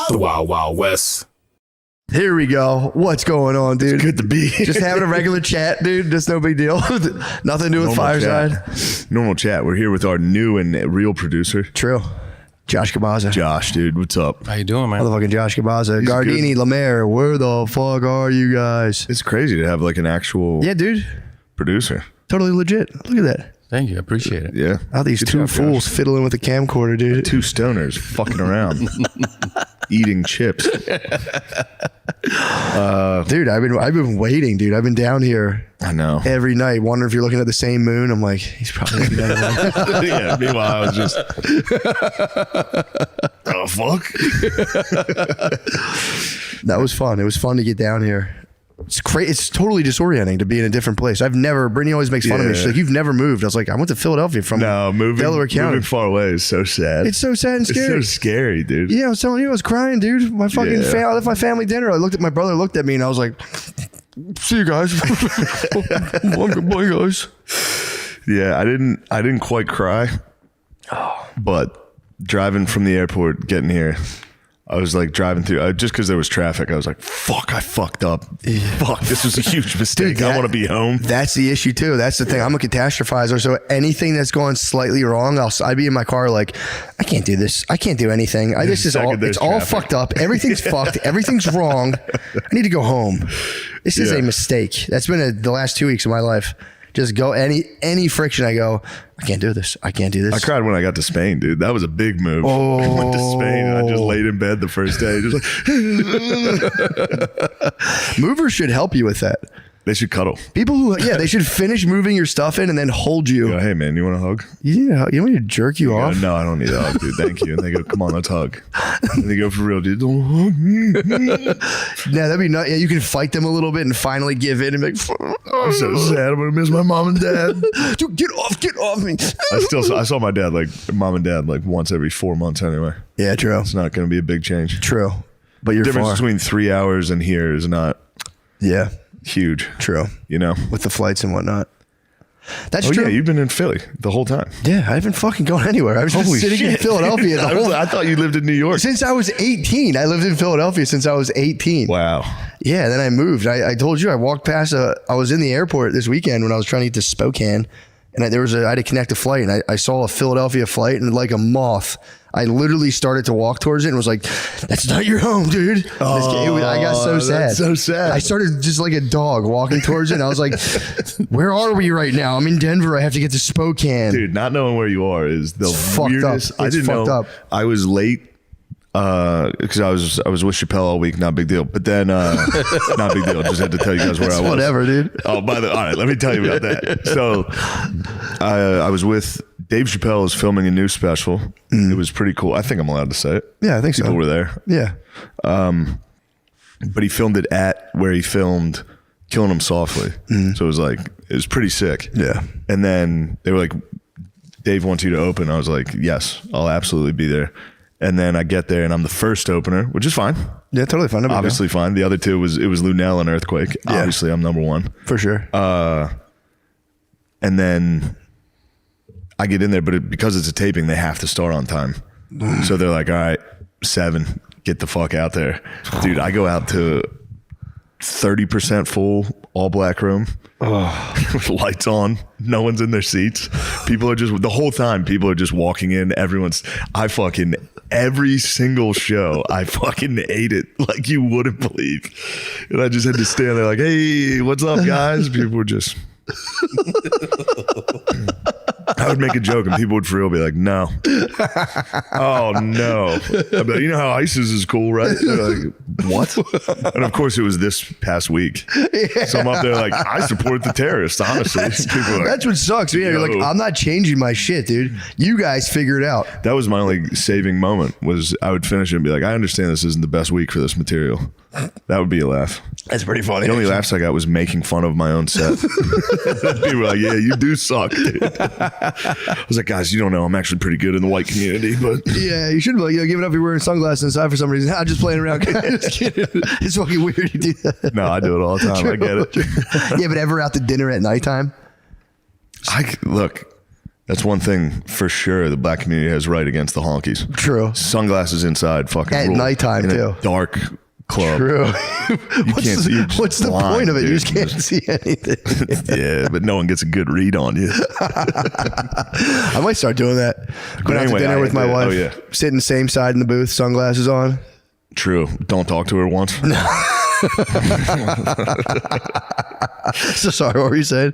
The Wild Wild West. Here we go. What's going on, dude? It's good to be here. Just having a regular chat, dude. Just no big deal. Nothing to do with Fireside. Normal chat. We're here with our new and real producer. True. Josh Cabaza. Josh, dude. What's up? How you doing, man? Motherfucking Josh Cabaza. He's Gardini, Lemaire. Where the fuck are you guys? It's crazy to have like an actual dude. producer. Totally legit. Look at that. Thank you. I appreciate it. Yeah. How these Good two job, fools Josh. fiddling with a camcorder, dude. Two stoners fucking around. Eating chips. Dude, I've been waiting, dude. I've been down here I know. every night, wondering if you're looking at the same moon. I'm like, he's probably looking at it. Yeah, meanwhile, I was just, oh, fuck. That was fun. It was fun to get down here. It's crazy. It's totally disorienting to be in a different place. Brittany always makes fun of me. She's like, you've never moved. I was like, I went to Philadelphia from Delaware County. Moving far away is so sad. It's so sad and scary. It's so scary, dude. Yeah, I was telling you, I was crying, dude. My fucking I left my family dinner. My brother looked at me and I was like, see you guys. Bye, guys. Yeah, I didn't quite cry, but driving from the airport, getting here, I was like driving through, just because there was traffic, I was like, fuck, I fucked up. Fuck, this was a huge mistake. Dude, I want to be home. That's the issue too. That's the thing. I'm a catastrophizer. So anything that's going slightly wrong, I'd be in my car like, I can't do this. I can't do anything. It's all fucked up. Everything's fucked. Everything's wrong. I need to go home. This is a mistake. That's been the last 2 weeks of my life. Just go any friction. I go, I can't do this. I can't do this. I cried when I got to Spain, dude. That was a big move. Oh. I went to Spain and I just laid in bed the first day. Just like, Movers should help you with that. they should cuddle. People who, they should finish moving your stuff in and then hold you. Go, hey man, you want a hug? You want me to jerk you off? No, I don't need a hug, dude. Thank you. And they go, come on, let's hug. And they go, for real, dude. Don't hug me. Yeah, that'd be nice. Yeah, you can fight them a little bit and finally give in and be like, I'm so sad. I'm gonna miss my mom and dad. dude, get off me. I saw my dad, like mom and dad, like once every 4 months anyway. Yeah, true. It's not gonna be a big change. True. But you're The difference far. between 3 hours and here is not Yeah, huge. true. You know? With the flights and whatnot. That's Oh true. yeah, you've been in Philly the whole time. Yeah, I haven't fucking gone anywhere. I was just Holy sitting in shit. Philadelphia I thought you lived in New York. since I was 18. I lived in Philadelphia since I was 18. Wow. Yeah, then I moved. I told you I walked past I was in the airport this weekend when I was trying to get to Spokane, and I had to connect a flight, and I saw a Philadelphia flight, and like a moth, I literally started to walk towards it and was like, "That's not your home, dude." I got so sad. That's so sad. I started just like a dog walking towards it, and I was like, "Where are we right now? I'm in Denver. I have to get to Spokane." Dude, not knowing where you are is the fucked weirdest. up. I It's didn't fucked know. up. I was late because I was with Chappelle all week. Not big deal. But then not big deal. Just had to tell you guys where I was. Whatever, dude. Oh, all right. Let me tell you about that. So I was with Dave Chappelle is filming a new special. It was pretty cool. I think I'm allowed to say it. Yeah, I think so. People were there. Yeah. But he filmed it at where he filmed Killing Him Softly. So it was pretty sick. Yeah. And then they were like, Dave wants you to open. I was like, yes, I'll absolutely be there. And then I get there and I'm the first opener, which is fine. Yeah, totally fine. Obviously fine. The other two it was Lunel and Earthquake. Yeah. Obviously I'm number one. For sure. And then I get in there, but because it's a taping, they have to start on time. So they're like, all right, 7, get the fuck out there. Dude, I go out to 30% full, all black room. With lights on, no one's in their seats. People are just, the whole time, people are just walking in. Every single show, I fucking ate it like you wouldn't believe. And I just had to stand there like, hey, what's up, guys? People were just... I would make a joke and people would for real be like, no. Oh, no. I'd be like, you know how ISIS is cool, right? They're like, what? And of course it was this past week. Yeah. So I'm up there like, I support the terrorists, honestly. People are like, That's what sucks. Yeah, you're like, I'm not changing my shit, dude. You guys figure it out. that was my only saving moment was I would finish it and be like, I understand this isn't the best week for this material. That would be a laugh. That's pretty funny. The only laughs I got was making fun of my own set. People were like, yeah, you do suck, dude. I was like, guys, you don't know. I'm actually pretty good in the white community, but Yeah, you should be like, give it up. You're wearing sunglasses inside for some reason. I'm just playing around. Just kidding. It's fucking weird to do that. no, I do it all the time. I get it. Yeah, but ever out to dinner at nighttime? Look, That's one thing for sure the black community has right against the honkies. True. Sunglasses inside, fucking at rule. nighttime in too. A dark club. True. What's the point of it? You just can't see anything. Yeah, but no one gets a good read on you. I might start doing that. Going out to dinner with my wife. Oh, yeah. Sitting same side in the booth, sunglasses on. True. Don't talk to her once. So sorry, what were you saying?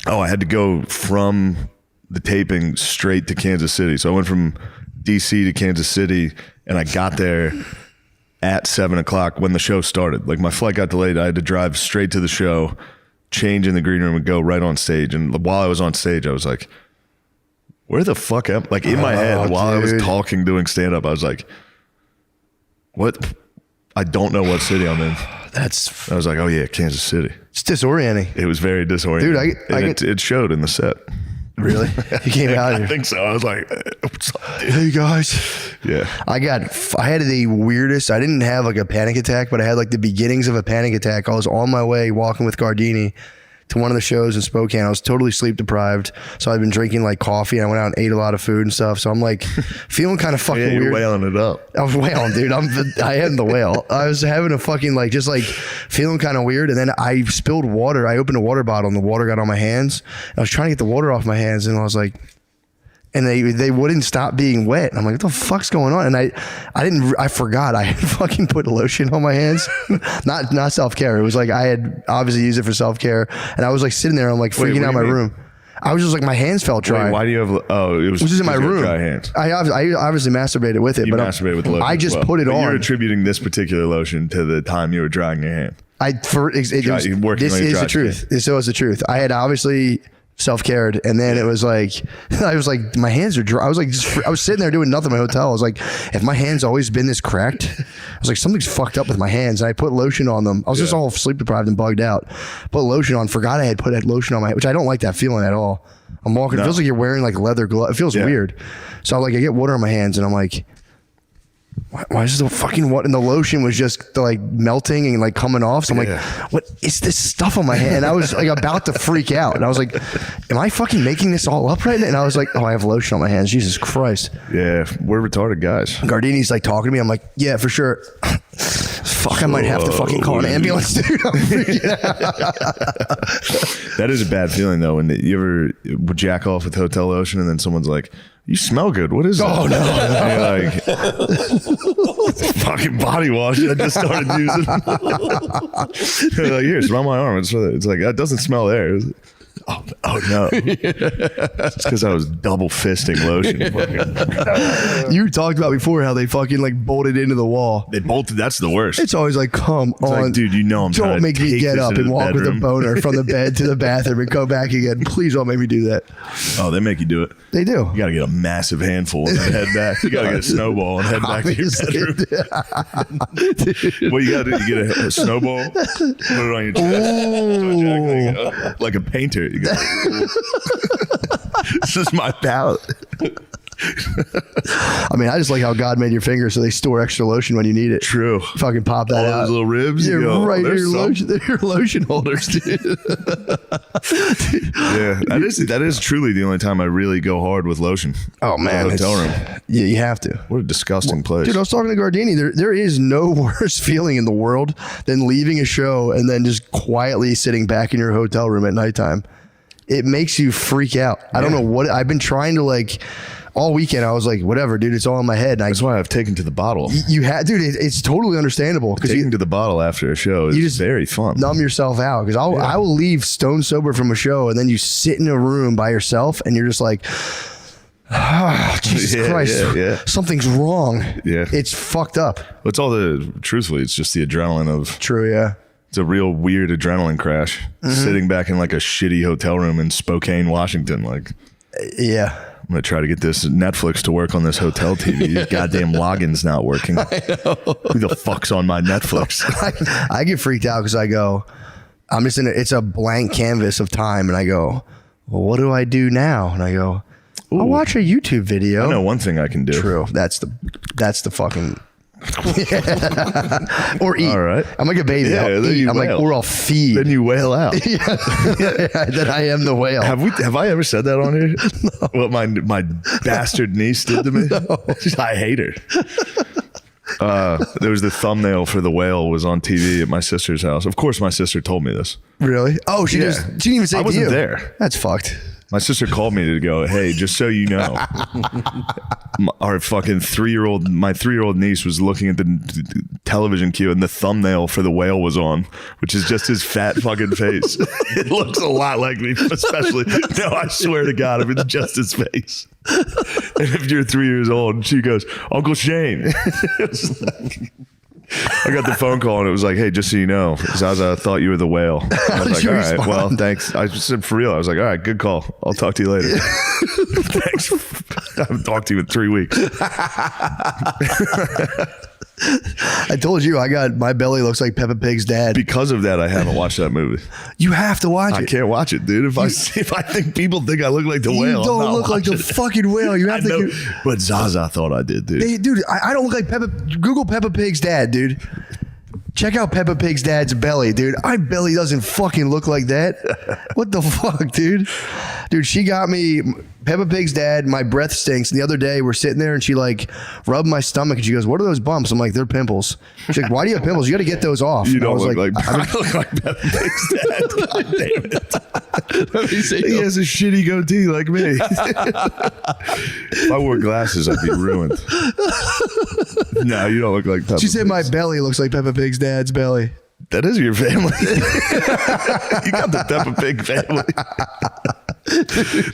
I had to go from the taping straight to Kansas City. So I went from DC to Kansas City, and I got there at 7:00 when the show started. Like, my flight got delayed. I had to drive straight to the show, change in the green room, and go right on stage. And while I was on stage, I was like, where the fuck am I? Like, in my head, while I was talking, doing stand-up, I was like, what? I don't know what city I'm in. I was like, oh yeah, Kansas City. It's disorienting. It was very disorienting. Dude, it showed in the set. Really? You came out here. I think so. I was like, what's up, dude? Hey guys. Yeah. I had the weirdest, I didn't have like a panic attack, but I had like the beginnings of a panic attack. I was on my way walking with Gardini to one of the shows in Spokane. I was totally sleep deprived. So I'd been drinking like coffee and I went out and ate a lot of food and stuff. So I'm like feeling kind of fucking you're weird. wailing it up. I was wailing, dude. I am the whale. I was having a fucking like, just like feeling kind of weird. And then I spilled water. I opened a water bottle and the water got on my hands. I was trying to get the water off my hands and I was like, and they wouldn't stop being wet. I'm like, what the fuck's going on? And I forgot I had fucking put lotion on my hands. not self-care. It was like I had obviously used it for self-care. And I was like sitting there, I'm like freaking out in my room. I was just like, my hands felt dry. Wait, why do you have, it was just in my room. Dry hands. I obviously masturbated with it. You but masturbated with lotion. I just put it but on. You're attributing this particular lotion to the time you were drying your hand. This is the truth. So is the truth. I had obviously self-cared, and then it was like I was like, my hands are dry. I was like, I was sitting there doing nothing in my hotel. I was like, if my hands always been this cracked, I was like, something's fucked up with my hands. And I put lotion on them. I was just all sleep deprived and bugged out. Put lotion on. Forgot I had put that lotion on my, which I don't like that feeling at all. I'm walking. It feels like you're wearing like leather gloves. It feels weird. So I get water on my hands, and I'm like, why is the fucking what? And the lotion was just like melting and like coming off. So I'm like, what is this stuff on my hand? And I was like about to freak out. And I was like, am I fucking making this all up right now? And I was like, oh, I have lotion on my hands. Jesus Christ. Yeah, we're retarded guys. Gardini's like talking to me. I'm like, yeah, for sure. Fuck, I might have to fucking call an ambulance, dude. I'm freaking out. That is a bad feeling though. When you ever would jack off with hotel lotion and then someone's like, you smell good. What is that? Oh, no. And you're like, fucking body wash I just started using. They're like, here, smell my arm. It's like, that doesn't smell there. Oh no. It's because I was double fisting lotion. You talked about before how they fucking like bolted into the wall. They bolted. That's the worst. It's always like, come on. Like, dude, you know I'm trying don't to make me take get this up into and the walk with a bedroom. boner from the bed to the bathroom and go back again. Please don't make me do that. Oh, they make you do it. They do. You got to get a massive handful and then head back. You got to get a snowball and head back to your bedroom. What you got to do? You get a snowball, put it on your chest, like a painter. You go, this is my palate. I mean, I just like how God made your fingers so they store extra lotion when you need it. True. Fucking pop that All out. those little ribs. Yeah, you go, right. They're Your lotion holders, dude. Yeah, that is truly the only time I really go hard with lotion. Oh man, hotel room. Yeah, you have to. What a disgusting place. Dude, I was talking to Gardini. There is no worse feeling in the world than leaving a show and then just quietly sitting back in your hotel room at nighttime. It makes you freak out. I don't know what I've been trying to like all weekend. I was like, whatever, dude, it's all in my head. And That's why I've taken to the bottle. You had, dude, it's totally understandable because Taking to the bottle after a show is you just very fun. numb yourself out because I will leave stone sober from a show and then you sit in a room by yourself and you're just like, Jesus Christ, something's wrong. Yeah. It's fucked up. It's truthfully, it's just the adrenaline of. True, yeah. It's a real weird adrenaline crash. Sitting back in like a shitty hotel room in Spokane, Washington. Like, yeah. I'm going to try to get this Netflix to work on this hotel TV. These goddamn login's not working. Who the fuck's on my Netflix? I get freaked out because I go, I'm just it's a blank canvas of time. And I go, well, what do I do now? And I go, I'll watch a YouTube video. I know one thing I can do. True. That's the fucking Or eat. All right. I'm like a baby. Yeah, I'll then eat. you I'm like, wail. or I'll feed. Then you wail out. That I am the whale. Have I ever said that on here? No. What my bastard niece did to me? No. I hate her. There was the thumbnail for the whale was on TV at my sister's house. Of course, my sister told me this. Really? Oh, she didn't even say I it to wasn't you. there. That's fucked. My sister called me to go, hey, just so you know, our fucking my 3-year-old niece was looking at the television queue and the thumbnail for the whale was on, which is just his fat fucking face. It looks a lot like me, especially. No, I swear to God, if it's just his face. And if you're 3 years old, and she goes, Uncle Shane. I got the phone call and it was like, hey, just so you know, Zaza thought you were the whale. I was like, all right, well, thanks. I just said for real. I was like, all right, good call. I'll talk to you later. Thanks. I haven't talked to you in 3 weeks. I told you my belly looks like Peppa Pig's dad. Because of that, I haven't watched that movie. You have to watch it. I can't watch it, dude. If I think people think I look like the whale, you don't look like the fucking whale. You have to. But Zaza thought I did, dude. I don't look like Peppa. Google Peppa Pig's dad, dude. Check out Peppa Pig's dad's belly, dude. My belly doesn't fucking look like that. What the fuck, dude? Dude, she got me Peppa Pig's dad. My breath stinks. And the other day we're sitting there and she like rubbed my stomach and she goes, "What are those bumps?" I'm like, "They're pimples." She's like, "Why do you have pimples? You got to get those off." You don't look like I look like Peppa Pig's dad. God damn it. Let me see. He has a shitty goatee like me. If I wore glasses, I'd be ruined. No, you don't look like Peppa. She said my belly looks like Peppa Pig's dad's belly. That is your family. You got the Peppa Pig family.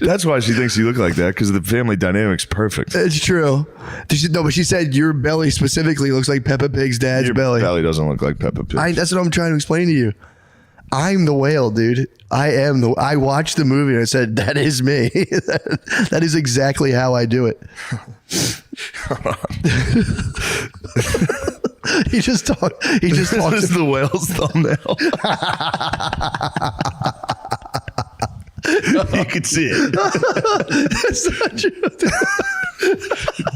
That's why she thinks you look like that, because the family dynamic's perfect. It's true. But she said your belly specifically looks like Peppa Pig's dad's belly. Your belly doesn't look like Peppa Pig. That's what I'm trying to explain to you. I'm the whale, dude. I watched the movie and I said, that is me. That is exactly how I do it. He just talks. This is the whale's thumbnail. You can see it. That's not true.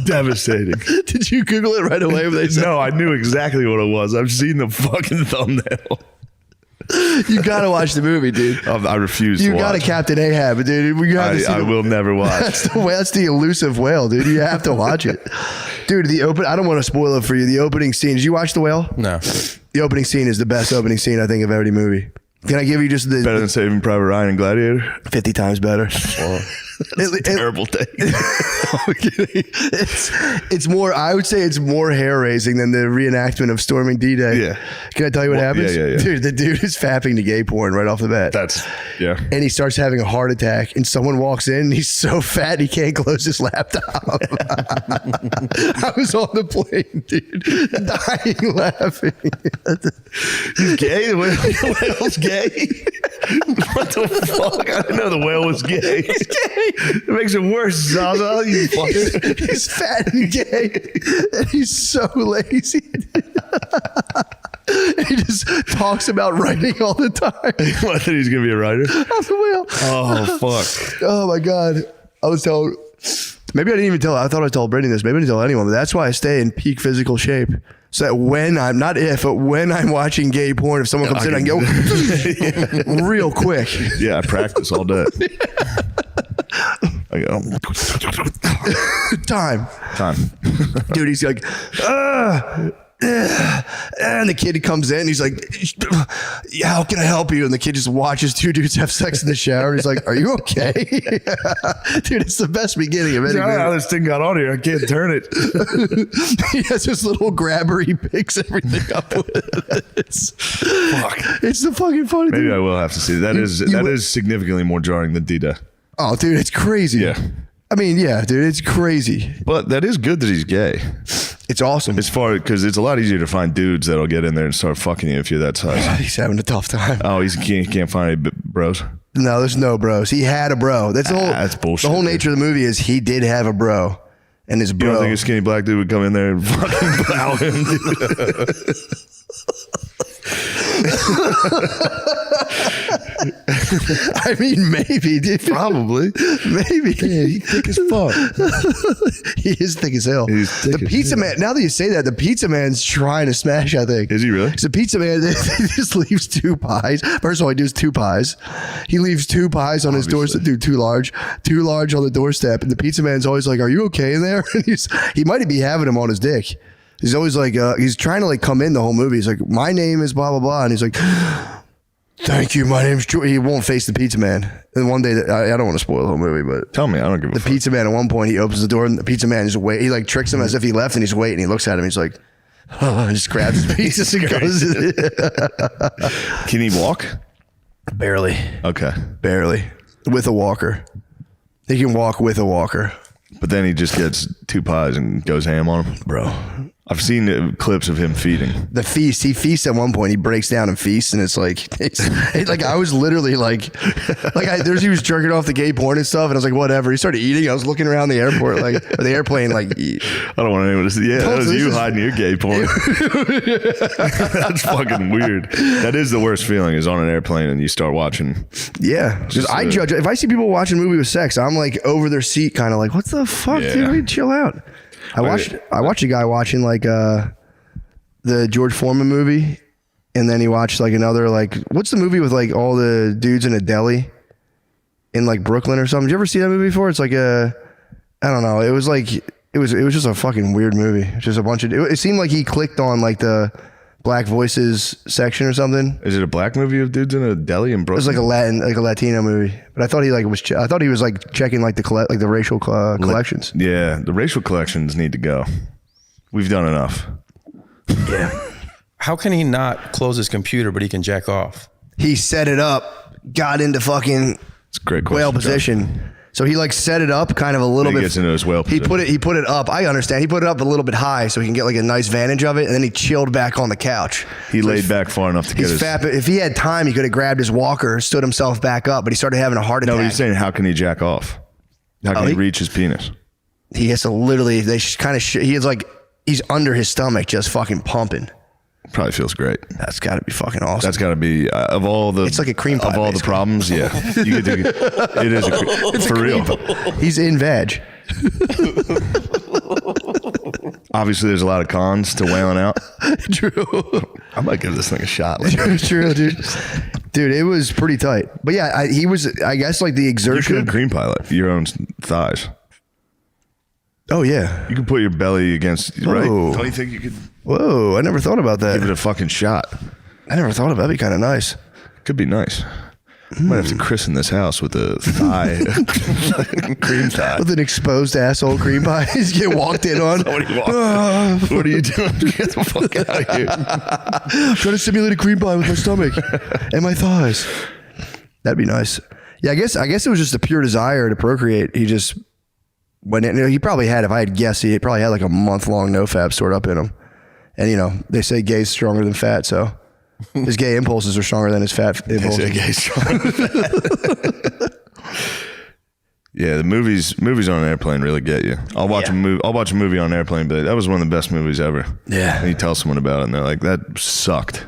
Devastating. Did you Google it right away when they said? No, I knew exactly what it was. I've seen the fucking thumbnail. You gotta watch the movie, dude. I refuse to watch. You gotta Captain Ahab, dude. You have to see I will never watch. That's the elusive whale, dude. You have to watch it. Dude, I don't want to spoil it for you. The opening scene. Did you watch The Whale? No. The opening scene is the best opening scene, I think, of every movie. Can I give you just the... Better than Saving Private Ryan and Gladiator? 50 times better. That's a terrible take. It's more, I would say it's more hair-raising than the reenactment of storming D-Day. Yeah. Can I tell you what happens? Yeah. Dude, the dude is fapping to gay porn right off the bat. Yeah. And he starts having a heart attack and someone walks in and he's so fat he can't close his laptop. I was on the plane, dude, dying laughing. He's gay? The whale's gay? What the fuck? I didn't know the whale was gay. He's gay. It makes it worse, Zaza. You fucker. He's fat and gay. And he's so lazy. He just talks about writing all the time. I thought he was going to be a writer. Off the wheel. Oh, fuck. Oh, my God. I was told... Maybe I didn't even tell her. I thought I told Brittany this. Maybe I didn't tell anyone. But that's why I stay in peak physical shape. So that when I'm, not if, but when I'm watching gay porn, if someone comes in, I can go real quick. Yeah, I practice all day. I go, Time. Dude, he's like, and the kid comes in, he's like, yeah, how can I help you? And the kid just watches two dudes have sex in the shower. He's like, are you okay? Dude, it's the best beginning of any movie. how this thing got on here. I can't turn it. He has this little grabber he picks everything up with. It's the fucking funny thing. Maybe I will have to see it. That is significantly more jarring than D-Day. Oh, dude, it's crazy. Yeah. I mean, yeah, dude, it's crazy. But that is good that he's gay. It's awesome. Because it's a lot easier to find dudes that'll get in there and start fucking you if you're that size. He's having a tough time. Oh, he can't find any bros? No, there's no bros. He had a bro. That's that's bullshit. The whole nature of the movie is he did have a bro. And his bro. You don't think a skinny black dude would come in there and fucking plow him? I mean, maybe, dude. Probably. Maybe. Yeah, he's thick as fuck. He is thick as hell. He's thick The as pizza hell. man, now that you say that, the pizza man's trying to smash, I think. Is he really? So pizza man he just leaves 2 pies. First of all, he does 2 pies. He leaves 2 pies on his doorstep, dude, too large on the doorstep. And the pizza man's always like, "Are you okay in there?" And he might be having him on his dick. He's always like, he's trying to like come in the whole movie. He's like, "My name is blah, blah, blah." And he's like, "Thank you. My name's George." He won't face the pizza man. And one day, I don't want to spoil the whole movie, but Tell me, I don't give a the fuck. pizza man at one point, he opens the door and the pizza man is wait. He like tricks him as if he left and he's waiting. He looks at him. He's like, and just grabs his pizza and goes. Can he walk? Barely. Okay. Barely. With a walker. He can walk with a walker. But then he just gets 2 pies and goes ham on them. Bro. I've seen clips of him feeding. The feast. He feasts at one point. He breaks down and feasts, and it's like I was literally like he was jerking off the gay porn and stuff, and I was like, whatever. He started eating. I was looking around the airport, or the airplane, like. I don't want anyone to see. Yeah, that was you hiding your gay porn. That's fucking weird. That is the worst feeling, is on an airplane and you start watching. Yeah, because I judge. If I see people watching a movie with sex, I'm like over their seat, kind of like, what the fuck, Yeah. dude? Chill out. I watched a guy watching like the George Foreman movie, and then he watched like another like what's the movie with like all the dudes in a deli in like Brooklyn or something? Did you ever see that movie before? It's like I don't know. It was like it was just a fucking weird movie. Just a bunch of it seemed like he clicked on like the Black Voices section or something. Is it a black movie of dudes in a deli in It Brooklyn? was like a Latino movie, but I thought he like was. I thought he was like checking like the racial collections. Yeah, the racial collections need to go. We've done enough. Yeah. How can he not close his computer, but he can jack off? He set it up, got into fucking It's a great question. whale position. So he like set it up kind of a little He bit. gets into his whale He position. put it up. I understand. He put it up a little bit high so he can get like a nice vantage of it, and then he chilled back on the couch. He laid back far enough to get He's his. fat, but if he had time, he could have grabbed his walker, stood himself back up, but he started having a heart attack. No, he's saying, how can he jack off? How can he reach his penis? He has to literally. He's under his stomach, just fucking pumping. Probably feels great. That's got to be fucking awesome. That's got to be of all the. It's like a cream pie, of all the basically. problems. Yeah, you could do. It is for real. He's in veg. Obviously, there's a lot of cons to whaling out. True. I might give this thing a shot. Later. True, dude. Dude, it was pretty tight. But yeah, he was. I guess like the You exertion. could cream pilot your own thighs. Oh yeah. You can put your belly against. Right? Whoa. Don't you think you could Whoa! I never thought about give it that. a fucking shot? I never thought about that'd be kind of nice. Could be nice. Might have to christen this house with a thigh, cream thigh. With an exposed asshole cream pie, he's get walked in on. What are you doing? Get the fuck out of here. Trying to simulate a cream pie with my stomach and my thighs. That'd be nice. Yeah, I guess it was just a pure desire to procreate. He just went in. He probably had, if I had guessed, he probably had like a month-long nofap stored up in him. And you know, they say gay's stronger than fat, so his gay impulses are stronger than his fat impulses. Yeah, the movies on an airplane really get you. I'll watch a movie on an airplane, but that was one of the best movies ever. Yeah. And you tell someone about it, and they're like, "That sucked.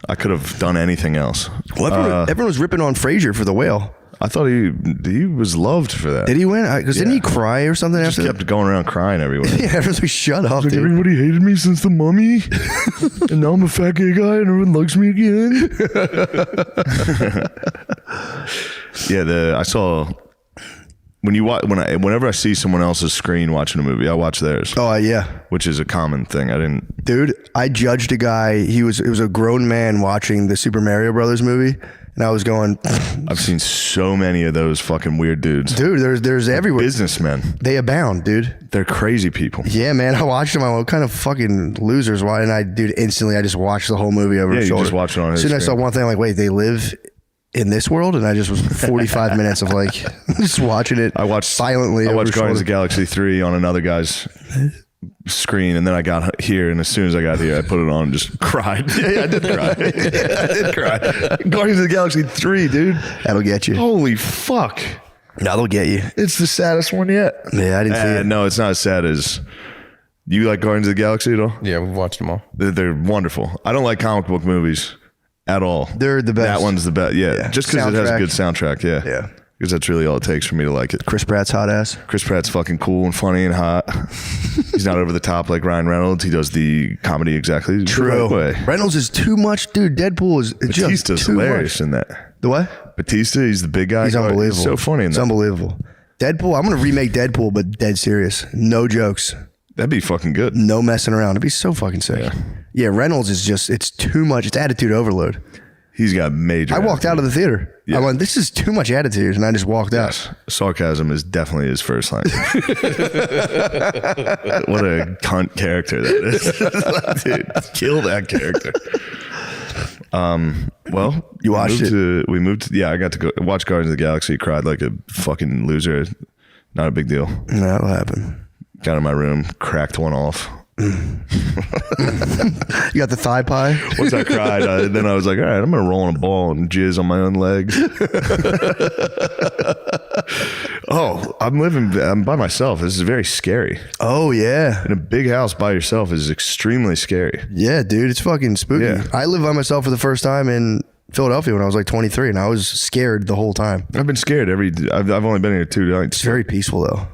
I could have done anything else." Well, everyone was ripping on Frasier for The Whale. I thought he was loved for that. Did he win? Because didn't he cry or something Just after? kept going around crying everywhere. Yeah, everyone's like, shut up, Like, dude. everybody hated me since the Mummy, and now I'm a fat gay guy, and everyone likes me again. Yeah, I saw whenever I see someone else's screen watching a movie, I watch theirs. Oh yeah, Which is a common thing. I didn't. dude. I judged a guy. It was a grown man watching the Super Mario Brothers movie, and I was going, I've seen so many of those fucking weird dudes. dude. There's everywhere. Businessmen. They abound, dude. They're crazy people. Yeah, man. I watched them. I went, what kind of fucking losers? Why? And I, dude, instantly, I just watched the whole movie over Yeah, his you shoulder. just watch it on his Soon as I saw screen. one thing, I'm like, wait, they live in this world? And I just was 45 minutes of like just watching it. I watched silently. I over watched his Guardians of the shoulder. Galaxy 3 on another guy's screen, and then I got here, and as soon as I got here, I put it on and just cried. Yeah, I did cry. I did cry. Guardians of the Galaxy 3, dude. That'll get you. Holy fuck. That'll get you. It's the saddest one yet. Yeah, I didn't see it. No, it's not as sad as... You like Guardians of the Galaxy at all? Yeah, we've watched them all. They're wonderful. I don't like comic book movies at all. They're the best. That one's the best. Yeah. Just because it has a good soundtrack. Yeah. Yeah. Because that's really all it takes for me to like it. Chris Pratt's hot ass. Chris Pratt's fucking cool and funny and hot. He's not over the top like Ryan Reynolds. He does the comedy exactly the right way. Reynolds is too much, dude. Deadpool is Batista's too hilarious much. in that. The what? Batista, he's the big guy. He's unbelievable. He's so funny in that. It's unbelievable. Deadpool, I'm going to remake Deadpool, but dead serious. No jokes. That'd be fucking good. No messing around. It'd be so fucking sick. Yeah, Reynolds is just, it's too much. It's attitude overload. He's got major. I walked out of the theater. Yeah. I went, this is too much attitude, and I just walked out. Sarcasm is definitely his first language. What a cunt character that is. Dude, kill that character. Well, you watched it. We moved to, yeah, I got to go watch Guardians of the Galaxy, cried like a fucking loser. Not a big deal. No, that'll happen. Got in my room, cracked one off. You got the thigh pie? Once I cried, then I was like, all right, I'm going to roll in a ball and jizz on my own legs. Oh, I'm by myself. This is very scary. Oh, yeah. In a big house by yourself is extremely scary. Yeah, dude, it's fucking spooky. Yeah. I lived by myself for the first time in Philadelphia when I was like 23, and I was scared the whole time. I've been scared I've only been here 2 nights. It's very peaceful, though.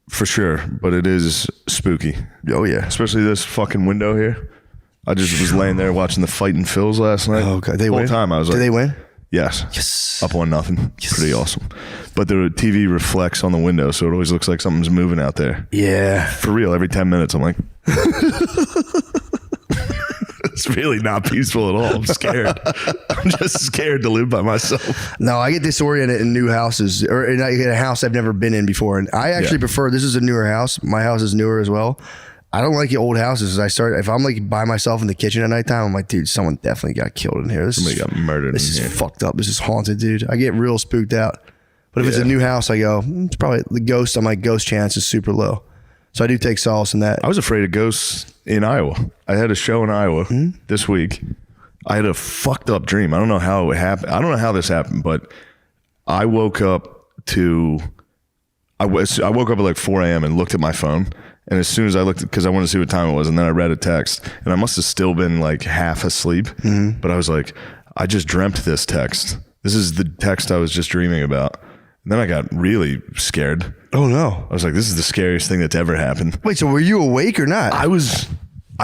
For sure, but it is spooky. Oh, yeah. Especially this fucking window here. I just was laying there watching the Fighting Phils last night. Oh, God. They the whole win? time I was like, did they win? Yes. Yes. Up 1-0. Pretty awesome. But the TV reflects on the window, so it always looks like something's moving out there. Yeah. For real, every 10 minutes, I'm like, it's really not peaceful at all. I'm scared. I'm just scared to live by myself. No, I get disoriented in new houses or in a house I've never been in before. And I actually prefer, this is a newer house. My house is newer as well. I don't like the old houses. If I'm like by myself in the kitchen at nighttime, I'm like, dude, someone definitely got killed in here. Somebody got murdered This in is here. fucked up. This is haunted, dude. I get real spooked out. But if it's a new house, I go, it's probably the ghost. I'm like, ghost chance is super low. So I do take solace in that. I was afraid of ghosts in Iowa. I had a show in Iowa this week. I had a fucked up dream. I don't know how it happened. I don't know how this happened, but I woke up I woke up at like 4 a.m. and looked at my phone. And as soon as I looked, because I wanted to see what time it was, and then I read a text, and I must have still been like half asleep. But I was like, I just dreamt this text. This is the text I was just dreaming about. And then I got really scared. Oh, no. I was like, this is the scariest thing that's ever happened. Wait, so were you awake or not? I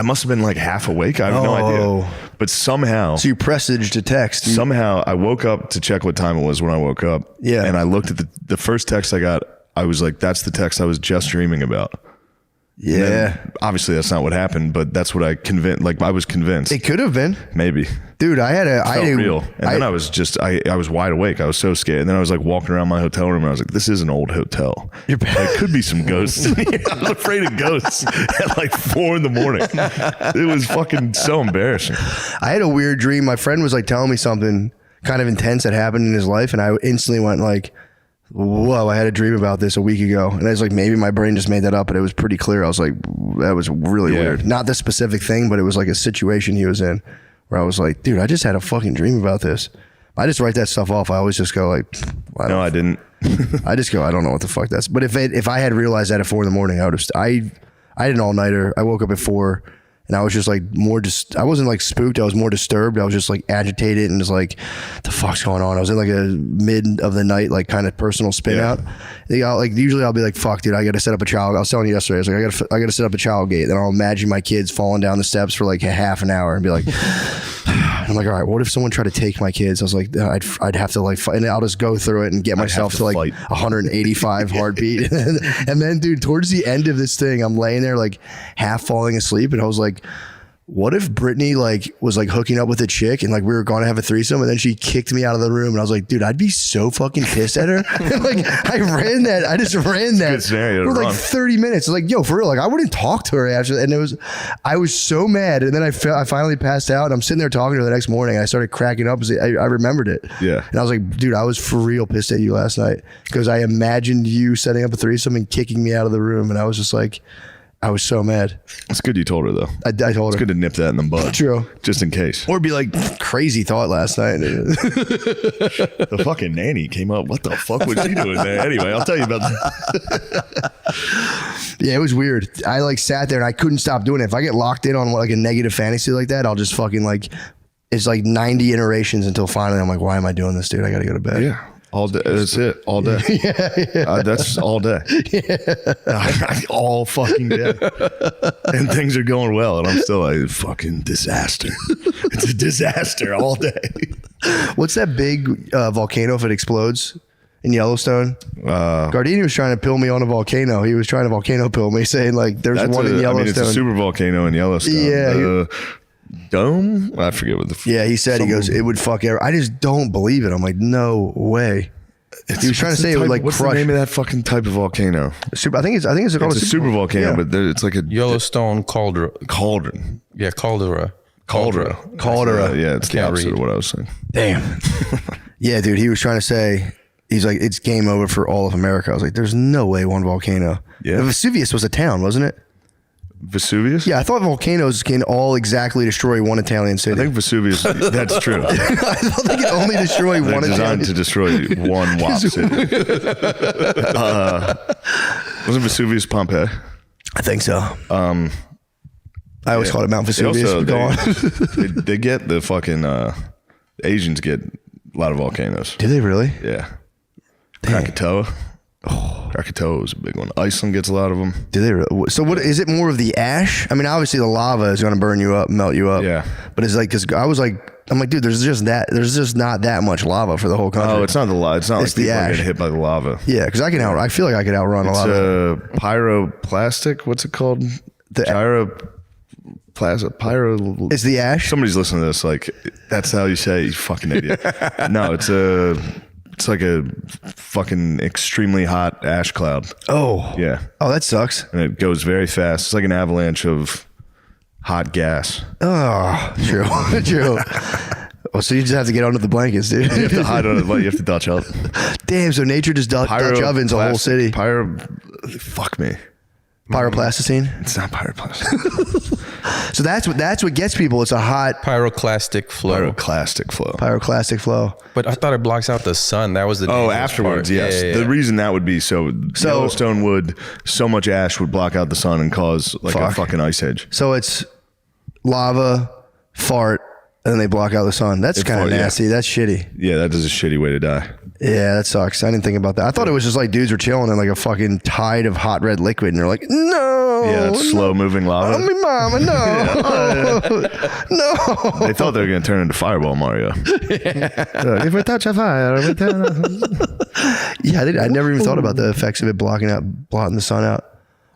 must have been like half awake. I have no idea. But somehow. So you presaged a text. Somehow I woke up to check what time it was when I woke up. Yeah. And I looked at the first text I got. I was like, that's the text I was just dreaming about. Yeah. Obviously that's not what happened, but that's what I was convinced. It could have been. Maybe. Dude, I felt real. And then I was just, I was wide awake. I was so scared. And then I was like walking around my hotel room and I was like, this is an old hotel. There could be some ghosts in here. I was afraid of ghosts at like 4 a.m. It was fucking so embarrassing. I had a weird dream. My friend was like telling me something kind of intense that happened in his life. And I instantly went like, whoa, I had a dream about this a week ago. And I was like, maybe my brain just made that up, but it was pretty clear. I was like, that was really weird. Not the specific thing, but it was like a situation he was in where I was like, dude, I just had a fucking dream about this. I just write that stuff off. I always just go like, I didn't. I just go, I don't know what the fuck that's. But if I had realized that at 4 a.m, I would have. I did an all nighter. I woke up at 4. And I was just like I wasn't like spooked. I was more disturbed. I was just like agitated and just like, the fuck's going on? I was in like a mid of the night, like kind of personal spin out. Usually I'll be like, fuck, dude, I got to set up a child. I was telling you yesterday, I was like, I got to set up a child gate. Then I'll imagine my kids falling down the steps for like a half an hour and be like, I'm like, all right, what if someone tried to take my kids? I was like, I'd have to like fight. And I'll just go through it and get myself to like 185 heartbeat. And then, dude, towards the end of this thing, I'm laying there like half falling asleep. And I was like, what if Brittany like was like hooking up with a chick and like we were going to have a threesome and then she kicked me out of the room and I was like, dude, I'd be so fucking pissed at her. Like I just ran that for like 30 minutes. I was like, yo, for real, like I wouldn't talk to her after. And I was so mad. And then I finally passed out and I'm sitting there talking to her the next morning and I started cracking up. I remembered it. Yeah. And I was like, dude, I was for real pissed at you last night because I imagined you setting up a threesome and kicking me out of the room. And I was just like, I was so mad. It's good you told her though. I told her. It's good to nip that in the bud. True. Just in case. Or be like, crazy thought last night. The fucking nanny came up. What the fuck was she doing there? Anyway, I'll tell you about that. Yeah, it was weird. I like sat there and I couldn't stop doing it. If I get locked in on like a negative fantasy like that, I'll just fucking like It's like 90 iterations until finally I'm like, why am I doing this, dude? I got to go to bed. Yeah. All day. That's it. All day. That's all day. All fucking day. And things are going well. And I'm still like, fucking disaster. It's a disaster all day. What's that big volcano if it explodes in Yellowstone? Gardini was trying to pill me on a volcano. He was trying to volcano pill me, saying like, there's one in Yellowstone. It's a super volcano in Yellowstone. Yeah. Dome? I forget what the. Yeah, he said, he goes, it would fuck I just don't believe it. I'm like, no way. He was trying to say it would like what's crush. the name of that fucking type of volcano? I think it's called It's a super volcano, but it's like a Yellowstone cauldron. cauldron. Yeah, caldera. Caldera. Yeah, it's the Can't opposite read. of what I was saying. Damn. Yeah, dude, he was trying to say, he's like, it's game over for all of America. I was like, there's no way one volcano. Yeah. Vesuvius was a town, wasn't it? Vesuvius? Yeah, I thought volcanoes can all exactly destroy one Italian city. I think Vesuvius, that's true. I thought they can only destroy They're one designed Italian to destroy one WAP city. Wasn't Vesuvius Pompeii? I think so. I always called it Mount Vesuvius. They get the fucking Asians get a lot of volcanoes. Do they really? Yeah. Krakatoa. Krakatoa was a big one. Iceland gets a lot of them. Do they really? So what is it more of the ash? I mean, obviously the lava is going to burn you up, melt you up. Yeah. But it's like, cause I'm like, dude, there's just not that much lava for the whole country. Oh, it's not the lava. It's not It's like the people are ash. getting hit by the lava. Yeah, because I feel like I could outrun a It's lava. pyroplastic. What's it called? Pyro. It's the ash. Somebody's listening to this. Like, that's how you say it, you fucking idiot. No, it's like a fucking extremely hot ash cloud. Oh. Yeah. Oh, that sucks. And it goes very fast. It's like an avalanche of hot gas. Oh, true. True. Well, so you just have to get under the blankets, dude. You have to hide on it, but you have to Dutch up. Damn, so nature just Dutch ovens a whole city. Fuck me. Pyroplasticine. It's not pyroplastic. So that's what gets people. It's a hot Pyroclastic flow. pyroclastic flow. But I thought it blocks out the sun. That was the Oh, dangerous afterwards, part. yes. Yeah. The reason that would be so Yellowstone would, so much ash would block out the sun and cause like a fucking ice age. So it's lava, fart, and then they block out the sun. That's kind of nasty. Yeah. That's shitty. Yeah, that is a shitty way to die. Yeah, that sucks. I didn't think about that. I thought it was just like dudes were chilling in like a fucking tide of hot red liquid, and they're like, no. Yeah, it's slow moving lava. Oh, my mama, no. No. They thought they were going to turn into Fireball Mario. If we touch a fire, we turn. Yeah, I never even thought about the effects of it blotting the sun out.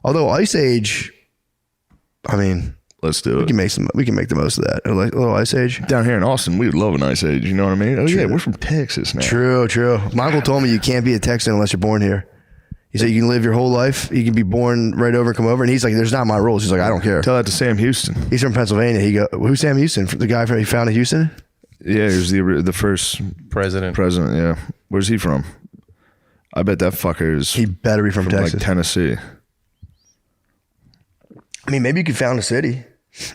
Although Ice Age, I mean, let's do it. We can make the most of that. A little Ice Age. Down here in Austin, we would love an Ice Age. You know what I mean? Oh, yeah, we're from Texas now. True. My uncle told me you can't be a Texan unless you're born here. He said you can live your whole life. You can be born right over and come over. And he's like, there's not my rules. He's like, I don't care. Tell that to Sam Houston. He's from Pennsylvania. Who's Sam Houston? The guy he founded Houston? Yeah, he was the first president. Yeah. Where's he from? I bet that fucker is. He better be from Texas. Like Tennessee. I mean, maybe you could found a city.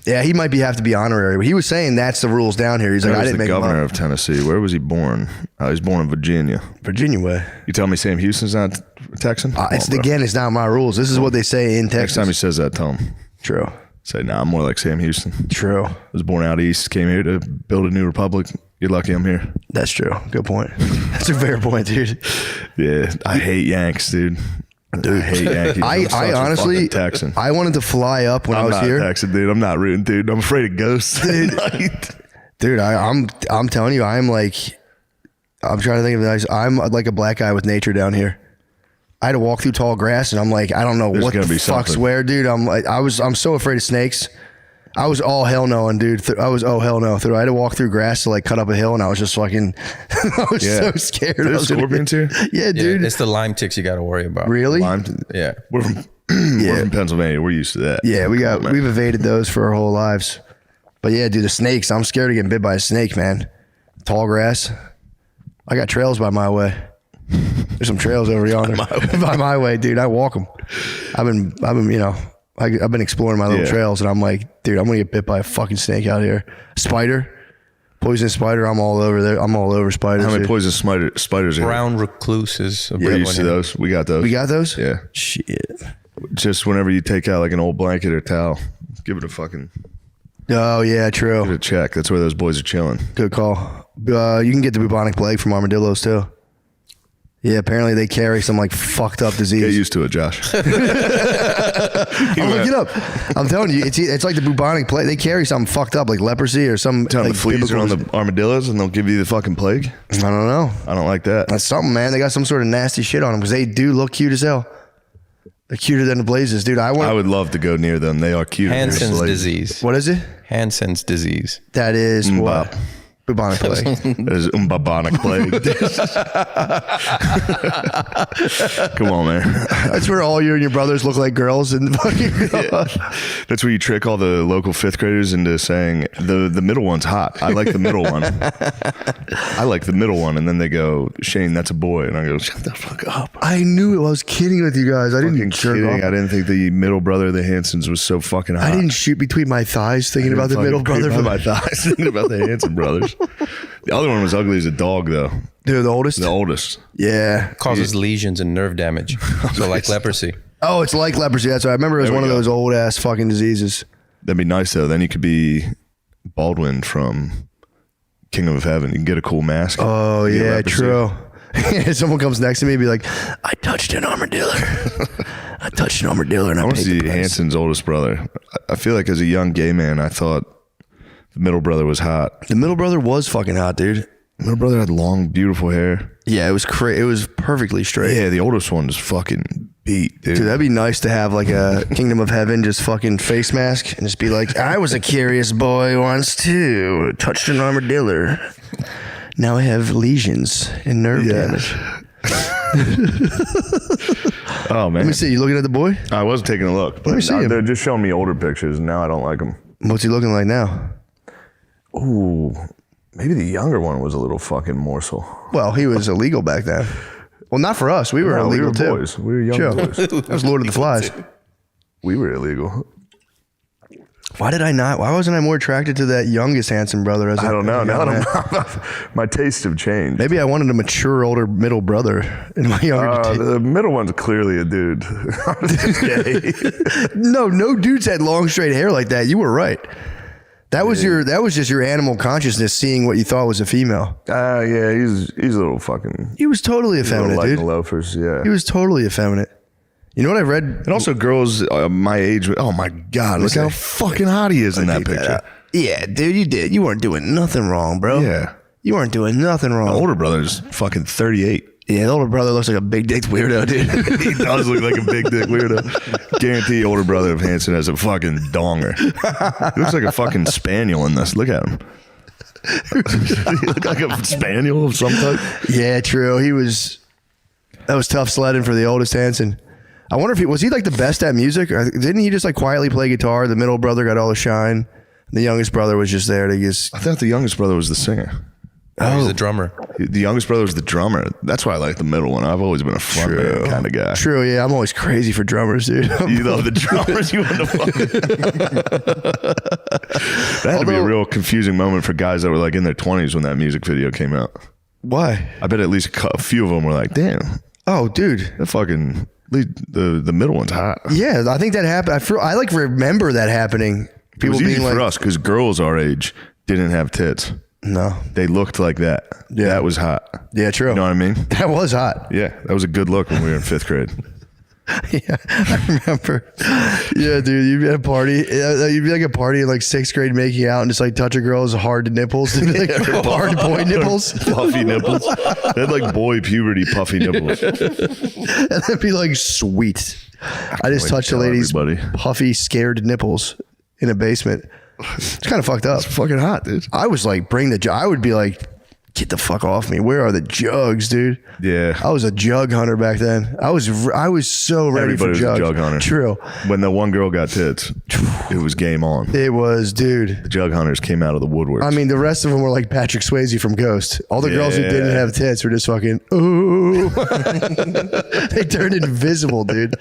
Yeah, he might have to be honorary, but he was saying that's the rules down here. He's like, I didn't make the governor of Tennessee. Where was he born? He was born in Virginia. Virginia way. You tell me Sam Houston's not Texan? It's not my rules. This is what they say in Texas. Next time he says that, tell him. True. Say, nah, I'm more like Sam Houston. True. I was born out east, came here to build a new republic. You're lucky I'm here. That's true. Good point. That's a fair point, dude. Yeah, I hate Yanks, dude. I hate Yankees. I honestly, Texan. I wanted to fly up when I was here. I'm not Texan, dude. I'm not rooting, dude. I'm afraid of ghosts. Dude, I'm telling you, I'm trying to think of it. I'm like a black guy with nature down here. I had to walk through tall grass, and I'm like, I don't know what the fuck's where, dude. I'm so afraid of snakes. I was all hell knowing, dude. I was hell no. I had to walk through grass to like cut up a hill, and I was just fucking. I was so scared. There's scorpions here. Yeah, dude. It's the Lyme ticks you got to worry about. Really? Yeah. We're from Pennsylvania. We're used to that. Yeah, we've evaded those for our whole lives. But yeah, dude, the snakes. I'm scared of getting bit by a snake, man. Tall grass. I got trails by my way. There's some trails over yonder by my way, dude. I walk them. I've been exploring my little trails, and I'm like, dude, I'm gonna get bit by a fucking snake out here. Spider, poisonous spider. I'm all over there. I'm all over spiders. How many poisonous spiders are here? Brown recluse is a We're big used one to here. those. We got those. We got those? Yeah. Shit. Just whenever you take out like an old blanket or towel, give it a fucking. Oh yeah, Give true. it a check. That's where those boys are chilling. Good call. You can get the bubonic plague from armadillos too. Yeah, apparently they carry some like fucked up disease. Get used to it, Josh. I'll look it up. I'm telling you, it's like the bubonic plague. They carry something fucked up like leprosy or some. Tell them like, the fleas are on the armadillos and they'll give you the fucking plague. I don't know. I don't like that. That's something, man. They got some sort of nasty shit on them because they do look cute as hell. They're cuter than the blazes, dude. I would love to go near them. They are cute. Hansen's disease. What is it? Hansen's disease. That is what? Bubonic plague. That is bubonic plague. Come on, man. That's where all you and your brothers look like girls and fucking. That's where you trick all the local fifth graders into saying the middle one's hot. I like the middle one. I like the middle one, and then they go, Shane, that's a boy, and I go, shut the fuck up. I knew it. I was kidding with you guys. I didn't jerk Kidding. off. I didn't think the middle brother of the Hansons was so fucking hot. I didn't shoot between my thighs thinking about the middle brother. By my thighs, thinking about the Hanson brothers. The other one was ugly as a dog, though. Dude, the oldest? The oldest. Yeah. Causes lesions and nerve damage. So like leprosy. Oh, it's like leprosy. That's right. I remember it was There we one of go. those old ass fucking diseases. That'd be nice, though. Then you could be Baldwin from Kingdom of Heaven. You can get a cool mask. Oh, You get yeah, leprosy. true. Someone comes next to me and be like, I touched an armadillo. I touched an armadillo and I I want to paid the see price. Hanson's oldest brother. I feel like as a young gay man, I thought the middle brother was hot. The middle brother was fucking hot, dude. Middle brother had long, beautiful hair. Yeah, it was it was perfectly straight. Yeah, the oldest one was fucking beat, dude. Dude, that'd be nice to have like a Kingdom of Heaven just fucking face mask and just be like, I was a curious boy once too. Touched an armadillo. Now I have lesions and nerve damage. Oh, man. Let me see. You looking at the boy? I was taking a look. But Let me see him. They're just showing me older pictures, and now I don't like them. What's he looking like now? Ooh, maybe the younger one was a little fucking morsel. Well, he was illegal back then. Well, not for us. We were No, illegal we were too. boys. We were young Chill. boys. That was Lord of the Flies. We were illegal. Why wasn't I more attracted to that youngest Hanson brother? As I don't know. as a Now young that man? my tastes have changed. Maybe I wanted a mature, older, middle brother in my younger days. The middle one's clearly a dude. Gay. No dudes had long, straight hair like that. You were right. That was just your animal consciousness seeing what you thought was a female. Yeah, he's a little fucking. He was totally Little effeminate, light dude. in the loafers. Yeah. He was totally effeminate. You know what I read? And also, girls my age. Oh my God! Look how fucking hot he is in that picture. Yeah, dude, you did. You weren't doing nothing wrong, bro. Yeah. You weren't doing nothing wrong. My older brother's fucking 38. Yeah, the older brother looks like a big dick weirdo, dude. He does look like a big dick weirdo. Guarantee older brother of Hanson has a fucking donger. He looks like a fucking spaniel in this. Look at him. He look like a spaniel of some type. Yeah, true. That was tough sledding for the oldest Hanson. I wonder if was he like the best at music? Or didn't he just like quietly play guitar? The middle brother got all the shine. The youngest brother was just there to just. I thought the youngest brother was the singer. Oh, he's the drummer. The youngest brother was the drummer. That's why I like the middle one. I've always been a front man kind of guy. True, yeah. I'm always crazy for drummers, dude. You love the drummers. You want to That had to be a real confusing moment for guys that were like in their 20s when that music video came out. Why? I bet at least a few of them were like, damn, Oh, dude. that fucking, the middle one's hot. Yeah, I think that happened. I like remember that happening. It People was easy being like, for us because girls our age didn't have tits. no. They looked like that. Yeah. That was hot. Yeah, true. You know what I mean? That was hot. Yeah, that was a good look when we were in 5th grade. Yeah, I remember. Yeah, dude, you'd be at a party. You'd be like a party in like 6th grade making out and just like touch a girl's hard nipples. Like hard boy nipples. Puffy nipples. They had like boy puberty puffy nipples. And then be like, sweet. I just touched a tell lady's everybody. puffy, scared nipples in a basement. It's kind of fucked up. It's fucking hot, dude. I was like, I would be like, get the fuck off me. Where are the jugs, dude? Yeah. I was a jug hunter back then. I was so ready Everybody for was jugs. a jug hunter. True. When the one girl got tits, it was game on. It was, dude. The jug hunters came out of the woodworks. I mean, the rest of them were like Patrick Swayze from Ghost. All the girls who Yeah. didn't have tits were just fucking, ooh. They turned invisible, dude.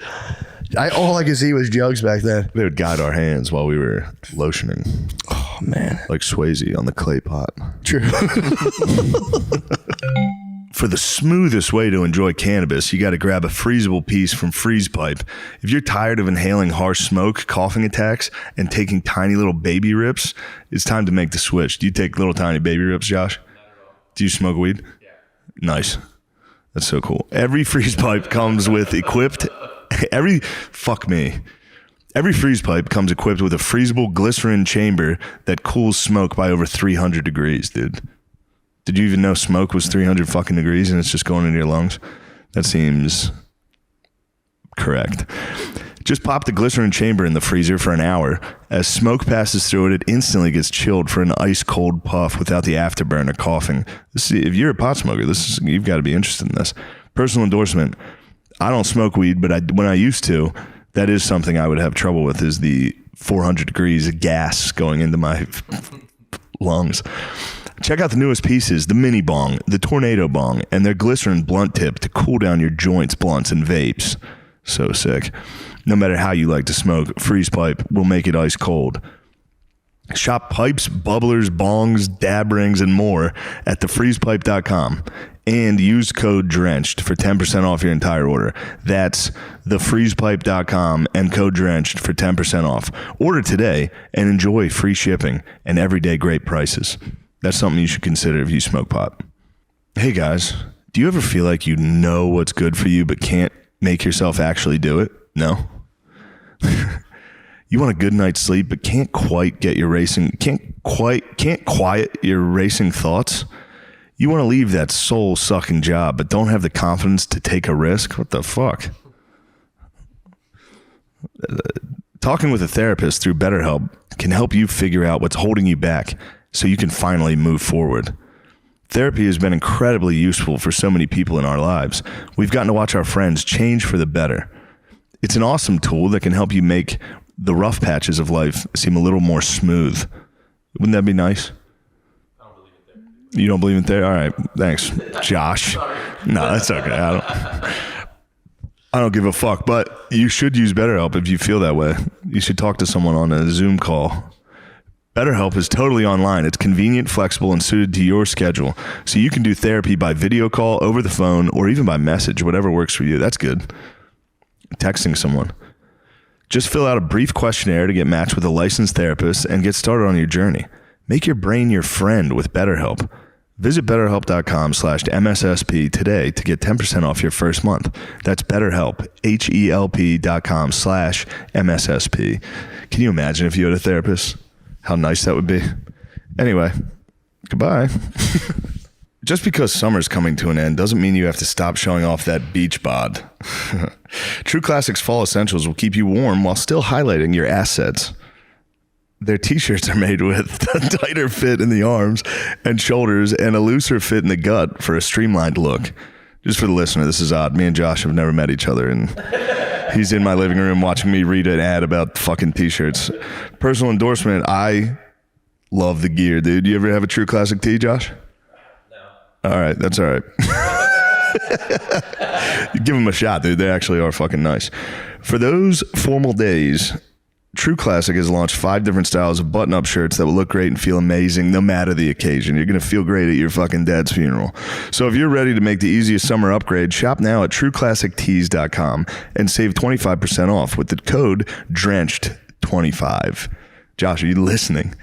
All I could see was jugs back then. they would guide our hands while we were lotioning, Oh, man. like Swayze on the clay pot. True. For For the smoothest way to enjoy cannabis, you got to grab a freezable piece from Freeze Pipe. If you're tired of inhaling harsh smoke, coughing attacks, and taking tiny little baby rips, it's time to make the switch. Do you take little tiny baby rips, Josh? Do you smoke weed? Yeah. Nice. That's so cool. Every Freeze Pipe comes with every Freeze Pipe comes equipped with a freezable glycerin chamber that cools smoke by over 300 degrees, dude. Did you even know smoke was 300 fucking degrees and it's just going into your lungs? That seems correct. Just pop the glycerin chamber in the freezer for an hour. As smoke passes through it, it instantly gets chilled for an ice cold puff without the afterburn or coughing. If you're a pot smoker, you've got to be interested in this. Personal endorsement. I don't smoke weed, but when I used to, that is something I would have trouble with, is the 400 degrees of gas going into my lungs. Check out the newest pieces, the Mini Bong, the Tornado Bong, and their glycerin blunt tip to cool down your joints, blunts, and vapes. So sick. No matter how you like to smoke, Freeze Pipe will make it ice cold. Shop pipes, bubblers, bongs, dab rings, and more at thefreezepipe.com and use code DRENCHED for 10% off your entire order. That's thefreezepipe.com and code DRENCHED for 10% off. Order today and enjoy free shipping and everyday great prices. That's something you should consider if you smoke pot. Hey guys, do you ever feel like you know what's good for you but can't make yourself actually do it? No? You want a good night's sleep but can't quiet your racing thoughts? You want to leave that soul-sucking job but don't have the confidence to take a risk? What the fuck? Talking with a therapist through BetterHelp can help you figure out what's holding you back so you can finally move forward. Therapy has been incredibly useful for so many people in our lives. We've gotten to watch our friends change for the better. It's an awesome tool that can help you make the rough patches of life seem a little more smooth. Wouldn't that be nice? I don't believe it there. You don't believe it there? All right, thanks, Josh. No, that's okay. I don't give a fuck, but you should use BetterHelp if you feel that way. You should talk to someone on a Zoom call. BetterHelp is totally online. It's convenient, flexible, and suited to your schedule. So you can do therapy by video call, over the phone, or even by message, whatever works for you. That's good. Texting someone. Just fill out a brief questionnaire to get matched with a licensed therapist and get started on your journey. Make your brain your friend with BetterHelp. Visit BetterHelp.com/MSSP today to get 10% off your first month. That's BetterHelp, HELP.com/MSSP. Can you imagine if you had a therapist? How nice that would be. Anyway, goodbye. Just because summer's coming to an end doesn't mean you have to stop showing off that beach bod. True Classics Fall Essentials will keep you warm while still highlighting your assets. Their t-shirts are made with a tighter fit in the arms and shoulders and a looser fit in the gut for a streamlined look. Just for the listener, this is odd. Me and Josh have never met each other, and he's in my living room watching me read an ad about fucking t-shirts. Personal endorsement, I love the gear, dude. You ever have a True Classic tee, Josh? No. All right, that's all right. Give them a shot, dude. They actually are fucking nice. For those formal days, True Classic has launched 5 different styles of button-up shirts that will look great and feel amazing no matter the occasion. You're going to feel great at your fucking dad's funeral. So if you're ready to make the easiest summer upgrade, shop now at trueclassictees.com and save 25% off with the code DRENCHED25. Josh, are you listening?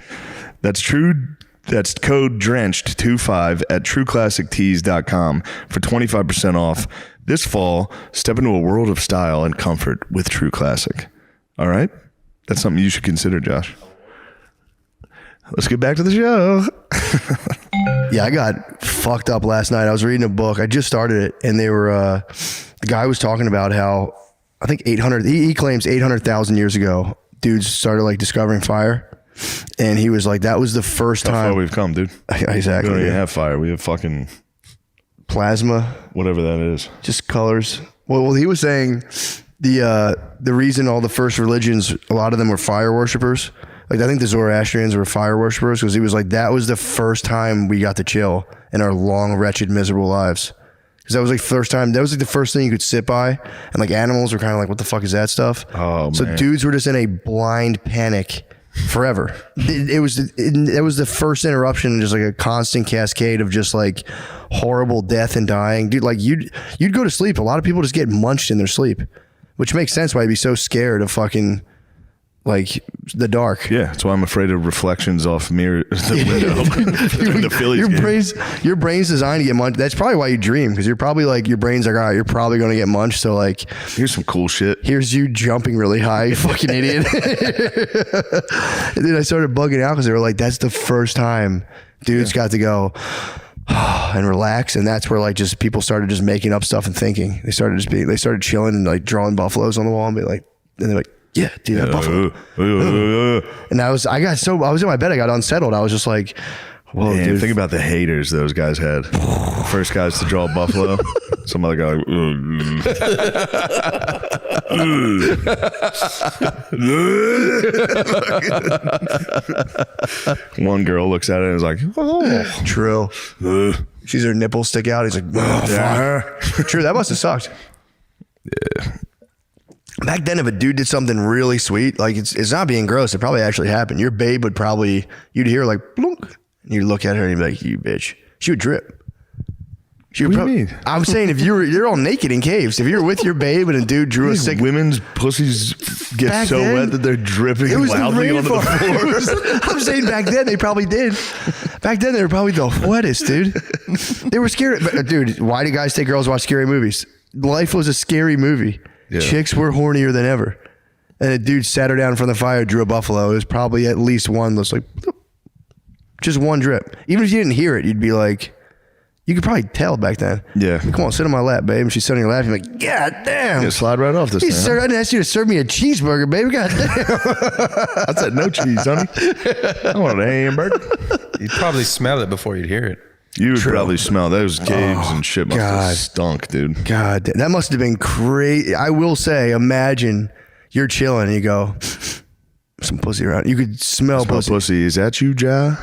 That's code DRENCHED25 at trueclassictees.com for 25% off. This fall, step into a world of style and comfort with True Classic. All right? That's something you should consider, Josh. Let's get back to the show. Yeah, I got fucked up last night. I was reading a book. I just started it, and they were the guy was talking about how I think 800. He claims 800,000 years ago, dudes started like discovering fire, and he was like, that was the first time. How far we've come, dude. Exactly. We don't even have fire. We have fucking plasma, whatever that is. Just colors. Well, he was saying the reason all the first religions, a lot of them were fire worshipers. Like I think the Zoroastrians were fire worshipers because he was like, that was the first time we got to chill in our long, wretched, miserable lives. Because that was like first time. That was like the first thing you could sit by, and like animals were kind of like, what the fuck is that stuff? Oh, so man. dudes were just in a blind panic forever. It was the first interruption, just like a constant cascade of just like horrible death and dying, dude. Like you'd go to sleep. A lot of people just get munched in their sleep, which makes sense why you'd be so scared of fucking like the dark. Yeah, that's why I'm afraid of reflections off the window during the Phillies game. Your brain's designed to get munched. That's probably why you dream, because you're probably like, your brain's like, all right, you're probably going to get munched. So like, here's some cool shit. Here's you jumping really high, you fucking idiot. And then I started bugging out because they were like, that's the first time dudes got to go and relax. And that's where like just people started just making up stuff and thinking. They started chilling and like drawing buffaloes on the wall and be like, and they're like, yeah, dude, that buffalo. And I was in my bed. I got unsettled. I was just like, whoa, man, dude. Think about the haters those guys had. First guys to draw a buffalo. Some other guy like, one girl looks at it and is like, oh. True. She's her nipples stick out. He's like, oh, fuck. True, that must have sucked. Yeah. Back then, if a dude did something really sweet, like it's not being gross, it probably actually happened. Your babe would probably, you'd hear like, blunk, and you'd look at her and you'd be like, you bitch. She would drip. She would what do you mean? I'm saying if you're all naked in caves, if you're with your babe and a dude drew a sick. Women's pussies get Back so then, wet that they're dripping it was loudly the onto the floor. I'm saying back then they probably did. Back then they were probably the wettest, dude. They were scared. But, dude, why do guys take girls to watch scary movies? Life was a scary movie. Yeah. Chicks were hornier than ever. And a dude sat her down in front of the fire, drew a buffalo. It was probably at least one that's like, just one drip. Even if you didn't hear it, you'd be like, you could probably tell back then. Yeah. Come on, sit on my lap, babe. And she's sitting on your lap. You're like, God damn. Yeah, slide right off this thing. Sir, I didn't ask you to serve me a cheeseburger, baby. God damn. I said no cheese, honey. I want a hamburger. You'd probably smell it before you'd hear it. You would probably smell those caves and shit must have stunk, dude. God, that must have been crazy. I will say, imagine you're chilling and you go, some pussy around. You could smell pussy. Is that you, Ja?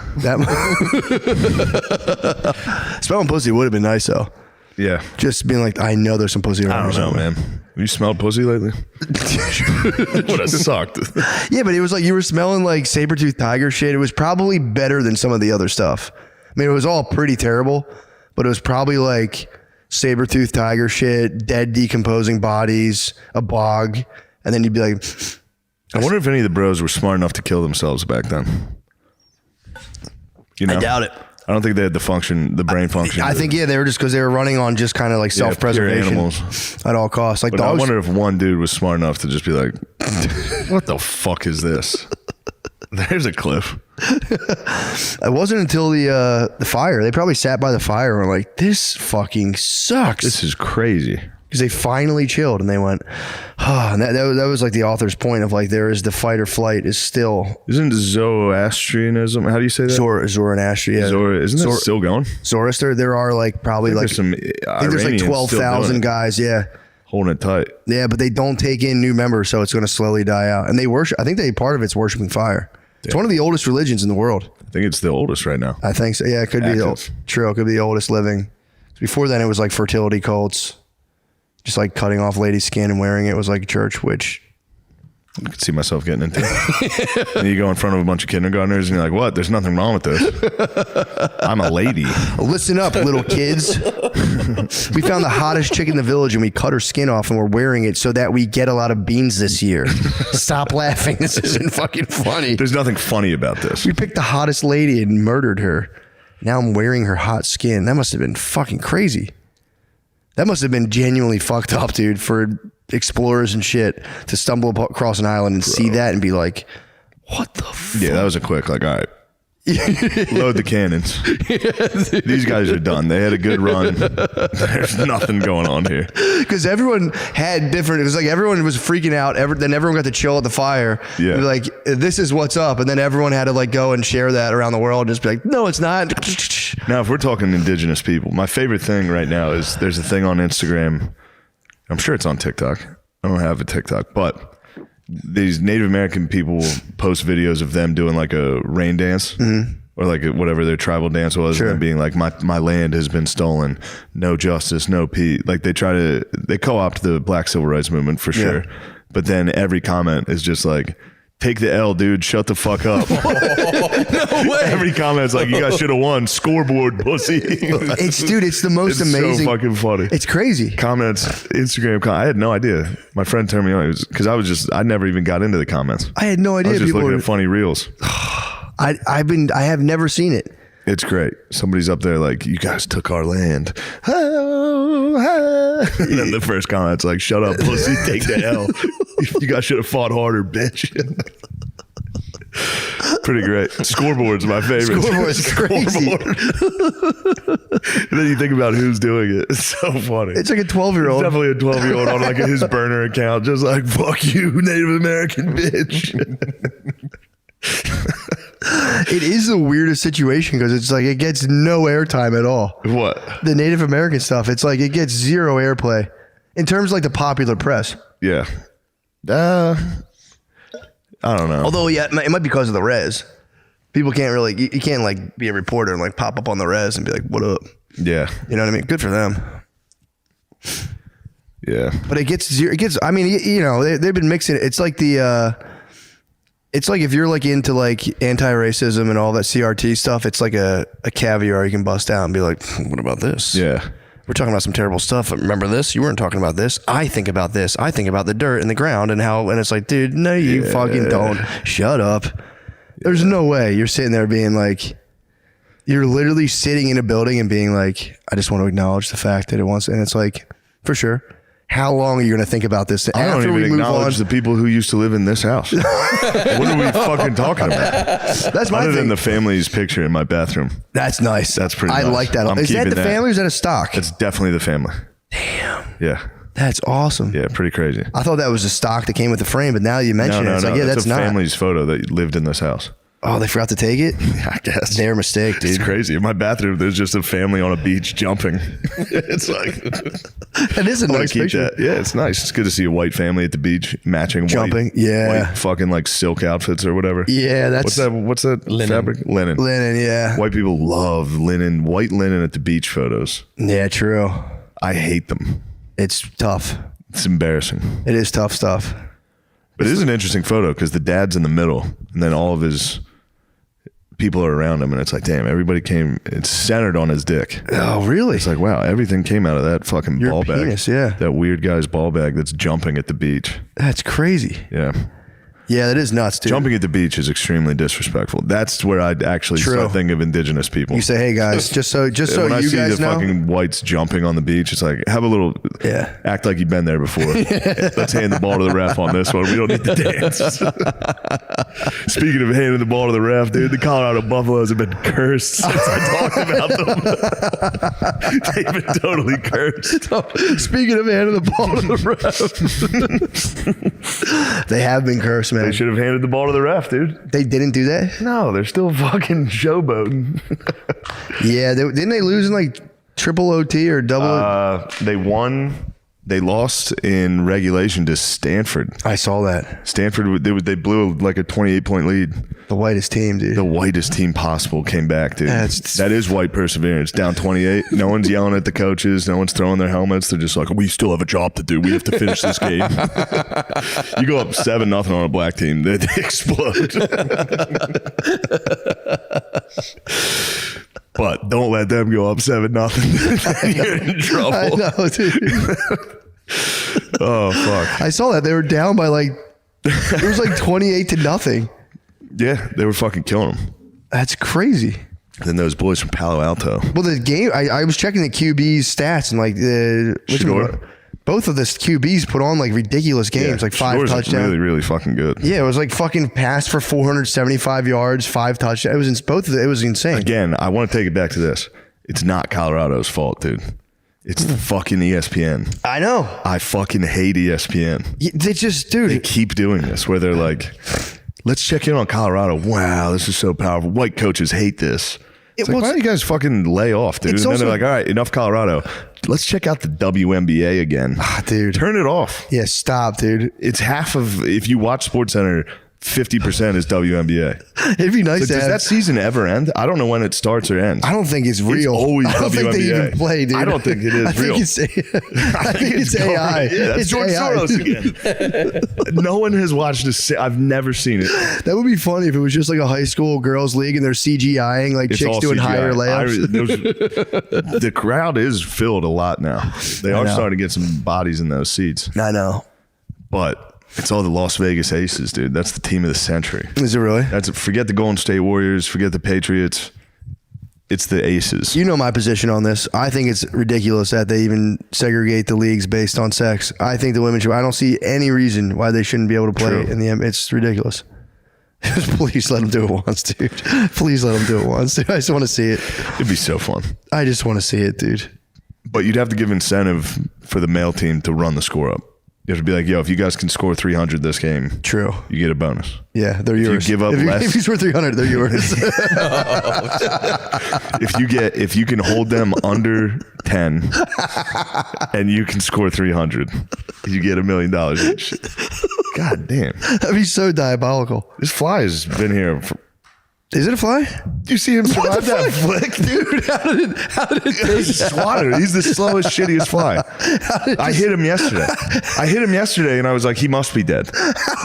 Smelling pussy would have been nice though. Yeah. Just being like, I know there's some pussy around. I don't know, man. Have you smelled pussy lately? Would have sucked. Yeah, but it was like you were smelling like saber-toothed tiger shit. It was probably better than some of the other stuff. I mean, it was all pretty terrible, but it was probably like saber-toothed tiger shit, dead decomposing bodies, a bog, and then you'd be like... I wonder if any of the bros were smart enough to kill themselves back then. You know? I doubt it. I don't think they had the brain function. I think, they were just because they were running on just kind of like self-preservation animals at all costs. Like but dogs. I wonder if one dude was smart enough to just be like, what the fuck is this? There's a cliff. It wasn't until the fire. They probably sat by the fire and were like, this fucking sucks. This is crazy. Because they finally chilled and they went, and that was like the author's point of like, there is the fight or flight is still. Isn't Zoroastrianism, how do you say that? Zoroastrian, yeah. Isn't that still going? Zoroaster, there are like probably like, some I think there's like 12,000 guys, yeah. Holding it tight. Yeah, but they don't take in new members, so it's going to slowly die out. And they worship, I think part of it's worshiping fire. It's one of the oldest religions in the world. I think it's the oldest right now. I think so. Yeah, it could be true. It could be the oldest living. Before then, it was like fertility cults, just like cutting off ladies' skin and wearing it was like church, which I could see myself getting into. And you go in front of a bunch of kindergartners and you're like, what? There's nothing wrong with this. I'm a lady. Listen up, little kids. We found the hottest chick in the village and we cut her skin off and we're wearing it so that we get a lot of beans this year. Stop laughing. This isn't fucking funny. There's nothing funny about this. We picked the hottest lady and murdered her. Now I'm wearing her hot skin. That must have been fucking crazy. That must have been genuinely fucked up, dude, for explorers and shit to stumble across an island and see that and be like, what the fuck? Yeah, that was a quick, like, all right, load the cannons. These guys are done. They had a good run. There's nothing going on here. Because everyone had different, it was like everyone was freaking out. Then everyone got to chill at the fire. Yeah. Be like, this is what's up. And then everyone had to like go and share that around the world and just be like, no, it's not. Now, if we're talking indigenous people, my favorite thing right now is there's a thing on Instagram. I'm sure it's on TikTok. I don't have a TikTok, but these Native American people will post videos of them doing like a rain dance or like whatever their tribal dance was, Sure. and being like, my land has been stolen, no justice, no peace. Like they co-opt the Black Civil Rights Movement for sure. But then every comment is just like, Take the L, dude. Shut the fuck up. No way. Every comment's like, you guys should have won. Scoreboard, pussy. It's the most amazing. So fucking funny. It's crazy. Comments, Instagram. I had no idea. My friend turned me on because I never even got into the comments. I had no idea. I was just people looking were, at funny reels. I have never seen it. It's great. Somebody's up there like, you guys took our land. Oh, ah. And then the first comment's like, shut up, pussy. Take the L. You guys should have fought harder, bitch. Pretty great. Scoreboard's my favorite. Scoreboard's crazy. And then you think about who's doing it. It's so funny. It's like a 12-year-old. Definitely a 12-year-old on like his burner account, just like, fuck you, Native American bitch. It is the weirdest situation because it's like it gets no airtime at all. What? The Native American stuff, it's like it gets zero airplay in terms of like the popular press. Yeah. I don't know. Although, yeah, it might be because of the res. People can't really, you can't like be a reporter and like pop up on the res and be like, what up? Yeah. You know what I mean? Good for them. Yeah. But it gets zero. It gets, I mean, you know, they've been mixing it. It's like it's like if you're like into like anti-racism and all that CRT stuff, it's like a caviar you can bust out and be like, what about this? Yeah. We're talking about some terrible stuff. Remember this? You weren't talking about this. I think about this. I think about the dirt and the ground and how, and it's like, dude, no, you fucking don't. Shut up. There's no way you're sitting there being like, you're literally sitting in a building and being like, I just want to acknowledge the fact that it wants, and it's like, for sure. How long are you going to think about this? I don't even acknowledge the people who used to live in this house. What are we fucking talking about? That's my Other thing. than the family's picture in my bathroom. That's nice. That's pretty I nice. like that. I'm Is that keeping the that. family or is that a stock? It's definitely the family. Damn. Yeah. That's awesome. Yeah, pretty crazy. I thought that was a stock that came with the frame, but now you mention it. It's like, yeah, that's a not. family's photo that lived in this house. Oh, they forgot to take it? I guess. Their mistake, dude. It's crazy. In my bathroom, there's just a family on a beach jumping. It's like, That is a I wanna nice keep picture. that. Yeah, it's nice. It's good to see a white family at the beach matching Jumping, white, yeah. white fucking like silk outfits or whatever. Yeah, that's What's that Linen. fabric? Linen. linen, yeah. White people love linen, white linen at the beach photos. Yeah, true. I hate them. It's tough. It's embarrassing. It is tough stuff. But it is an interesting photo because the dad's in the middle and then all of his people are around him and it's like, damn, everybody came, it's centered on his dick. Oh, really? It's like, wow, everything came out of that fucking Your ball penis, bag. yeah. That weird guy's ball bag that's jumping at the beach. That's crazy. Yeah. Yeah, that is nuts, dude. Jumping at the beach is extremely disrespectful. That's where I'd actually True. start thinking of indigenous people. You say, hey guys, just so when I you see guys the know. fucking whites jumping on the beach, it's like, have a little, Yeah. act like you've been there before. Let's hand the ball to the ref on this one. We don't need to dance. Speaking of handing the ball to the ref, dude, the Colorado Buffaloes have been cursed since I talked about them. They've been totally cursed. Speaking of handing the ball to the ref, they have been cursed, man. They should have handed the ball to the ref, dude. They didn't do that? No, they're still fucking showboating. Yeah, didn't they lose in like triple OT or double? They won. They lost in regulation to Stanford. I saw that. Stanford, they blew like a 28-point lead. The whitest team, dude. The whitest team possible came back, dude. That is white perseverance. Down 28. No one's yelling at the coaches. No one's throwing their helmets. They're just like, we still have a job to do. We have to finish this game. You go up 7-0 on a black team, they explode. But don't let them go up 7-0. You're in trouble. I know, dude. Oh, fuck. I saw that. They were down by like, it was like 28-0. Yeah, they were fucking killing them. That's crazy. And then those boys from Palo Alto. Well, the game, I was checking the QB's stats and like Shador? both of the QBs put on like ridiculous games, like 5 Shador's touchdowns. really, really fucking good. Yeah, it was like fucking passed for 475 yards, 5 touchdowns. It was it was insane. Again, I want to take it back to this. It's not Colorado's fault, dude. It's the fucking ESPN. I know. I fucking hate ESPN. They just, dude. They keep doing this where they're like, let's check in on Colorado. Wow, this is so powerful. White coaches hate this. It's like, why don't you guys fucking lay off, dude? And then they're like, all right, enough Colorado. Let's check out the WNBA again. Dude. Turn it off. Yeah, stop, dude. It's half of, if you watch SportsCenter, 50% is WNBA. It'd be nice to Does have. that season ever end? I don't know when it starts or ends. I don't think it's real. It's always I don't think they WNBA. even play, dude. I don't think it is I real. Think I think it's AI. Yeah, that's It's George AI. Soros again. No one has watched this. I've never seen it. That would be funny if it was just like a high school girls league and they're CGIing like It's chicks all doing CGI. higher layups. The crowd is filled a lot now. They are know. starting to get some bodies in those seats. I know. But it's all the Las Vegas Aces, dude. That's the team of the century. Is it really? Forget the Golden State Warriors. Forget the Patriots. It's the Aces. You know my position on this. I think it's ridiculous that they even segregate the leagues based on sex. I think the women should. I don't see any reason why they shouldn't be able to play True. in the. It's ridiculous. Please let them do it once, dude. Please let them do it once, dude. I just want to see it. It'd be so fun. I just want to see it, dude. But you'd have to give incentive for the male team to run the score up. You have to be like, yo, if you guys can score 300 this game, True. you get a bonus. Yeah, they're If you yours. give up if less- if you score 300, they're yours. If you can hold them under 10 and you can score 300, you get $1 million each. God damn. That'd be so diabolical. This fly has been here. Is it a fly? Do you see him survive that flick, dude? How did it take He's a swatter. He's the slowest, shittiest fly. I hit him yesterday. And I was like, he must be dead.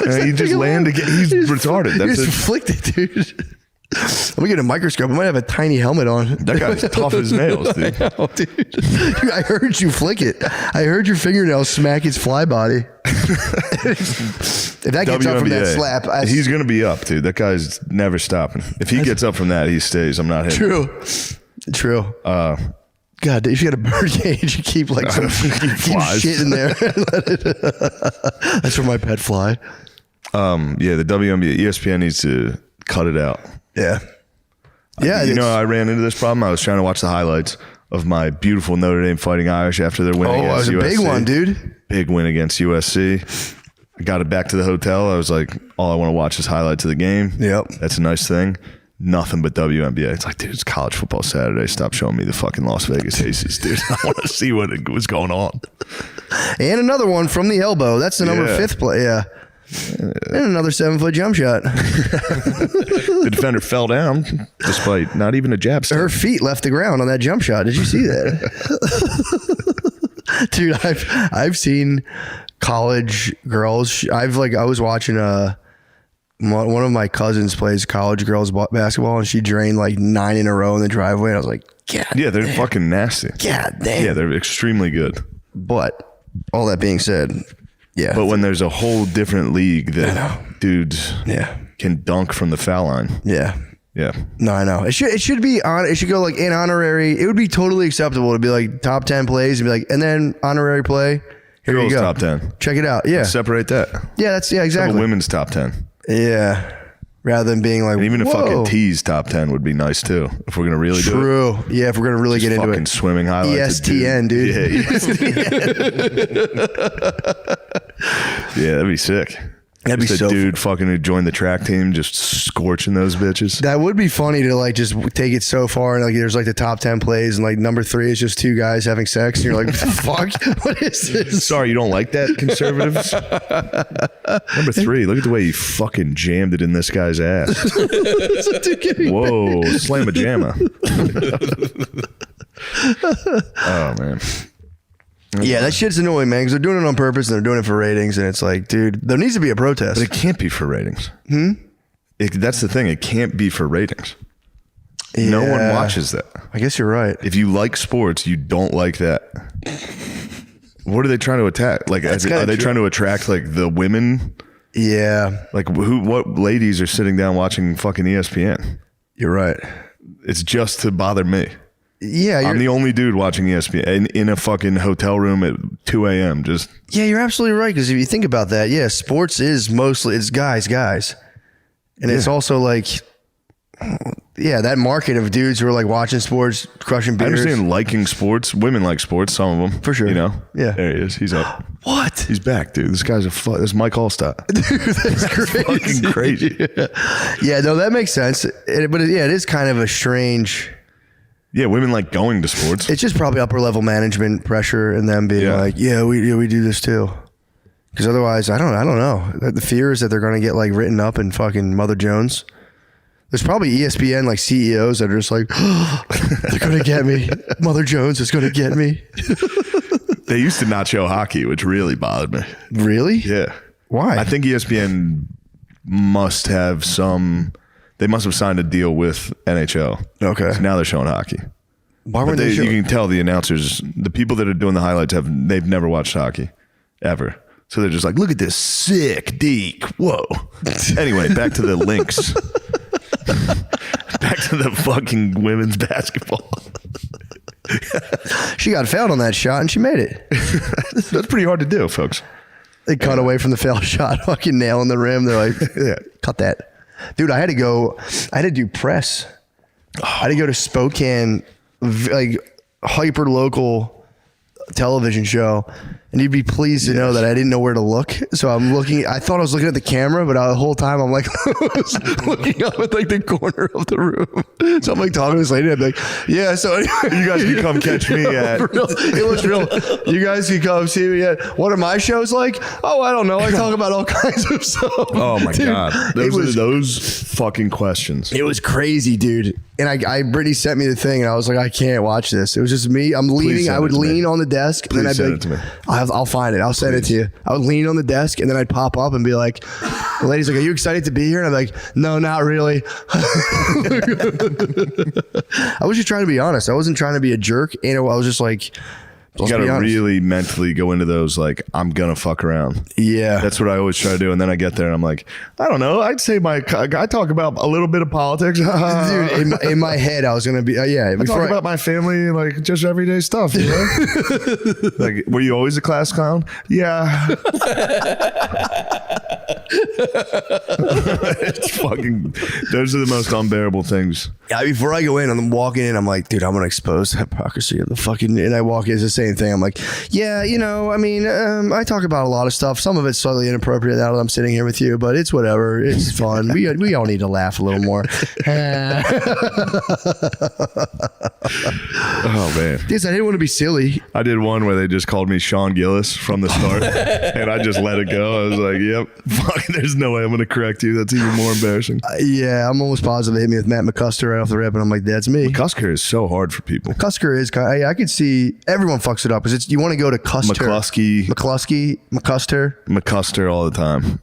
And he just landed again. He's retarded. You That's just flicked it, dude. Let me get a microscope. I might have a tiny helmet on. That guy's tough as nails, dude. Oh, dude. I heard you flick it. I heard your fingernail smack his fly body. If that gets up from that slap, He's going to be up, dude. That guy's never stopping. If he gets up from that, he stays. I'm not hitting. True. God, if you got a bird cage, you keep like some keep flies. shit in there. That's where my pet fly. Yeah, the WNBA, ESPN needs to cut it out. Yeah. Yeah. You know, I ran into this problem. I was trying to watch the highlights of my beautiful Notre Dame Fighting Irish after their win it against was a USC. big one, dude. Big win against USC. I got it back to the hotel. I was like, all I want to watch is highlights of the game. Yep. That's a nice thing. Nothing but WNBA. It's like, dude, it's college football Saturday. Stop showing me the fucking Las Vegas Aces, dude. I want to see what was going on. And another one from the elbow. That's the number 5th play. Yeah. And another 7-foot jump shot. The defender fell down despite not even a jab step. Her feet left the ground on that jump shot. Did you see that? Dude, I've seen college girls. I was watching one of my cousins plays college girls basketball, and she drained like 9 in a row in the driveway. And I was like, God, Yeah, they're fucking nasty. God damn. Yeah, they're extremely good. But all that being said, yeah. But when there's a whole different league that dudes can dunk from the foul line. Yeah. Yeah. No, I know. It should be on. It should go like in honorary. It would be totally acceptable to be like top 10 plays and be like, and then honorary play. Here Girls you go. top 10. Check it out. Yeah. Separate that. Yeah. Exactly. Women's top 10. Yeah. Rather than being like, And even a whoa. fucking T's top 10 would be nice too. If we're going to really do it. True. Yeah. If we're going to really get into Fucking it. swimming highlights. ESTN, dude. Yeah, ESTN. Yeah, that'd be sick. That'd be Just so a dude fucking who joined the track team, just scorching those bitches. That would be funny to like just take it so far and like there's like the top 10 plays and like number 3 is just 2 guys having sex and you're like, fuck, what is this? Sorry, you don't like that, conservatives? Number 3, look at the way he fucking jammed it in this guy's ass. Whoa, slam a jamma. Oh, man. Yeah, that shit's annoying, man, because they're doing it on purpose and they're doing it for ratings, and it's like, dude, there needs to be a protest. But it can't be for ratings. That's the thing. It can't be for ratings. No one Yeah. watches that. I guess you're right. If you like sports, you don't like that. What are they trying to attack? Like, are they trying to attract like the women? Yeah, Like, what ladies are sitting down watching fucking ESPN? you're right. It's just to bother me. Yeah, I'm the only dude watching ESPN in a fucking hotel room at 2 a.m. Just you're absolutely right, because if you think about that, yeah, sports is mostly, it's guys. And it's also like, yeah, that market of dudes who are like watching sports, crushing I beers. understand liking sports. Women like sports, some of them. For sure. You know? Yeah. There he is. He's up. What? He's back, dude. This guy's this is Mike Allstott. Dude, that's crazy. Fucking crazy. Yeah, no, that makes sense. It is kind of a strange. Yeah, women like going to sports. It's just probably upper level management pressure and them being like, we do this too. Because otherwise, I don't know. The fear is that they're going to get like written up in fucking Mother Jones. There's probably ESPN like CEOs that are just like, they're going to get me. Mother Jones is going to get me. They used to not show hockey, which really bothered me. Really? Yeah. Why? I think ESPN must have they must have signed a deal with NHL. Okay. So now they're showing hockey. Why weren't they showing? You can tell the announcers, the people that are doing the highlights, they've never watched hockey ever. So they're just like, look at this sick deke. Whoa. Anyway, back to the Lynx. Back to the fucking women's basketball. She got fouled on that shot and she made it. That's pretty hard to do, folks. They cut away from the foul shot, fucking nailing the rim. They're like, yeah, cut that. Dude, I had to do press. I had to go to Spokane, like hyper local television show. And you'd be pleased to know that I didn't know where to look. So I'm looking, I thought I was looking at the camera, but the whole time I'm like, looking up at like the corner of the room. So I'm like talking to this lady. I'm like, yeah, so anyway. You guys can come catch me at. It was real. You guys can come see me at. What are my shows like? Oh, I don't know. I talk about all kinds of stuff. Oh my Dude, God. Those fucking questions. It was crazy, dude. And Brittany sent me the thing and I was like, I can't watch this. It was just me. I'm leaning. I would lean on the desk and then I'd be like, I'll find it. I'll send it to you. I would lean on the desk and then I'd pop up and be like, the lady's like, are you excited to be here? And I'm like, no, not really. I was just trying to be honest. I wasn't trying to be a jerk. And I was just like, you got to really mentally go into those, like, I'm going to fuck around. Yeah. That's what I always try to do. And then I get there and I'm like, I don't know. I'd say I talk about a little bit of politics. Dude, in my head, I was going to be, yeah. I talk about my family, like just everyday stuff, you know? Like, were you always a class clown? Yeah. It's fucking, those are the most unbearable things. Yeah, before I go in, I'm walking in, I'm like, dude, I'm going to expose the hypocrisy of the fucking, and I walk in, it's the same thing. I'm like, yeah, I mean, I talk about a lot of stuff. Some of it's slightly inappropriate now that I'm sitting here with you, but it's whatever. It's fun. We all need to laugh a little more. Oh, man. Yes, I didn't want to be silly. I did one where they just called me Sean Gillis from the start, and I just let it go. I was like, yep, fuck, there's no way I'm going to correct you. That's even more embarrassing. Yeah, I'm almost positive they hit me with Matt McCusker right off the rip, and I'm like, that's me. McCusker is so hard for people. McCusker is kind of, I could see everyone fucks it up because you want to go to Custer. McCuster all the time.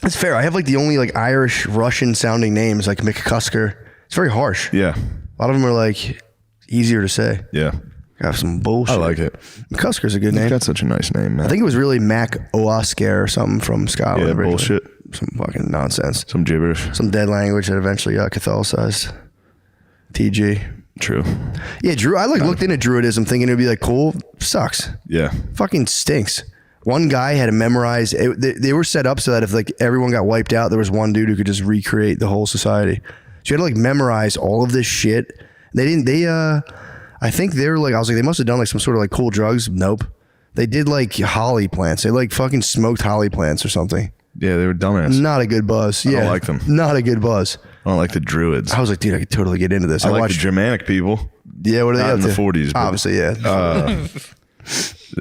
It's fair. I have like the only like Irish Russian sounding names like McCusker. It's very harsh. Yeah. A lot of them are like easier to say. Yeah. Got some bullshit. I like it. McCusker's a good name. He's got such a nice name, man. I think it was really Mac Oasker or something from Scotland. Yeah, originally. bullshit. Some fucking nonsense. Some gibberish. Some dead language that eventually got Catholicized. TG. True. Yeah, I looked into Druidism thinking it'd be like cool. Sucks. Yeah. Fucking stinks. One guy had to memorize. They were set up so that if like everyone got wiped out, there was one dude who could just recreate the whole society. So you had to like memorize all of this shit. I think they were like, I was like, they must have done like some sort of like cool drugs. Nope. They did like holly plants. They like fucking smoked holly plants or something. Yeah, they were dumbass. Not a good buzz. I don't like them. Not a good buzz. I don't like the Druids. I was like, dude, I could totally get into this. I like the Germanic people. Yeah, what are they Not up in to? the 40s. Obviously, yeah.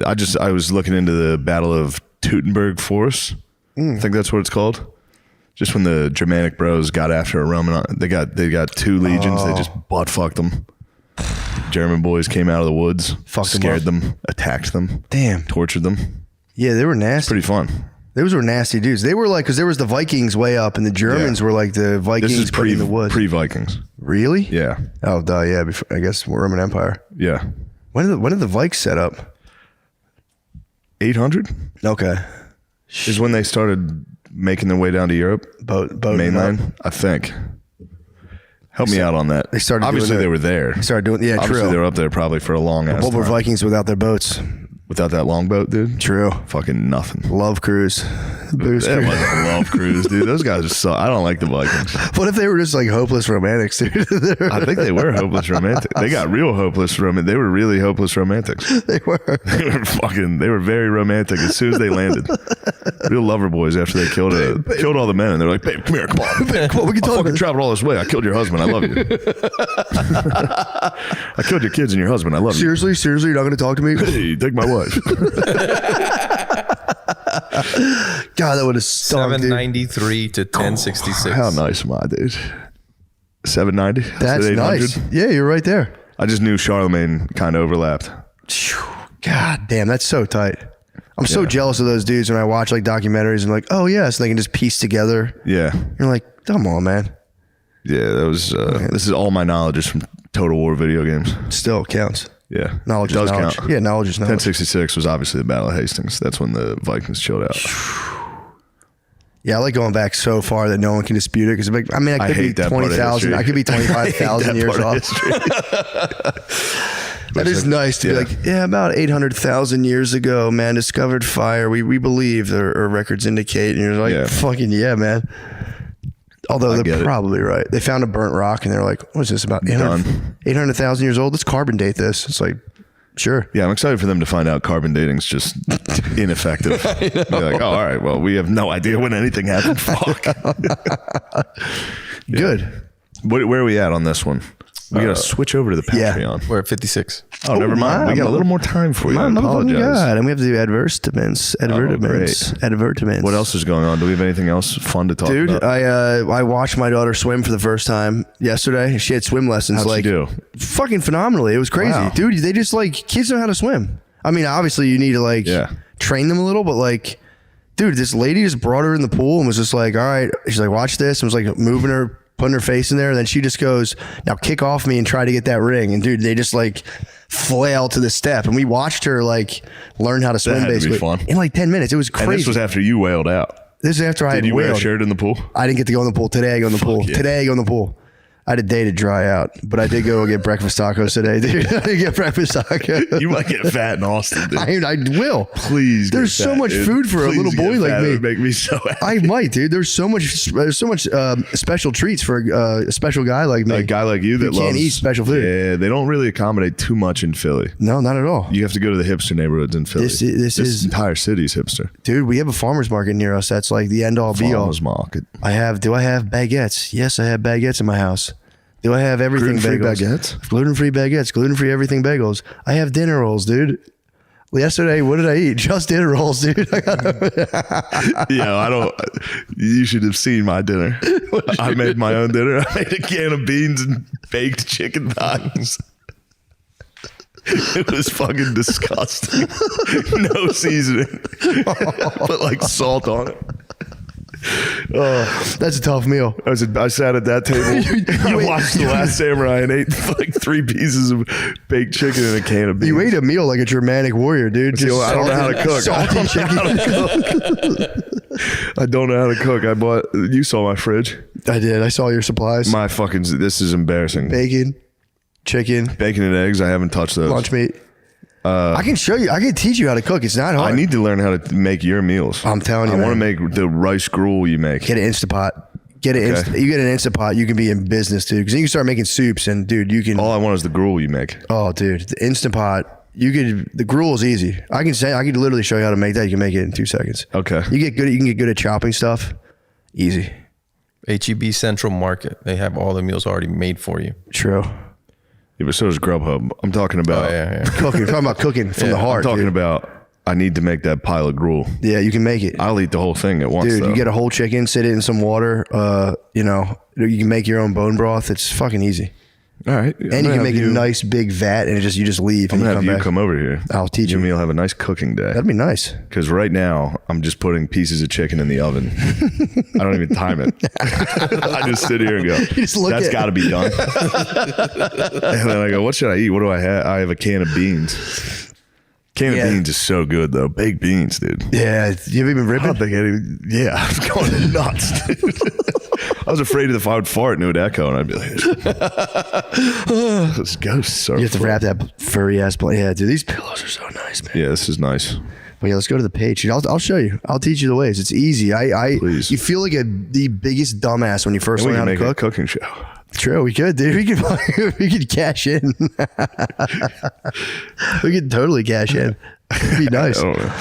I was looking into the Battle of Teutoburg Forest. I think that's what it's called. Just when the Germanic bros got after a Roman, they got 2 legions. They just butt fucked them. German boys came out of the woods, scared them, attacked them, Damn, tortured them. Yeah, they were nasty. Pretty fun. Those were nasty dudes. They were like, because there was the Vikings way up, and the Germans were like the Vikings This is in the woods. Pre-Vikings. Really? Yeah. Oh, duh. Yeah. Before, I guess Roman Empire. Yeah. When did the Vikes set up? 800 Okay. is when they started making their way down to Europe. Boat mainland, I think. Help me out on that. They started. Obviously, they were there. They started doing. Yeah, Obviously, true. they were up there probably for a long ass What were time. Vikings without their boats? Without that longboat, dude? True. Fucking nothing. Love cruise. Booze That cruise. wasn't a love cruise, dude. Those guys are so. I don't like the Vikings. What if they were just like hopeless romantics, dude? I think they were hopeless romantic. They got real hopeless romantic. They were really hopeless romantics. They were. They were very romantic as soon as they landed. Real lover boys after they killed all the men, and they're like, "Babe, come here, come on, Babe, come on, we can I talk fucking about traveled all this way. I killed your husband. I love you. I killed your kids and your husband. I love you. Seriously, you're not going to talk to me? Hey, take my wife. what? God, that would have stunk, dude. 793 to 1066. How nice am I, dude? 790. That's nice. Yeah, you're right there. I just knew Charlemagne kind of overlapped. God damn, that's so tight. I'm so jealous of those dudes when I watch like documentaries and like, oh yeah, so they can just piece together. Yeah. You're like, come on, man. Yeah, that was. This is all my knowledge is from Total War video games. Still counts. Yeah, Knowledge it does is knowledge. count. Yeah, knowledge is knowledge. 1066 was obviously the Battle of Hastings. That's when the Vikings chilled out. Yeah, I like going back so far that no one can dispute it because I mean, I could be 20,000. I could be 25,000 years off. That is nice to be like, yeah, about 800,000 years ago, man, discovered fire. We believe, or records indicate, and you're like, fucking yeah, man. Although they're probably right. They found a burnt rock and they're like, what is this, about 800,000 years old? Let's carbon date this. It's like, sure. Yeah, I'm excited for them to find out carbon dating's just ineffective. They're like, oh, all right, well, we have no idea when anything happened. Fuck. Good. Where are we at on this one? We got to switch over to the Patreon. We're at 56. Oh, never mind. We got a little more time for you. I apologize. God. And we have to do advertisements. What else is going on? Do we have anything else fun to talk about? Dude, I watched my daughter swim for the first time yesterday. She had swim lessons. How'd she do? Fucking phenomenally. It was crazy. Wow. Dude, they just like, kids know how to swim. I mean, obviously you need to train them a little, but like, dude, this lady just brought her in the pool and was just like, all right. She's like, watch this. And was like moving her, putting her face in there, and then she just goes, now kick off me and try to get that ring. And dude, they just like flail to the step, and we watched her like learn how to swim basically in like 10 minutes. It was crazy. And this was after you wailed out. This is after I had Did you wailed. wear a shirt in the pool? I didn't get to go in the pool. Today I go in the pool. Yeah. Today I go in the pool. I had a day to dry out, but I did go get breakfast tacos today, dude. I did get breakfast tacos. You might get fat in Austin, dude. I will. Please. There's so much food for a little boy like me. It would make me so happy. I might, dude. There's so much special treats for a special guy like me. A guy like you that can't eat special food. Yeah, they don't really accommodate too much in Philly. No, not at all. You have to go to the hipster neighborhoods in Philly. This entire city's hipster. Dude, we have a farmer's market near us. That's like the end all be all. Farmer's market. Do I have baguettes? Yes, I have baguettes in my house. Do I have everything Gluten-free bagels? baguettes? Gluten-free baguettes, gluten-free everything bagels. I have dinner rolls, dude. Yesterday, what did I eat? Just dinner rolls, dude. You should have seen my dinner. I made my own dinner. I made a can of beans and baked chicken thighs. It was fucking disgusting. No seasoning. Put like salt on it. Oh, that's a tough meal. I sat at that table. I watched The Last Samurai and ate like 3 pieces of baked chicken and a can of beans. You ate a meal like a Germanic warrior, dude. I don't know how to cook. I don't know how to cook. You saw my fridge. I did. I saw your supplies. This is embarrassing. Bacon, chicken, bacon and eggs. I haven't touched those. Lunch meat. I can show you. I can teach you how to cook. It's not hard. I need to learn how to make your meals. I'm telling you, I want to make the rice gruel you make. Get an Instapot. You get an Instapot, you can be in business, dude. Because then you can start making soups, and dude, you can. All I want is the gruel you make. Oh, dude, the Instapot. The gruel is easy. I could literally show you how to make that. You can make it in 2 seconds. Okay. You can get good at chopping stuff. Easy. HEB Central Market. They have all the meals already made for you. True. Yeah, but so does Grubhub. I'm talking about cooking. I'm talking about cooking from the heart. I'm talking about I need to make that pile of gruel. Yeah, you can make it. I'll eat the whole thing at once. Dude, you get a whole chicken, sit it in some water. You can make your own bone broth. It's fucking easy. All right. And you can make a nice big vat and you just leave. I'm going to have you come over here. I'll teach you. Jimmy will have a nice cooking day. That'd be nice. Because right now, I'm just putting pieces of chicken in the oven. I don't even time it. I just sit here and go, that's got to be done. And then I go, what should I eat? What do I have? I have a can of beans. Can of beans is so good, though. Baked beans, dude. Yeah. You ever been ripping? I was going nuts, dude. I was afraid if I would fart and it would echo, and I'd be like, "This ghost." You have to wrap that furry ass blanket. Yeah, dude, these pillows are so nice, man. Yeah, this is nice. But yeah, let's go to the page. I'll show you. I'll teach you the ways. It's easy. Please. You feel like the biggest dumbass when you first learn how to cook. A cooking show. True, we could, dude. We could cash in. We could totally cash in. It'd be nice. I don't know.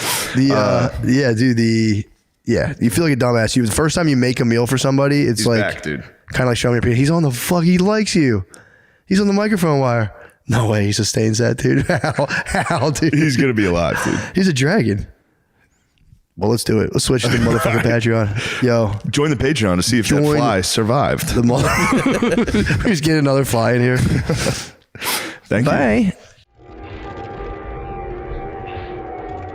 You feel like a dumbass. The first time you make a meal for somebody, it's He's like back, dude. Kind of like showing your. He's on the fuck. He likes you. He's on the microphone wire. No way he sustains that, dude. How, dude? He's going to be alive, dude. He's a dragon. Well, let's do it. Let's switch to the motherfucking Patreon. Yo. Join the Patreon to see if that fly survived. Please get another fly in here. Thank you. Bye.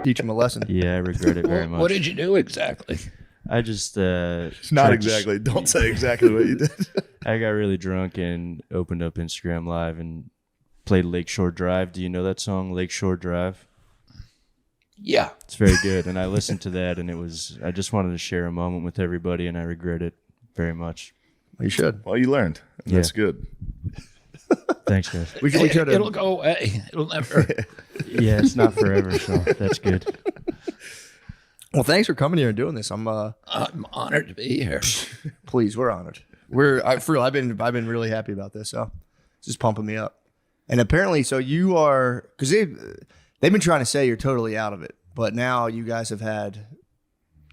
Teach him a lesson. Yeah, I regret it very much. What did you do exactly? I just Not exactly. Don't say exactly what you did. I got really drunk and opened up Instagram Live and played Lakeshore Drive. Do you know that song, Lakeshore Drive? Yeah. It's very good. And I listened to that, and I just wanted to share a moment with everybody, and I regret it very much. You should. Well, you learned. And That's good. Thanks, guys. It'll go away. It'll never. Yeah, it's not forever, so that's good. Well, thanks for coming here and doing this. I'm honored to be here. Please, we're honored. For real, I've been really happy about this. So it's just pumping me up. And apparently, so you are, because they've been trying to say you're totally out of it, but now you guys have had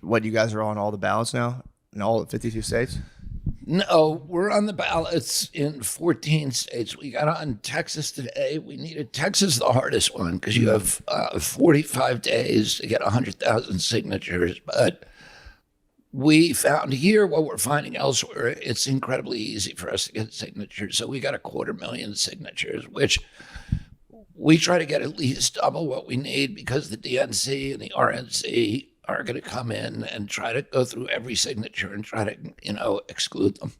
you guys are on all the ballots now in all 52 states. No, we're on the ballots in 14 states. We got on Texas today. We needed Texas the hardest one because you have 45 days to get 100,000 signatures. But we found here what we're finding elsewhere, it's incredibly easy for us to get signatures. So we got 250,000 signatures, which we try to get at least double what we need because the DNC and the RNC are going to come in and try to go through every signature and try to, exclude them.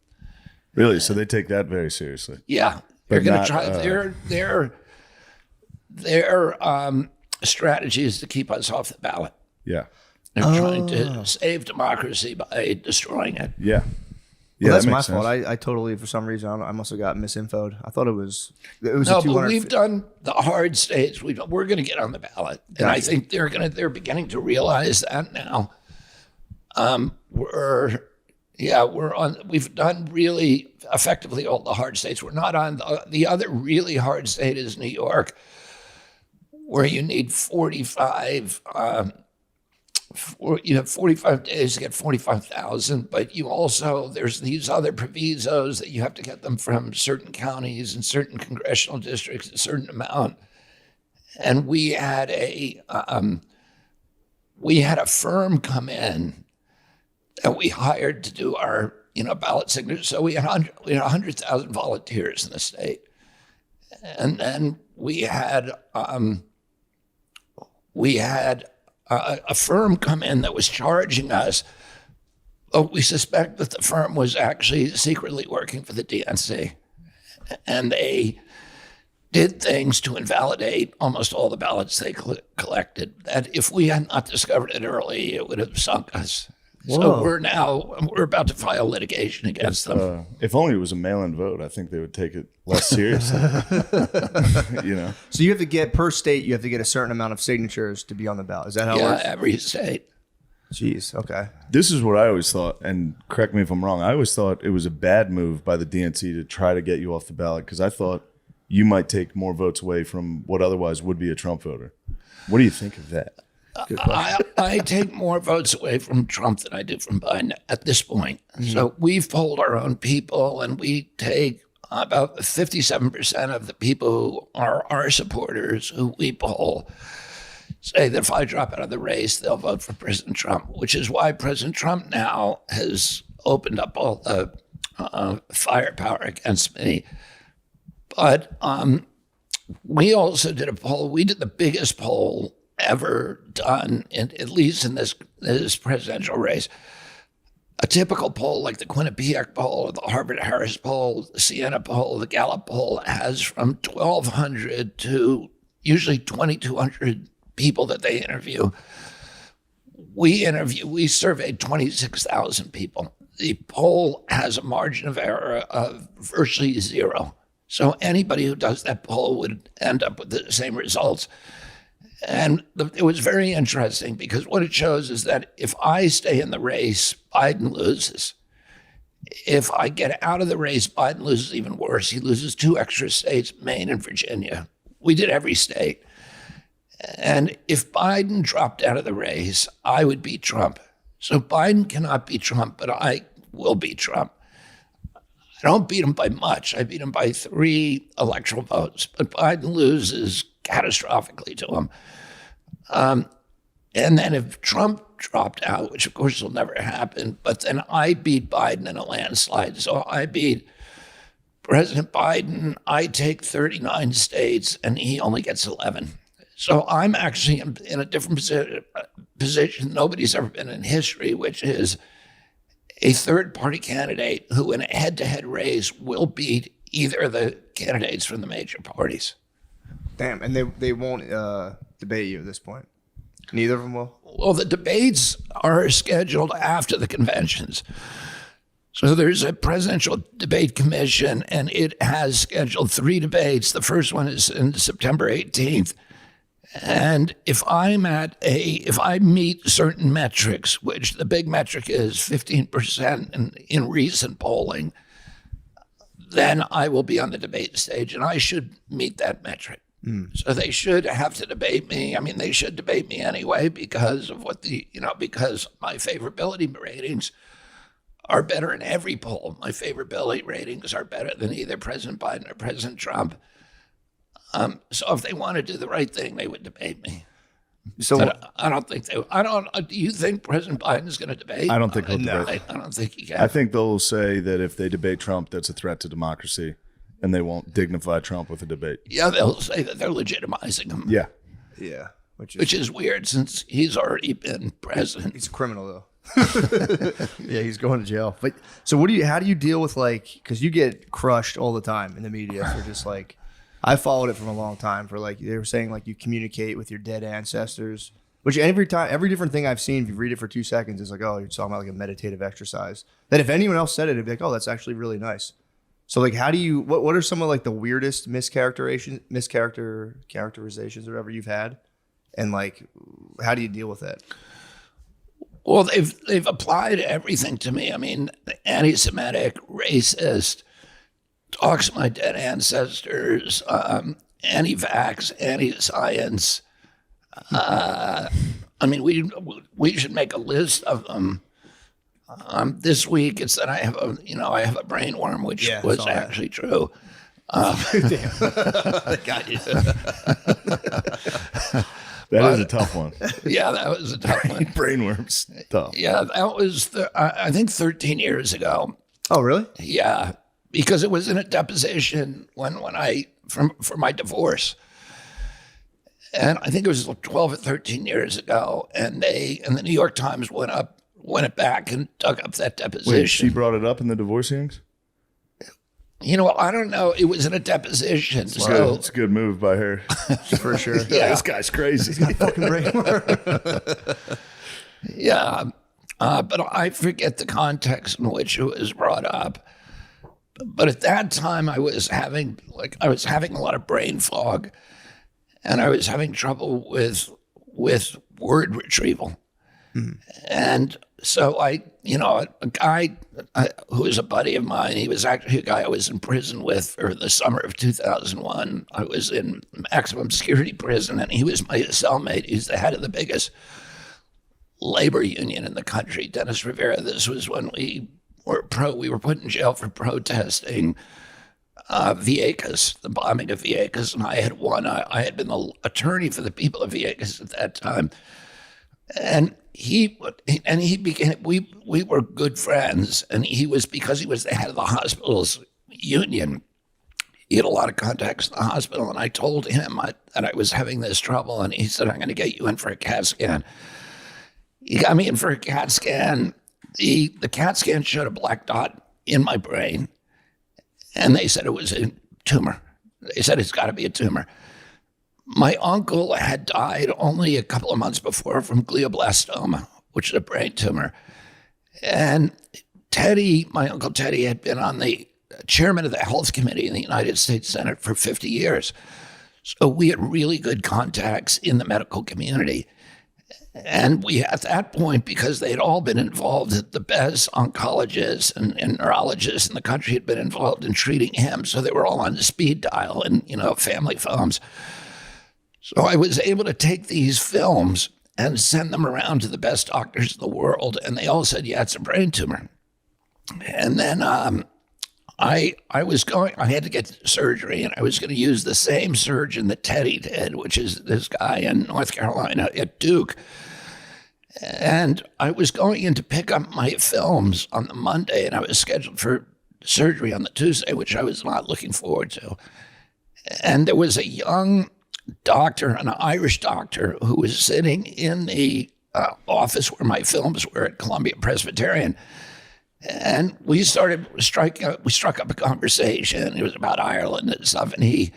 Really? So they take that very seriously? Yeah. They're going to try. Their strategy is to keep us off the ballot. Yeah. They're trying to save democracy by destroying it. Yeah. Well, that's my fault. I totally, for some reason, I must have got misinfoed. I thought it was no, but we've done the hard states. We're going to get on the ballot, and I think they're beginning to realize that now. We've done really effectively all the hard states. We're not on the other really hard state is New York, where you need 45. You have 45 days to get 45,000, but there's these other provisos that you have to get them from certain counties and certain congressional districts, a certain amount. And we had a firm come in that we hired to do our ballot signatures. So we had 100,000 volunteers in the state, and then we had a firm come in that was charging us. We suspect that the firm was actually secretly working for the DNC, and they did things to invalidate almost all the ballots they collected. That if we had not discovered it early, it would have sunk us. Whoa. So we're about to file litigation against them. If only it was a mail-in vote, I think they would take it less seriously. So you have to get per state. You have to get a certain amount of signatures to be on the ballot. Is that how it works? Yeah, every state. Jeez. Okay. This is what I always thought, and correct me if I'm wrong. I always thought it was a bad move by the DNC to try to get you off the ballot because I thought you might take more votes away from what otherwise would be a Trump voter. What do you think of that? I take more votes away from Trump than I do from Biden at this point. Mm-hmm. So we've polled our own people, and we take about 57% of the people who are our supporters who we poll say that if I drop out of the race, they'll vote for President Trump, which is why President Trump now has opened up all the firepower against me. But we also did a poll. We did the biggest poll ever done, at least in this presidential race. A typical poll like the Quinnipiac poll or the Harvard-Harris poll, the Siena poll, the Gallup poll has from 1,200 to usually 2,200 people that they interview. We surveyed 26,000 people. The poll has a margin of error of virtually zero. So anybody who does that poll would end up with the same results. And it was very interesting because what it shows is that if I stay in the race, Biden loses. If I get out of the race, Biden loses even worse. He loses 2 extra states, Maine and Virginia. We did every state. And if Biden dropped out of the race, I would beat Trump. So Biden cannot beat Trump, but I will beat Trump. I don't beat him by much. I beat him by 3 electoral votes, but Biden loses catastrophically to him. And then if Trump dropped out, which of course will never happen, but then I beat Biden in a landslide. So I beat President Biden. I take 39 states and he only gets 11. So I'm actually in a different position nobody's ever been in history, which is a third-party candidate who in a head-to-head race will beat either of the candidates from the major parties. Damn, and they won't debate you at this point? Neither of them will? Well, the debates are scheduled after the conventions. So there's a presidential debate commission, and it has scheduled 3 debates. The first one is in September 18th. And if I meet certain metrics, which the big metric is 15% in recent polling, then I will be on the debate stage, and I should meet that metric. So they should have to debate me. I mean, they should debate me anyway because of because my favorability ratings are better in every poll. My favorability ratings are better than either President Biden or President Trump. So if they want to do the right thing, they would debate me. So but I don't think they. Do you think President Biden is going to debate? I don't think he'll debate. I don't think he can. I think they'll say that if they debate Trump, that's a threat to democracy, and they won't dignify Trump with a debate. Yeah, they'll say that they're legitimizing him. Yeah. Yeah. Which is weird since he's already been president. He's a criminal though. Yeah, he's going to jail. But so how do you deal with because you get crushed all the time in the media for just I followed it from a long time for they were saying you communicate with your dead ancestors, which every different thing I've seen, if you read it for 2 seconds, it's you're talking about a meditative exercise. That if anyone else said it, it'd be oh, that's actually really nice. So how do you, what are some of the weirdest characterizations or whatever you've had? And how do you deal with that? Well, they've applied everything to me. I mean, anti-Semitic, racist, talks of my dead ancestors, anti-vax, anti-science. I mean, we should make a list of them. This week it's that I have a brain worm, which was actually true. Damn. Got you. That is a tough one. Yeah, that was a tough one. Brainworms, tough. Yeah, that was I think 13 years ago. Oh, really? Yeah, because it was in a deposition for my divorce. And I think it was 12 or 13 years ago. And the New York Times went it back and dug up that deposition. Wait, she brought it up in the divorce hearings? I don't know. It was in a deposition. It's a good move by her. For sure. Yeah. This guy's crazy. He's got fucking brain worm. Yeah. But I forget the context in which it was brought up. But at that time I was having a lot of brain fog, and I was having trouble with word retrieval. And so a guy who was a buddy of mine, he was actually a guy I was in prison with for the summer of 2001. I was in maximum security prison, and he was my cellmate. He's the head of the biggest labor union in the country, Dennis Rivera. This was when we were put in jail for protesting Vieques, the bombing of Vieques, and I had won. I had been the attorney for the people of Vieques at that time. And we were good friends, and because he was the head of the hospital's union, he had a lot of contacts in the hospital, and I told him that I was having this trouble, and he said, I'm going to get you in for a CAT scan. He got me in for a CAT scan. The CAT scan showed a black dot in my brain, and they said it was a tumor. They said it's got to be a tumor. My uncle had died only a couple of months before from glioblastoma, which is a brain tumor. And my Uncle Teddy, had been on the chairman of the health committee in the United States Senate for 50 years. So we had really good contacts in the medical community. And we, at that point, because they had all been involved, the best oncologists and neurologists in the country had been involved in treating him. So they were all on the speed dial and, family phones. So I was able to take these films and send them around to the best doctors in the world. And they all said, yeah, it's a brain tumor. And then I had to get surgery, and I was going to use the same surgeon that Teddy did, which is this guy in North Carolina at Duke. And I was going in to pick up my films on the Monday, and I was scheduled for surgery on the Tuesday, which I was not looking forward to. And there was a young doctor, an Irish doctor, who was sitting in the office where my films were at Columbia Presbyterian. And we struck up a conversation. It was about Ireland and stuff. And he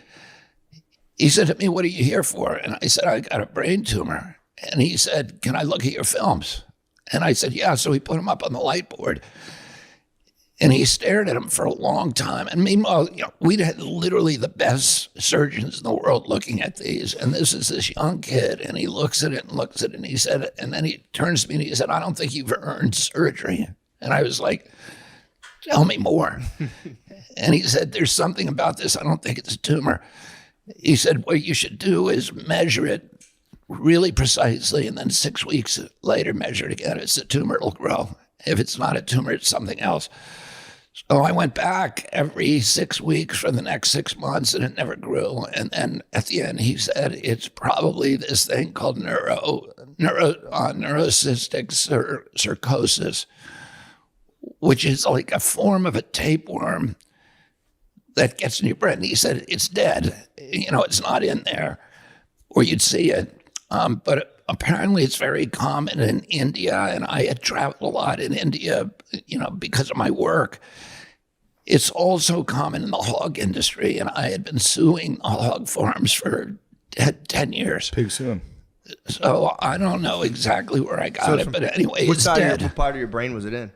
said to me, "What are you here for?" And I said, "I got a brain tumor." And he said, "Can I look at your films?" And I said, "Yeah." So he put them up on the light board. And he stared at him for a long time. And meanwhile, we'd had literally the best surgeons in the world looking at these. And this is this young kid, and he looks at it and looks at it. And he said, and then he turns to me and he said, "I don't think you've earned surgery." And I was like, "Tell me more." And he said, "There's something about this. I don't think it's a tumor." He said, "What you should do is measure it really precisely, and then 6 weeks later measure it again. If it's a tumor, it'll grow. If it's not a tumor, it's something else." So I went back every 6 weeks for the next 6 months, and it never grew. And then at the end, he said, "It's probably this thing called neurocystic sarcosis, which is like a form of a tapeworm that gets in your brain." He said, "It's dead. It's not in there, or you'd see it." But apparently it's very common in India, and I had traveled a lot in India, because of my work. It's also common in the hog industry, and I had been suing hog farms for 10 years. Pig suing. So I don't know exactly where I got it, but anyway, What it's dead. what part of your brain was it in?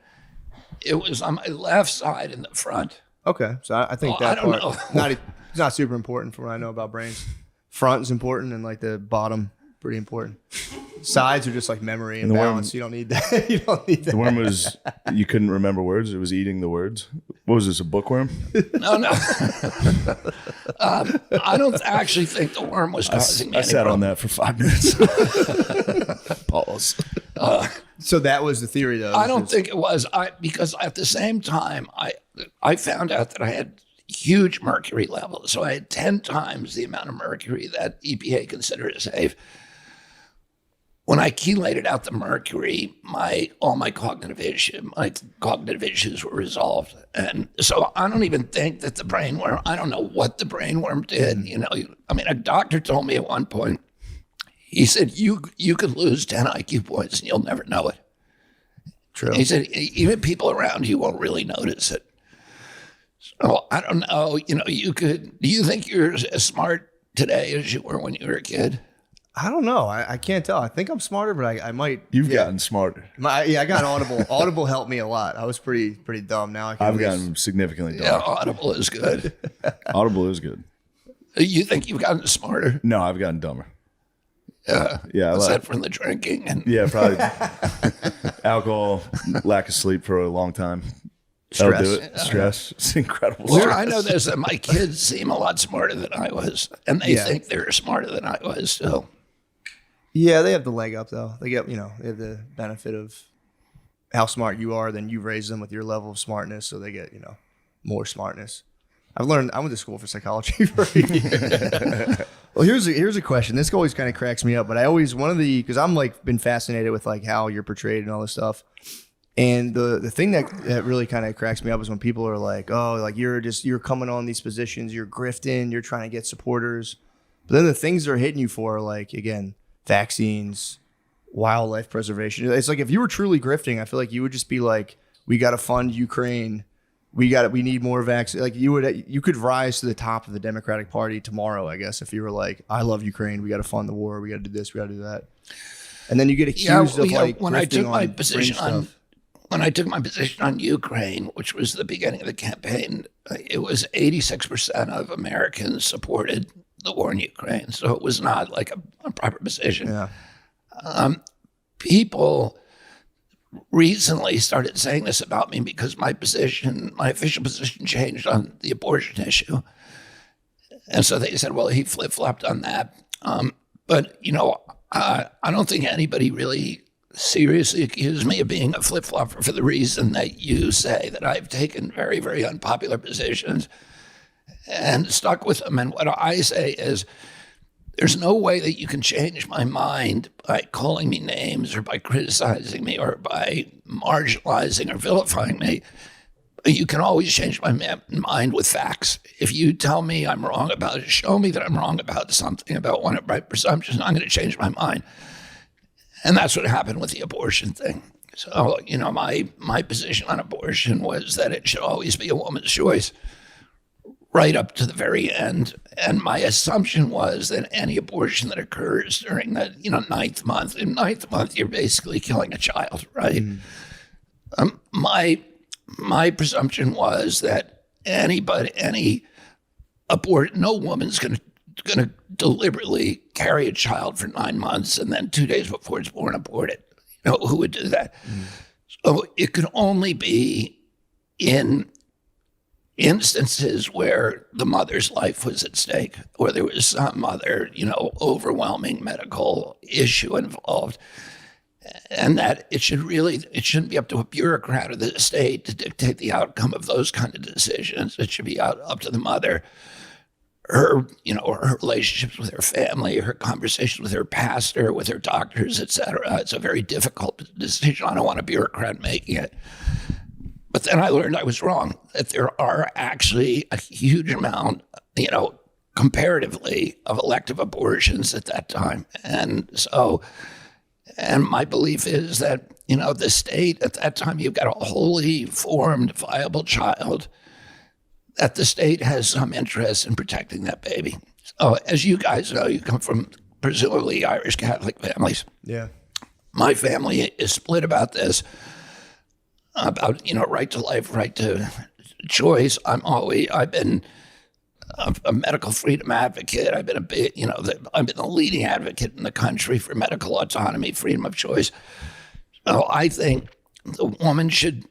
It was on my left side in the front. Okay, so I think Well, that I don't part know. it's not super important from what I know about brains. Front is important, and like the bottom, pretty important. Sides are just like memory and the worm- balance. You don't need that. You don't need that. The worm was, you couldn't remember words. It was eating the words. What was this, a bookworm? No. I don't actually think the worm was causing me I any sat on problem. that for 5 minutes. Pause. So that was the theory, though. I don't think it was. Because at the same time, I found out that I had huge mercury levels. So I had 10 times the amount of mercury that EPA considers safe. When I chelated out the mercury, all my cognitive issues were resolved. And so I don't even think that the brainworm, I don't know what the brainworm did. A doctor told me at one point, he said, you could lose 10 IQ points and you'll never know it. True. He said, even people around you won't really notice it. So I don't know, do you think you're as smart today as you were when you were a kid? I don't know. I can't tell. I think I'm smarter, but I might. You've gotten smarter. I got Audible. Audible helped me a lot. I was pretty dumb. Now I've gotten significantly Yeah, dumber. Audible is good. Audible is good. You think you've gotten smarter? No, I've gotten dumber. Yeah. Yeah, Is that from the drinking? And Yeah, probably alcohol, lack of sleep for a long time. Stress. That'll do it. Stress. It's incredible. Well, Stress. I know this, that my kids seem a lot smarter than I was, and they think they're smarter than I was. So, Yeah, they have the leg up though. They get, they have the benefit of how smart you are. Then you raise them with your level of smartness, so they get, more smartness. I went to school for psychology for a year. Well, here's a question. This always kind of cracks me up, but because I'm like been fascinated with like how you're portrayed and all this stuff. And the thing that really kind of cracks me up is when people are like, "Oh, like you're coming on these positions, you're grifting, you're trying to get supporters," but then the things they're hitting you for, like again, vaccines, wildlife preservation. It's like if you were truly grifting, I feel like you would just be like, "We got to fund Ukraine. We need more vaccines." Like you could rise to the top of the Democratic Party tomorrow, I guess, if you were like, "I love Ukraine. We got to fund the war. We got to do this. We got to do that." And then you get accused of like when I took grifting my on position fringe on stuff. when I took my position on Ukraine, which was the beginning of the campaign, it was 86% of Americans supported the war in Ukraine. So it was not like a proper position. Yeah. People recently started saying this about me because my official position changed on the abortion issue. And so they said, well, he flip-flopped on that. But, I don't think anybody really seriously accuse me of being a flip-flopper for the reason that you say, that I've taken very, very unpopular positions and stuck with them. And what I say is, there's no way that you can change my mind by calling me names or by criticizing me or by marginalizing or vilifying me. You can always change my mind with facts. If you tell me I'm wrong about it, show me that I'm wrong about something, about one of my presumptions, I'm going to change my mind. And that's what happened with the abortion thing. So, my position on abortion was that it should always be a woman's choice right up to the very end. And my assumption was that any abortion that occurs during the, ninth month, you're basically killing a child, right? My presumption was that no woman's going to deliberately carry a child for 9 months and then 2 days before it's born abort it. Who would do that? So it could only be in instances where the mother's life was at stake, or there was some other, overwhelming medical issue involved. And that it shouldn't be up to a bureaucrat of the state to dictate the outcome of those kind of decisions. It should be up to the mother, her relationships with her family, her conversations with her pastor, with her doctors, et cetera. It's a very difficult decision. I don't want a bureaucrat making it. But then I learned I was wrong, that there are actually a huge amount, comparatively, of elective abortions at that time. And my belief is that, the state, at that time, you've got a wholly formed, viable child, that the state has some interest in protecting that baby. So as you guys know, you come from presumably Irish Catholic families. Yeah. My family is split about this, about, right to life, right to choice. I've been a medical freedom advocate. I've been I've been the leading advocate in the country for medical autonomy, freedom of choice. So I think the woman should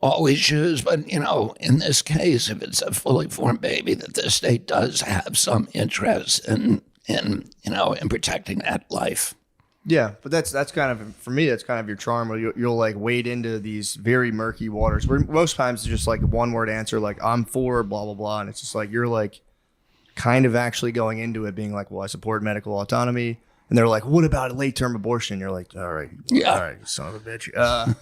always choose, but in this case, if it's a fully formed baby, that the state does have some interest in protecting that life. Yeah, but that's kind of, for me, that's kind of your charm, where you'll like wade into these very murky waters where most times it's just like a one word answer, like I'm for blah, blah, blah. And it's just like, you're like kind of actually going into it being like, well, I support medical autonomy. And they're like, what about a late term abortion? And you're like, all right, you son of a bitch.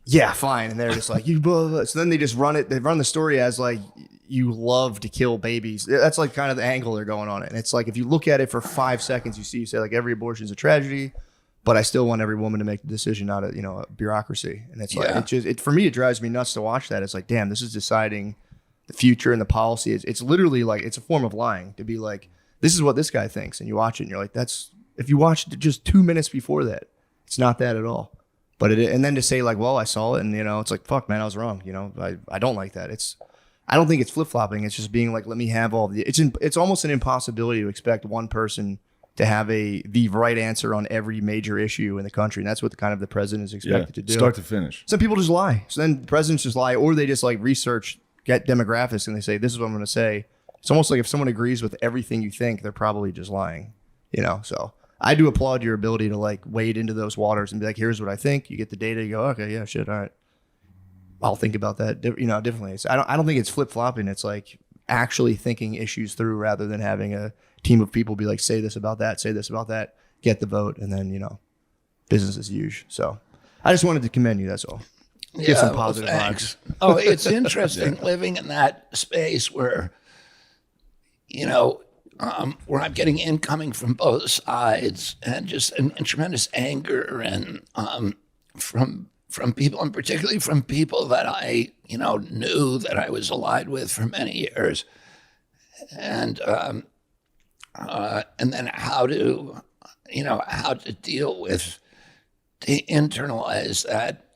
Yeah, fine. And they're just like, you blah, blah. So then they just run the story as like, you love to kill babies. That's like kind of the angle they're going on it. And it's like, if you look at it for 5 seconds, you say like every abortion is a tragedy, but I still want every woman to make the decision, not a bureaucracy. And it's like, for me, it drives me nuts to watch that. It's like, damn, this is deciding the future and the policy. It's literally like, it's a form of lying to be like, this is what this guy thinks. And you watch it and you're like, if you watched it just 2 minutes before that, it's not that at all. But and then to say like, well, I saw it and it's like, fuck man, I was wrong. I don't like that. I don't think it's flip-flopping. It's just being like, let me have all the... It's almost an impossibility to expect one person to have the right answer on every major issue in the country. And that's what the president is expected to do. Start to finish. Some people just lie. So then presidents just lie, or they just like research, get demographics, and they say, this is what I'm going to say. It's almost like if someone agrees with everything you think, they're probably just lying. So I do applaud your ability to like wade into those waters and be like, here's what I think. You get the data, you go, okay, yeah, shit, all right. I'll think about that, differently. So I don't think it's flip-flopping. It's like actually thinking issues through rather than having a team of people be like, say this about that, get the vote, and then, business as usual. So I just wanted to commend you, that's all. Get some positive vibes. Oh, it's interesting living in that space where, where I'm getting incoming from both sides and just and tremendous anger and from people, and particularly from people that I, knew that I was allied with for many years, and then how to deal with, to internalize that,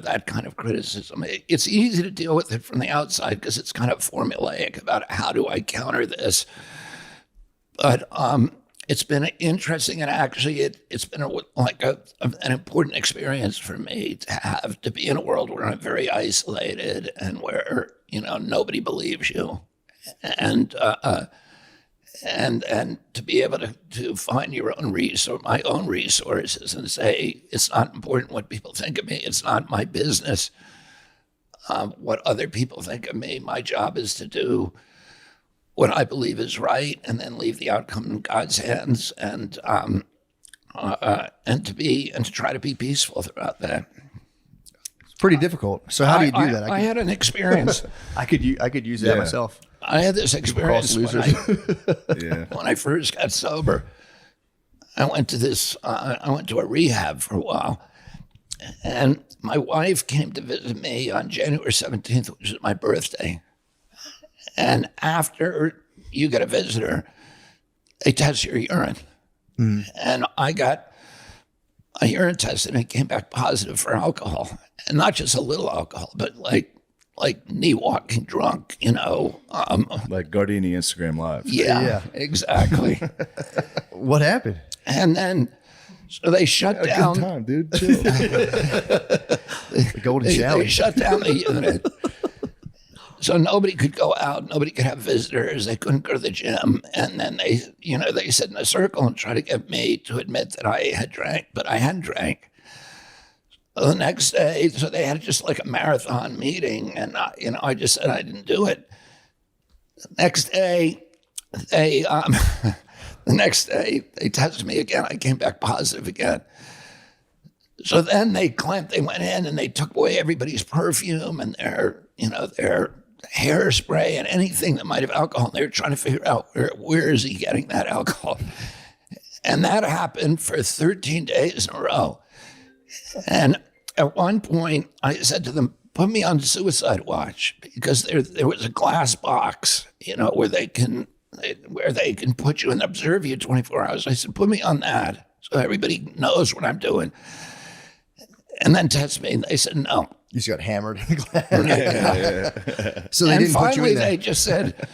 that kind of criticism. It's easy to deal with it from the outside because it's kind of formulaic about how do I counter this, but it's been interesting, and actually it's been an important experience for me to be in a world where I'm very isolated and where nobody believes you, and and to be able to find your own my own resources and say, it's not important what people think of me. It's not my business what other people think of me. My job is to do what I believe is right and then leave the outcome in God's hands and to try to be peaceful throughout that. It's pretty difficult. So how do you do that? I had an experience. I could use that myself. I had this experience when I first got sober. I went to a rehab for a while, and my wife came to visit me on January 17th, which is my birthday. And after you get a visitor, they test your urine. And I got a urine test, and it came back positive for alcohol, and not just a little alcohol, but like knee walking drunk, like Gardini Instagram Live. Yeah, exactly. What happened? And then, so they shut down. Good time, dude. Chill. The golden shower. They shut down the unit. So nobody could go out. Nobody could have visitors. They couldn't go to the gym. And then they sit in a circle and try to get me to admit that I had drank, but I hadn't drank. The next day, so they had just like a marathon meeting, and I just said I didn't do it. The next day, they tested me again. I came back positive again. So then they went in and they took away everybody's perfume and their hairspray and anything that might have alcohol. And they were trying to figure out where is he getting that alcohol, and that happened for 13 days in a row. And at one point, I said to them, put me on suicide watch, because there was a glass box, where they can put you and observe you 24 hours. I said, put me on that so everybody knows what I'm doing. And then test me. And they said, no. You just got hammered in the glass. So they didn't put you in there. They just said,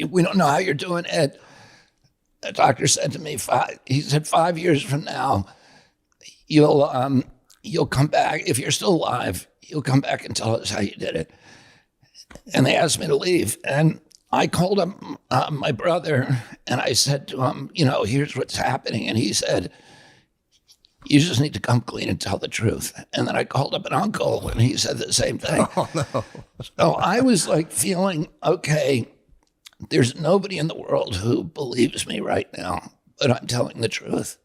we don't know how you're doing it. The doctor said to me, 5 years from now, you'll come back. If you're still alive, you'll come back and tell us how you did it. And they asked me to leave. And I called up my brother and I said to him, here's what's happening. And he said, you just need to come clean and tell the truth. And then I called up an uncle and he said the same thing. Oh, no. So I was like feeling, okay, there's nobody in the world who believes me right now, but I'm telling the truth.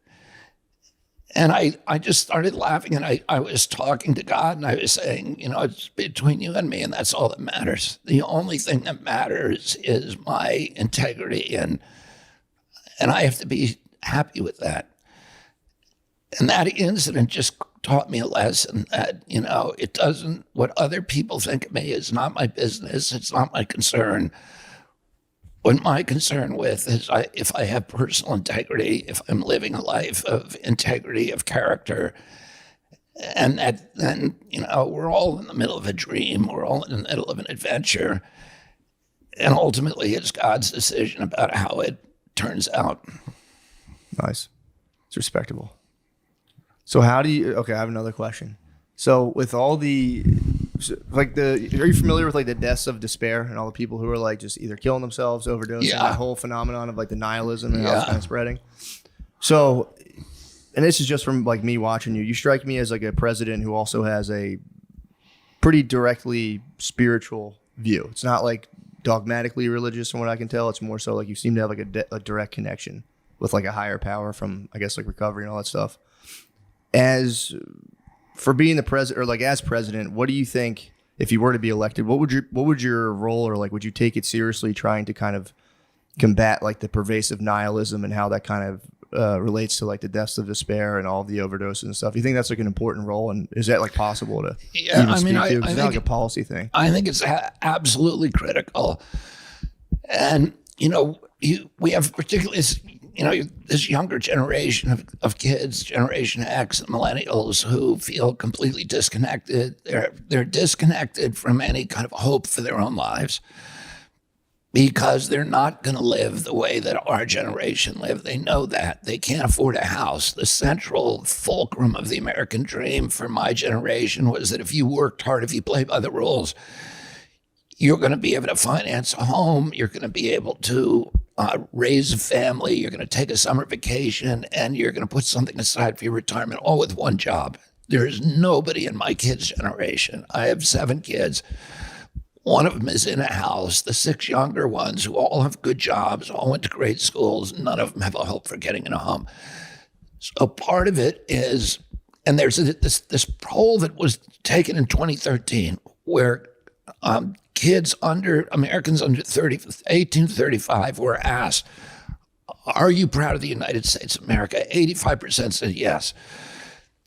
And I just started laughing, and I was talking to God, and I was saying, it's between you and me, and that's all that matters. The only thing that matters is my integrity, and I have to be happy with that. And that incident just taught me a lesson that, what other people think of me is not my business. It's not my concern. What my concern with is if I have personal integrity, if I'm living a life of integrity, of character, and then we're all in the middle of a dream, we're all in the middle of an adventure, and ultimately it's God's decision about how it turns out. Nice. It's respectable. So how do you, okay, I have another question. So with all the, are you familiar with the deaths of despair and all the people who are just either killing themselves, overdosing, that whole phenomenon of the nihilism and how it's kind of spreading? So, and this is just from me watching you strike me as a president who also has a pretty directly spiritual view. It's not dogmatically religious from what I can tell. It's more so you seem to have a direct connection with a higher power from, I guess, recovery and all that stuff. As for being the president, or as president, what do you think, if you were to be elected, what would your role, or would you take it seriously trying to kind of combat the pervasive nihilism and how that kind of relates to the deaths of despair and all the overdoses and stuff? Do you think that's an important role, and is that possible to even speak to? It's not a policy thing. I think it's absolutely critical, and we have particularly this younger generation of kids, Generation X and millennials, who feel completely disconnected. They're disconnected from any kind of hope for their own lives because they're not going to live the way that our generation lived. They know that. They can't afford a house. The central fulcrum of the American dream for my generation was that if you worked hard, if you played by the rules, you're going to be able to finance a home. You're going to be able to raise a family. You're going to take a summer vacation, and you're going to put something aside for your retirement, all with one job. There's nobody in my kids' generation. I have 7 kids. One of them is in a house. The 6 younger ones, who all have good jobs, all went to great schools, none of them have a hope for getting in a home. So part of it is, and there's this poll that was taken in 2013 where Americans under 18 to 35 were asked, are you proud of the United States of America? 85% said yes.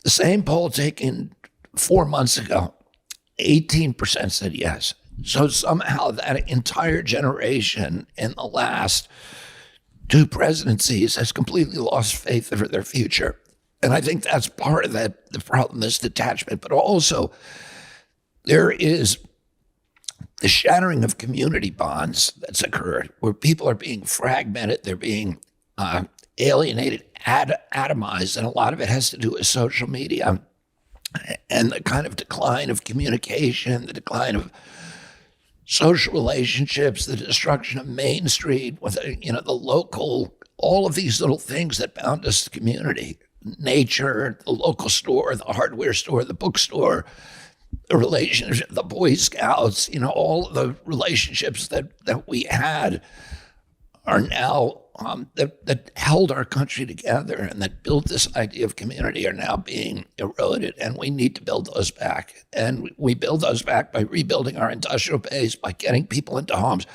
The same poll taken 4 months ago, 18% said yes. So somehow that entire generation in the last 2 presidencies has completely lost faith for their future. And I think that's part of the problem, this detachment. But also, there is the shattering of community bonds that's occurred, where people are being fragmented, they're being alienated, atomized, and a lot of it has to do with social media and the kind of decline of communication, the decline of social relationships, the destruction of Main Street, with the local, all of these little things that bound us to community, nature, the local store, the hardware store, the bookstore, the relationship, the Boy Scouts, all of the relationships that we had are now that held our country together and that built this idea of community are now being eroded, and we need to build those back. And we build those back by rebuilding our industrial base, by getting people into homes.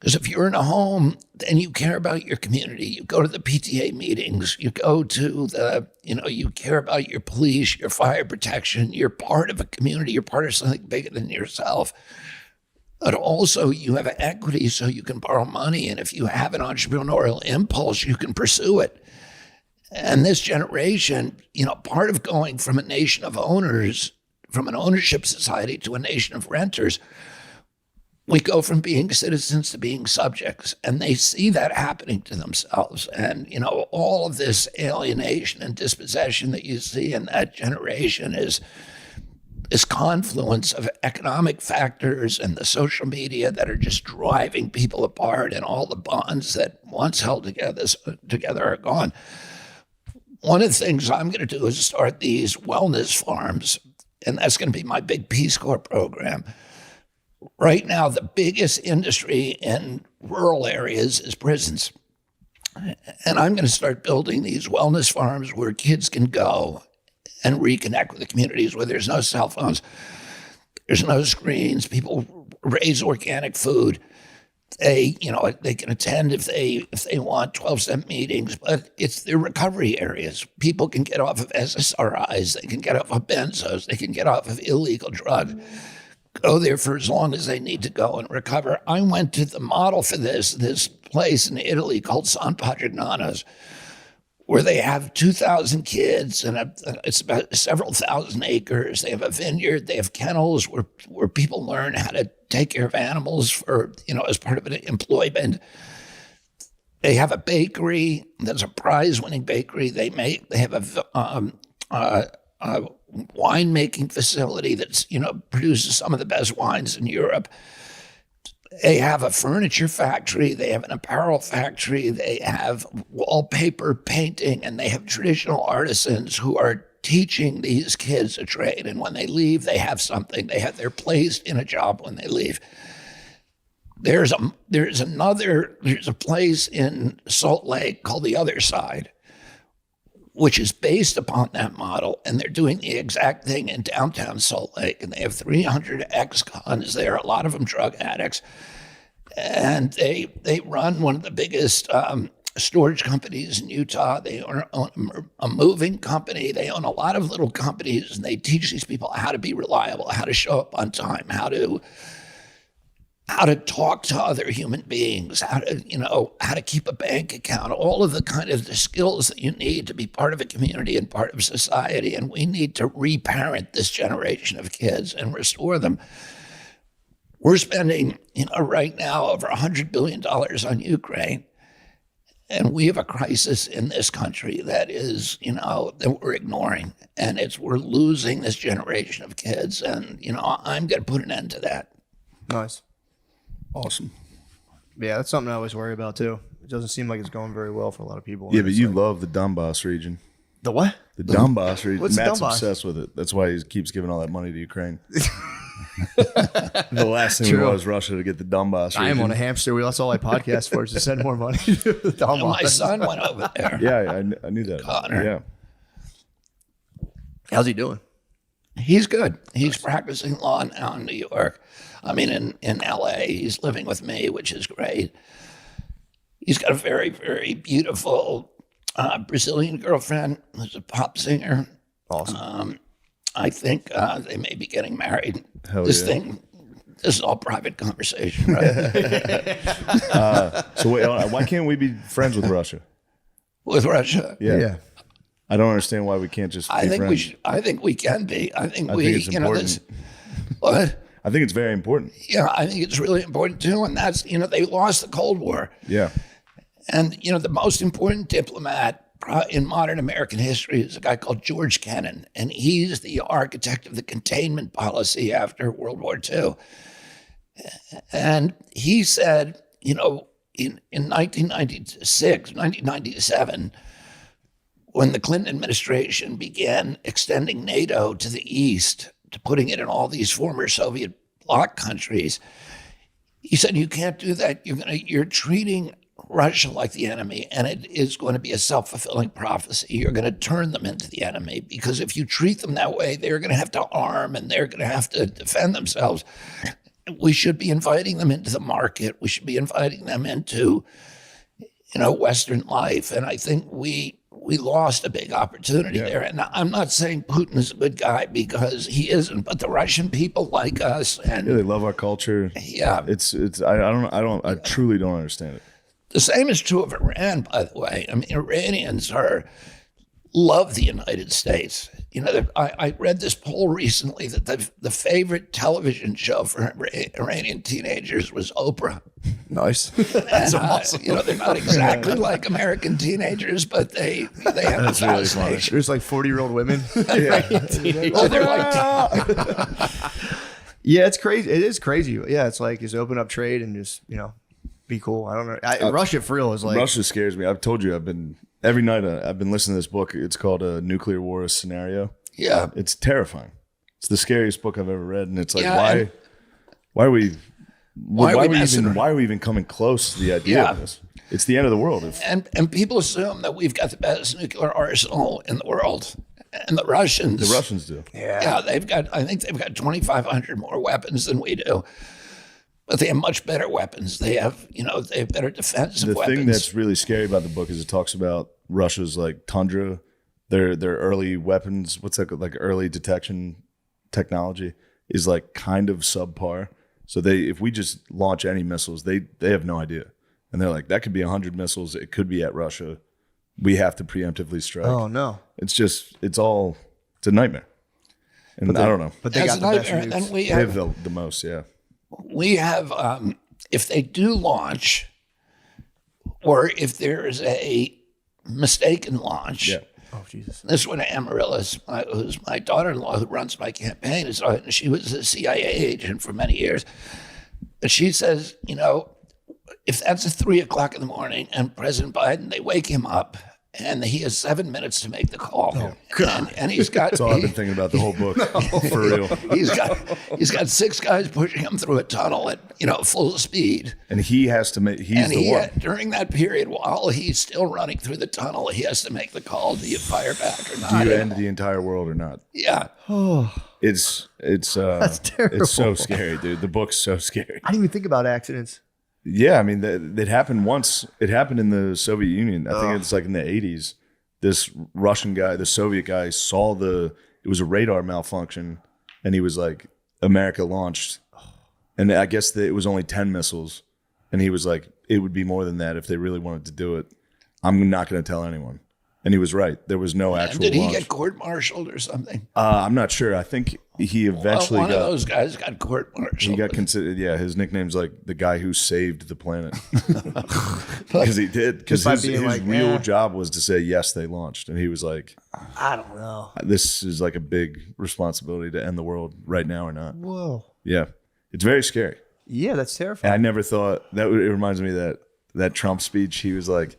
Because if you're in a home, then you care about your community. You go to the PTA meetings, you go to you care about your police, your fire protection. You're part of a community. You're part of something bigger than yourself. But also you have equity so you can borrow money. And if you have an entrepreneurial impulse, you can pursue it. And this generation, part of going from a nation of owners, from an ownership society to a nation of renters, we go from being citizens to being subjects, and they see that happening to themselves. And, all of this alienation and dispossession that you see in that generation is this confluence of economic factors and the social media that are just driving people apart, and all the bonds that once held together are gone. One of the things I'm going to do is start these wellness farms, and that's going to be my big Peace Corps program. Right now, the biggest industry in rural areas is prisons. And I'm going to start building these wellness farms where kids can go and reconnect with the communities, where there's no cell phones, there's no screens, people raise organic food. They can attend if they want 12-step meetings, but it's their recovery areas. People can get off of SSRIs, they can get off of benzos, they can get off of illegal drugs. Go there for as long as they need to go and recover. I went to the model for this place in Italy called San Patrignano's, where they have 2,000 kids, and it's about several thousand acres. They have a vineyard, they have kennels where people learn how to take care of animals for, as part of an employment. They have a bakery that's a prize-winning bakery. They have a winemaking facility that's, produces some of the best wines in Europe. They have a furniture factory, they have an apparel factory, they have wallpaper painting, and they have traditional artisans who are teaching these kids a trade. And when they leave, they have something. They're placed in a job when they leave. There's a place in Salt Lake called The Other Side, which is based upon that model, and they're doing the exact thing in downtown Salt Lake. And they have 300 ex-cons there, a lot of them drug addicts, and they run one of the biggest storage companies in Utah. They own a moving company. They own a lot of little companies, and they teach these people how to be reliable, how to show up on time, how to talk to other human beings, how to keep a bank account, all of the kind of the skills that you need to be part of a community and part of society. And we need to reparent this generation of kids and restore them. We're spending, right now over $100 billion on Ukraine. And we have a crisis in this country that is, that we're ignoring. And we're losing this generation of kids. And, I'm going to put an end to that. Nice. Awesome. Yeah, that's something I always worry about too. It doesn't seem like it's going very well for a lot of people. Yeah, but you love the Donbass region. The what? The Donbass region. What's Matt's Donbass? obsessed with it. That's why he keeps giving all that money to Ukraine. The last thing we want is Russia to get the Donbass region. I am on a hamster wheel. That's all I podcast for is to send more money to the Donbass. My son went over there. Yeah, I knew that. Connor. Yeah. How's he doing? He's good. He's practicing law now in New York. I mean, in LA, he's living with me, which is great. He's got a very, very beautiful Brazilian girlfriend who's a pop singer. Awesome. I think they may be getting married. Hell This yeah. is all private conversation, right? So why can't we be friends with Russia? With Russia. Yeah. I don't understand why we can't just be I think friends. we should. I think we can be. I think I we. think it's you know, important. what? I think it's very important. Yeah, I think it's really important too. And that's, they lost the Cold War. Yeah. And, the most important diplomat in modern American history is a guy called George Kennan. And he's the architect of the containment policy after World War II. And he said, in 1997, when the Clinton administration began extending NATO to the east, to putting it in all these former Soviet bloc countries, he said, you can't do that. You're treating Russia like the enemy, and it is going to be a self-fulfilling prophecy. You're going to turn them into the enemy, because if you treat them that way, they're going to have to arm and they're going to have to defend themselves. We should be inviting them into the market. We should be inviting them into, Western life. And I think we lost a big opportunity there. And I'm not saying Putin is a good guy, because he isn't, but the Russian people like us, and Yeah, they love our culture. yeah, I truly don't understand it. the same is true of Iran, by the way. I mean, Iranians love the United States. I read this poll recently that the favorite television show for Iranian teenagers was Oprah. Nice. That's awesome. They're not exactly like American teenagers, but they have That's a really fascination. There's like 40-year-old women. Oh, they're like, Yeah, it's crazy. It is crazy. Yeah, it's like just open up trade and just, be cool. I don't know. Russia for real is like. Russia scares me. I've told you, every night I've been listening to this book. It's called A Nuclear War a Scenario. yeah. It's terrifying. It's the scariest book I've ever read, and it's like, Yeah, why are we messing around? why are we even coming close to the idea Yeah. of this? It's the end of the world. And people assume that we've got the best nuclear arsenal in the world. And the Russians. The Russians do. Yeah, I think they've got 2,500 more weapons than we do. But they have much better weapons. They have better defensive The weapons. thing that's really scary about the book is it talks about Russia's like Tundra, their early weapons. What's that, like early detection technology is like kind of subpar. So if we just launch any missiles, they have no idea, and they're like, that could be 100 missiles. It could be at Russia. We have to preemptively strike. Oh no. It's a nightmare. And I don't know. But they As got a the best nightmare, nukes. and we They have have, the most, yeah. if they do launch, or if there is a mistaken launch. Yeah. Oh Jesus. This one, Amaryllis, who's my daughter-in-law who runs my campaign, she was a CIA agent for many years. But she says, if that's at 3:00 in the morning and President Biden, they wake him up and he has 7 minutes to make the call. And he's got That's all I've been thinking about the whole book. For real. he's got 6 guys pushing him through a tunnel at full speed. And he has to make, he's And the one. during that period, while he's still running through the tunnel, he has to make the call: do you fire back or Do not? you end the entire world or not? Yeah. It's That's terrible. It's so scary, dude. The book's so scary. I didn't even think about accidents. Yeah, I mean, that happened once. It happened in the Soviet Union. I think it's like in the 80s. This Russian guy, the Soviet guy, saw it was a radar malfunction, and he was like, America launched. And I guess it was only 10 missiles. And he was like, it would be more than that if they really wanted to do it. I'm not going to tell anyone. And he was right. There was no actual Did he launch. get court-martialed or something? I'm not sure. I think he eventually One of got. those guys got court-martialed. He got considered. Yeah, his nickname's like the guy who saved the planet because he did. Because by his being like, real job was to say yes, they launched, and he was like, I don't know. "This is like a big responsibility to end the world right now or not." Whoa. Yeah, it's very scary. Yeah, that's And terrifying. I never thought that. It reminds me of that Trump speech. He was like,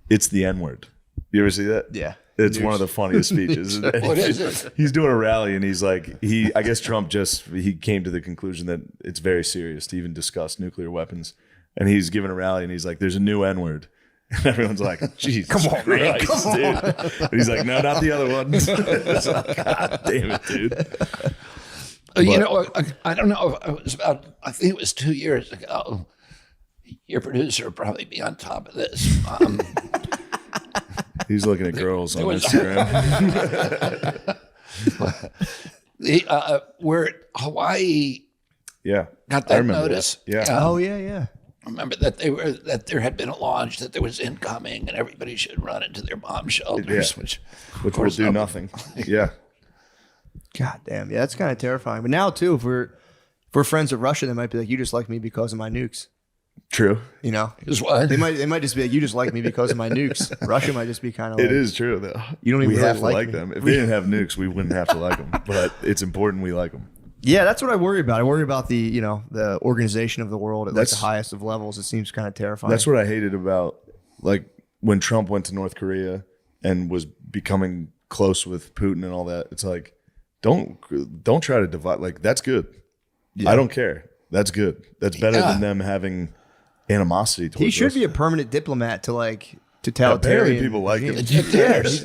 "It's the N-word." You ever see that? Yeah. It's one of the funniest speeches. What is it? He's doing a rally and he's like, I guess Trump he came to the conclusion that it's very serious to even discuss nuclear weapons. And he's giving a rally and he's like, there's a new N-word. And everyone's like, Jesus Come on, man. Christ, dude. And he's like, no, not the other one. It's like, God damn it, dude. You know, I don't know. It was I think it was 2 years ago. Your producer will probably be on top of this. He's looking at girls on was- Instagram. Where Hawaii Yeah. got I that remember notice. that. Yeah. Oh, yeah. I remember that there had been a launch that there was incoming and everybody should run into their bomb shelters, Yeah. which Which will do nothing. Yeah. God damn. Yeah, that's kind of terrifying. But now, too, if we're friends with Russia, they might be like, you just like me because of my nukes. True. You know? is what They might just be like, you just like me because of my nukes. Russia might just be kind of It like, is true, though. You don't even we really have to like like me. them. If they didn't have nukes, we wouldn't have to like them. But it's important we like them. Yeah, that's what I worry about. I worry about the organization of the world at like the That's- highest of levels. It seems kind of terrifying. That's what I hated about like when Trump went to North Korea and was becoming close with Putin and all that. It's like don't try to divide. Like that's good. I don't care. That's good. That's better Yeah. than them having animosity towards He should us. be a permanent diplomat to like Apparently totalitarian. people like him. Yes.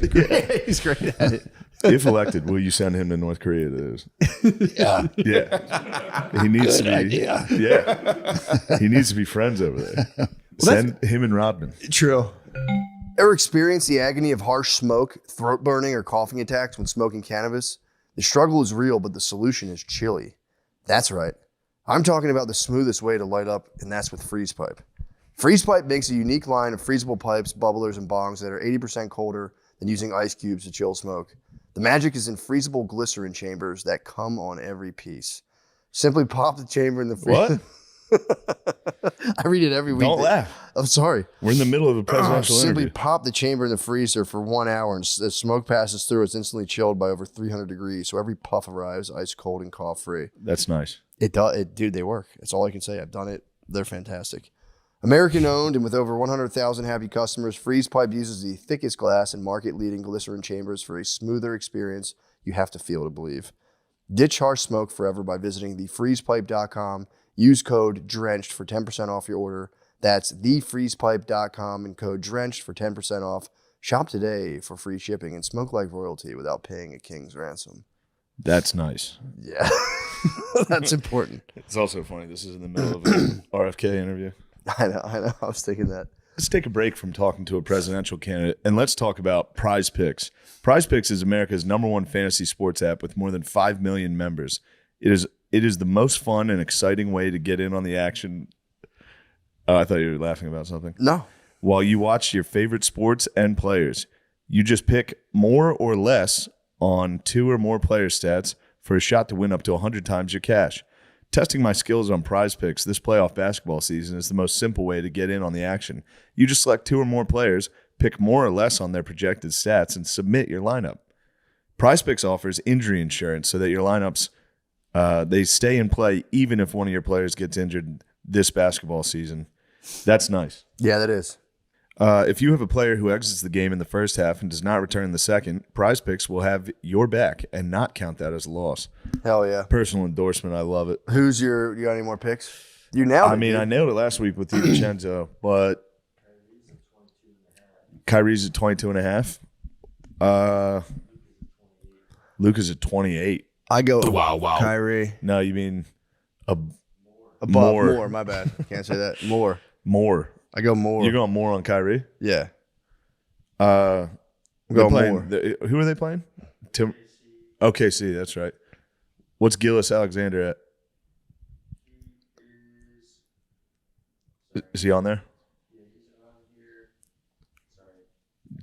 He's great at it. If elected, will you send him to North Korea? Yeah. Yeah. He needs Good to be. idea. Yeah. He needs to be friends over there. Send him and Rodman. True. Ever experienced the agony of harsh smoke, throat burning, or coughing attacks when smoking cannabis? The struggle is real, but the solution is chili. That's right. I'm talking about the smoothest way to light up, and that's with Freeze Pipe. Freeze Pipe makes a unique line of freezable pipes, bubblers, and bongs that are 80% colder than using ice cubes to chill smoke. The magic is in freezable glycerin chambers that come on every piece. Simply pop the chamber in the freezer. What? I read it every week. Don't laugh. I'm sorry. We're in the middle of a presidential Simply interview. pop the chamber in the freezer for 1 hour, and as smoke passes through, it's instantly chilled by over 300 degrees. So every puff arrives ice cold and cough free. That's nice. It does, dude. They work. That's all I can say. I've done it. They're fantastic. American owned and with over 100,000 happy customers, Freeze Pipe uses the thickest glass and market leading glycerin chambers for a smoother experience you have to feel to believe. Ditch harsh smoke forever by visiting thefreezepipe.com. Use code DRENCHED for 10% off your order. That's thefreezepipe.com and code DRENCHED for 10% off. Shop today for free shipping and smoke like royalty without paying a king's ransom. That's nice. Yeah, that's important. It's also funny. This is in the middle of an RFK interview. I know. I was thinking that. Let's take a break from talking to a presidential candidate and let's talk about Prize Picks. Prize Picks is America's #1 fantasy sports app with more than 5 million members. It is the most fun and exciting way to get in on the action. Oh, I thought you were laughing about something. No. While you watch your favorite sports and players, you just pick more or less on 2 or more player stats for a shot to win up to 100 times your cash. Testing my skills on Prize Picks this playoff basketball season is the most simple way to get in on the action. You just select 2 or more players, pick more or less on their projected stats, and submit your lineup. Prize Picks offers injury insurance so that your lineups they stay in play even if one of your players gets injured this basketball season. That's nice. Yeah, that is. If you have a player who exits the game in the first half and does not return in the second, Prize Picks will have your back and not count that as a loss. Hell yeah. Personal endorsement. I love it. You got any more picks? You nailed it. I mean, I nailed it last week with DiVincenzo, but Kyrie's at 22.5. Luka's at 28. I go Kyrie. No, you mean Above, more. more. My bad. Can't say that. More. More. I go more. You're going more on Kyrie? Yeah. They're Go playing, more. who are they playing? OKC, that's right. What's Gillis Alexander at? Is he on there?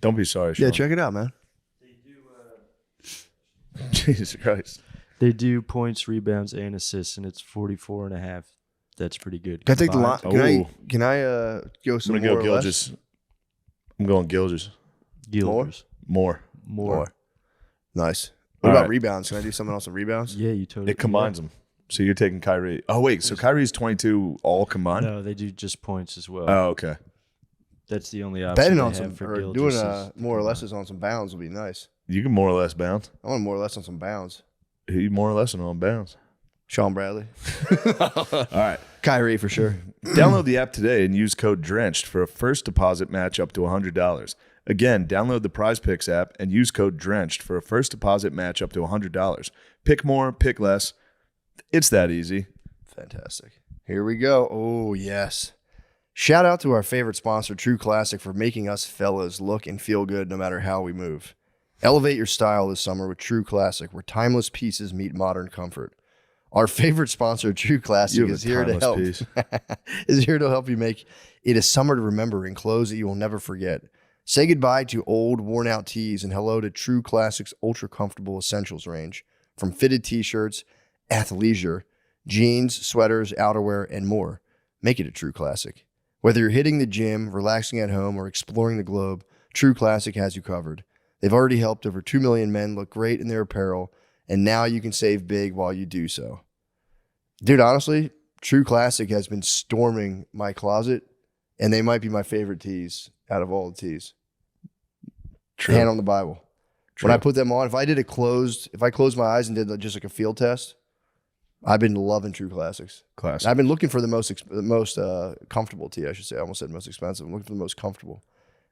Don't be sorry, Sean. Yeah, check it out, man. Jesus Christ. They do points, rebounds, and assists, and it's 44.5. That's pretty good. Can I take the line? combined. Can I go I'm some going to more go or less? Gilgis. I'm going Gilgis. Gilders. More. More. Nice. What All about right. rebounds? Can I do something else on rebounds? Yeah, you totally. It combines them. So you're taking Kyrie. Oh, wait. So Kyrie's 22 all combined? No, they do just points as well. Oh, okay. That's the only option Betting they on have some, for or Gil. doing just more or less is on some bounds would be nice. You can more or less bounce. I want more or less on some bounds. Who you more or less on bounce? Sean Bradley. All right. Kyrie for sure. Download the app today and use code DRENCHED for a first deposit match up to $100. Again, download the Prize Picks app and use code DRENCHED for a first deposit match up to $100. Pick more, pick less. It's that easy. Fantastic. Here we go. Oh, yes. Shout out to our favorite sponsor, True Classic, for making us fellas look and feel good no matter how we move. Elevate your style this summer with True Classic, where timeless pieces meet modern comfort. Our favorite sponsor, True Classic, is here to help. Is here to help you make it a summer to remember in clothes that you will never forget. Say goodbye to old, worn-out tees and hello to True Classic's ultra-comfortable essentials range. From fitted t-shirts, athleisure, jeans, sweaters, outerwear, and more. Make it a True Classic. Whether you're hitting the gym, relaxing at home, or exploring the globe, True Classic has you covered. They've already helped over 2 million men look great in their apparel, and now you can save big while you do so. Dude, honestly, True Classic has been storming my closet, and they might be my favorite tees out of all the tees. True. Hand on the Bible. True. When I put them on, if I closed my eyes and did just like a field test, I've been loving True Classics. Classic. I've been looking for the most comfortable tee, I should say. I almost said most expensive. I'm looking for the most comfortable.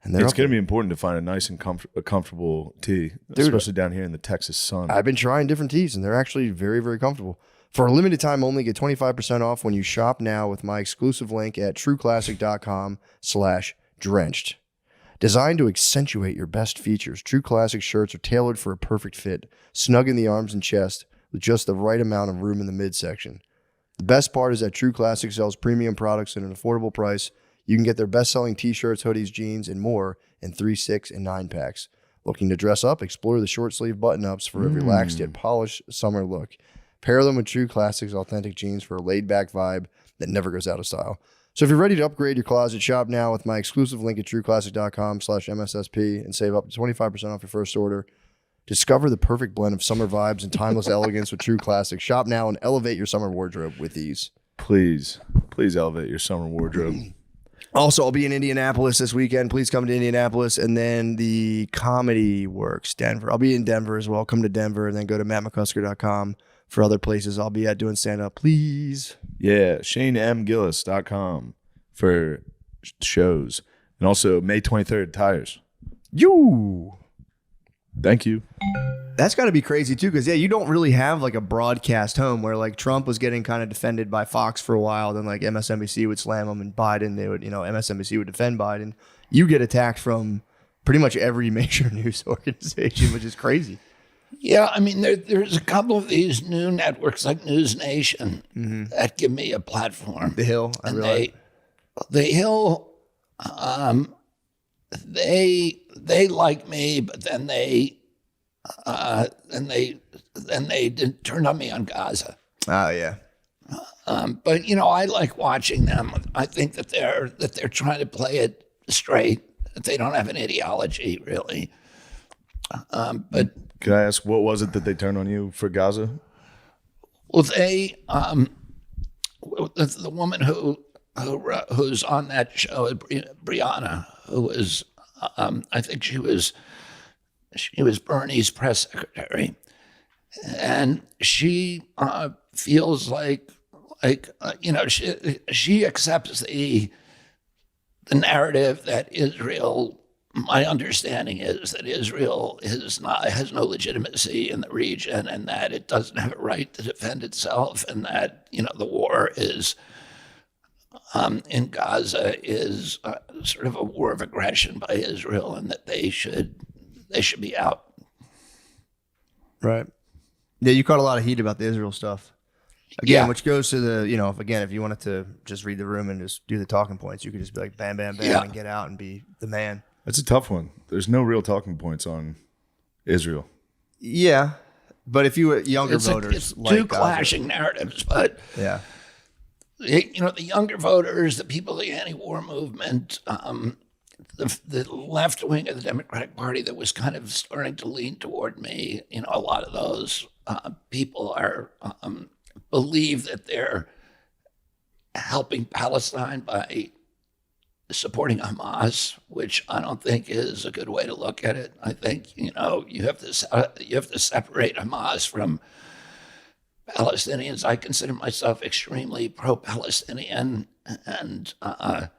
And It's going to be important to find a nice and comfortable tee, especially down here in the Texas sun. I've been trying different tees, and they're actually very, very comfortable. For a limited time only, get 25% off when you shop now with my exclusive link at trueclassic.com/drenched. Designed to accentuate your best features, True Classic shirts are tailored for a perfect fit, snug in the arms and chest, with just the right amount of room in the midsection. The best part is that True Classic sells premium products at an affordable price. You can get their best-selling t-shirts, hoodies, jeans, and more in 3, 6, and 9 packs. Looking to dress up? Explore the short-sleeve button-ups for a relaxed yet polished summer look. Pair them with True Classic's authentic jeans for a laid-back vibe that never goes out of style. So if you're ready to upgrade your closet, shop now with my exclusive link at trueclassic.com/MSSP and save up to 25% off your first order. Discover the perfect blend of summer vibes and timeless elegance with True Classic. Shop now and elevate your summer wardrobe with ease. Please elevate your summer wardrobe. Also, I'll be in Indianapolis this weekend. Please come to Indianapolis. And then the Comedy Works, Denver. I'll be in Denver as well. Come to Denver and then go to mattmccusker.com for other places I'll be at doing stand-up. Please. Yeah, ShaneMGillis.com for shows. And also May 23rd, tires. You. Thank you. That's got to be crazy too, because you don't really have like a broadcast home where like Trump was getting kind of defended by Fox for a while, then like MSNBC would slam him, and Biden, MSNBC would defend Biden. You get attacked from pretty much every major news organization, which is crazy. Yeah, I mean, there's a couple of these new networks like News Nation that give me a platform. The Hill, The Hill, they like me, but then they turned on me on Gaza. Oh yeah. But I like watching them. I think that they're trying to play it straight. That they don't have an ideology really. But Can I ask, what was it that they turned on you for Gaza? well, the woman who's on that show, Brianna, who was I think she was Bernie's press secretary, and she feels like she accepts the narrative that Israel. My understanding is that Israel has no legitimacy in the region, and that it doesn't have a right to defend itself, and that the war is in Gaza is sort of a war of aggression by Israel, and that they should be out. Right. Yeah, you caught a lot of heat about the Israel stuff. Again, Yeah. which goes to the, if you wanted to just read the room and just do the talking points, you could just be like, bam, bam, bam, Yeah. and get out and be the man. That's a tough one. There's no real talking points on Israel. Yeah. But if you were younger It's voters, two clashing narratives, but yeah. the younger voters, the people of the anti-war movement, the left wing of the Democratic Party that was kind of starting to lean toward me, a lot of those people are believe that they're helping Palestine by supporting Hamas, which I don't think is a good way to look at it. I think you have to separate Hamas from Palestinians. I consider myself extremely pro-Palestinian, and I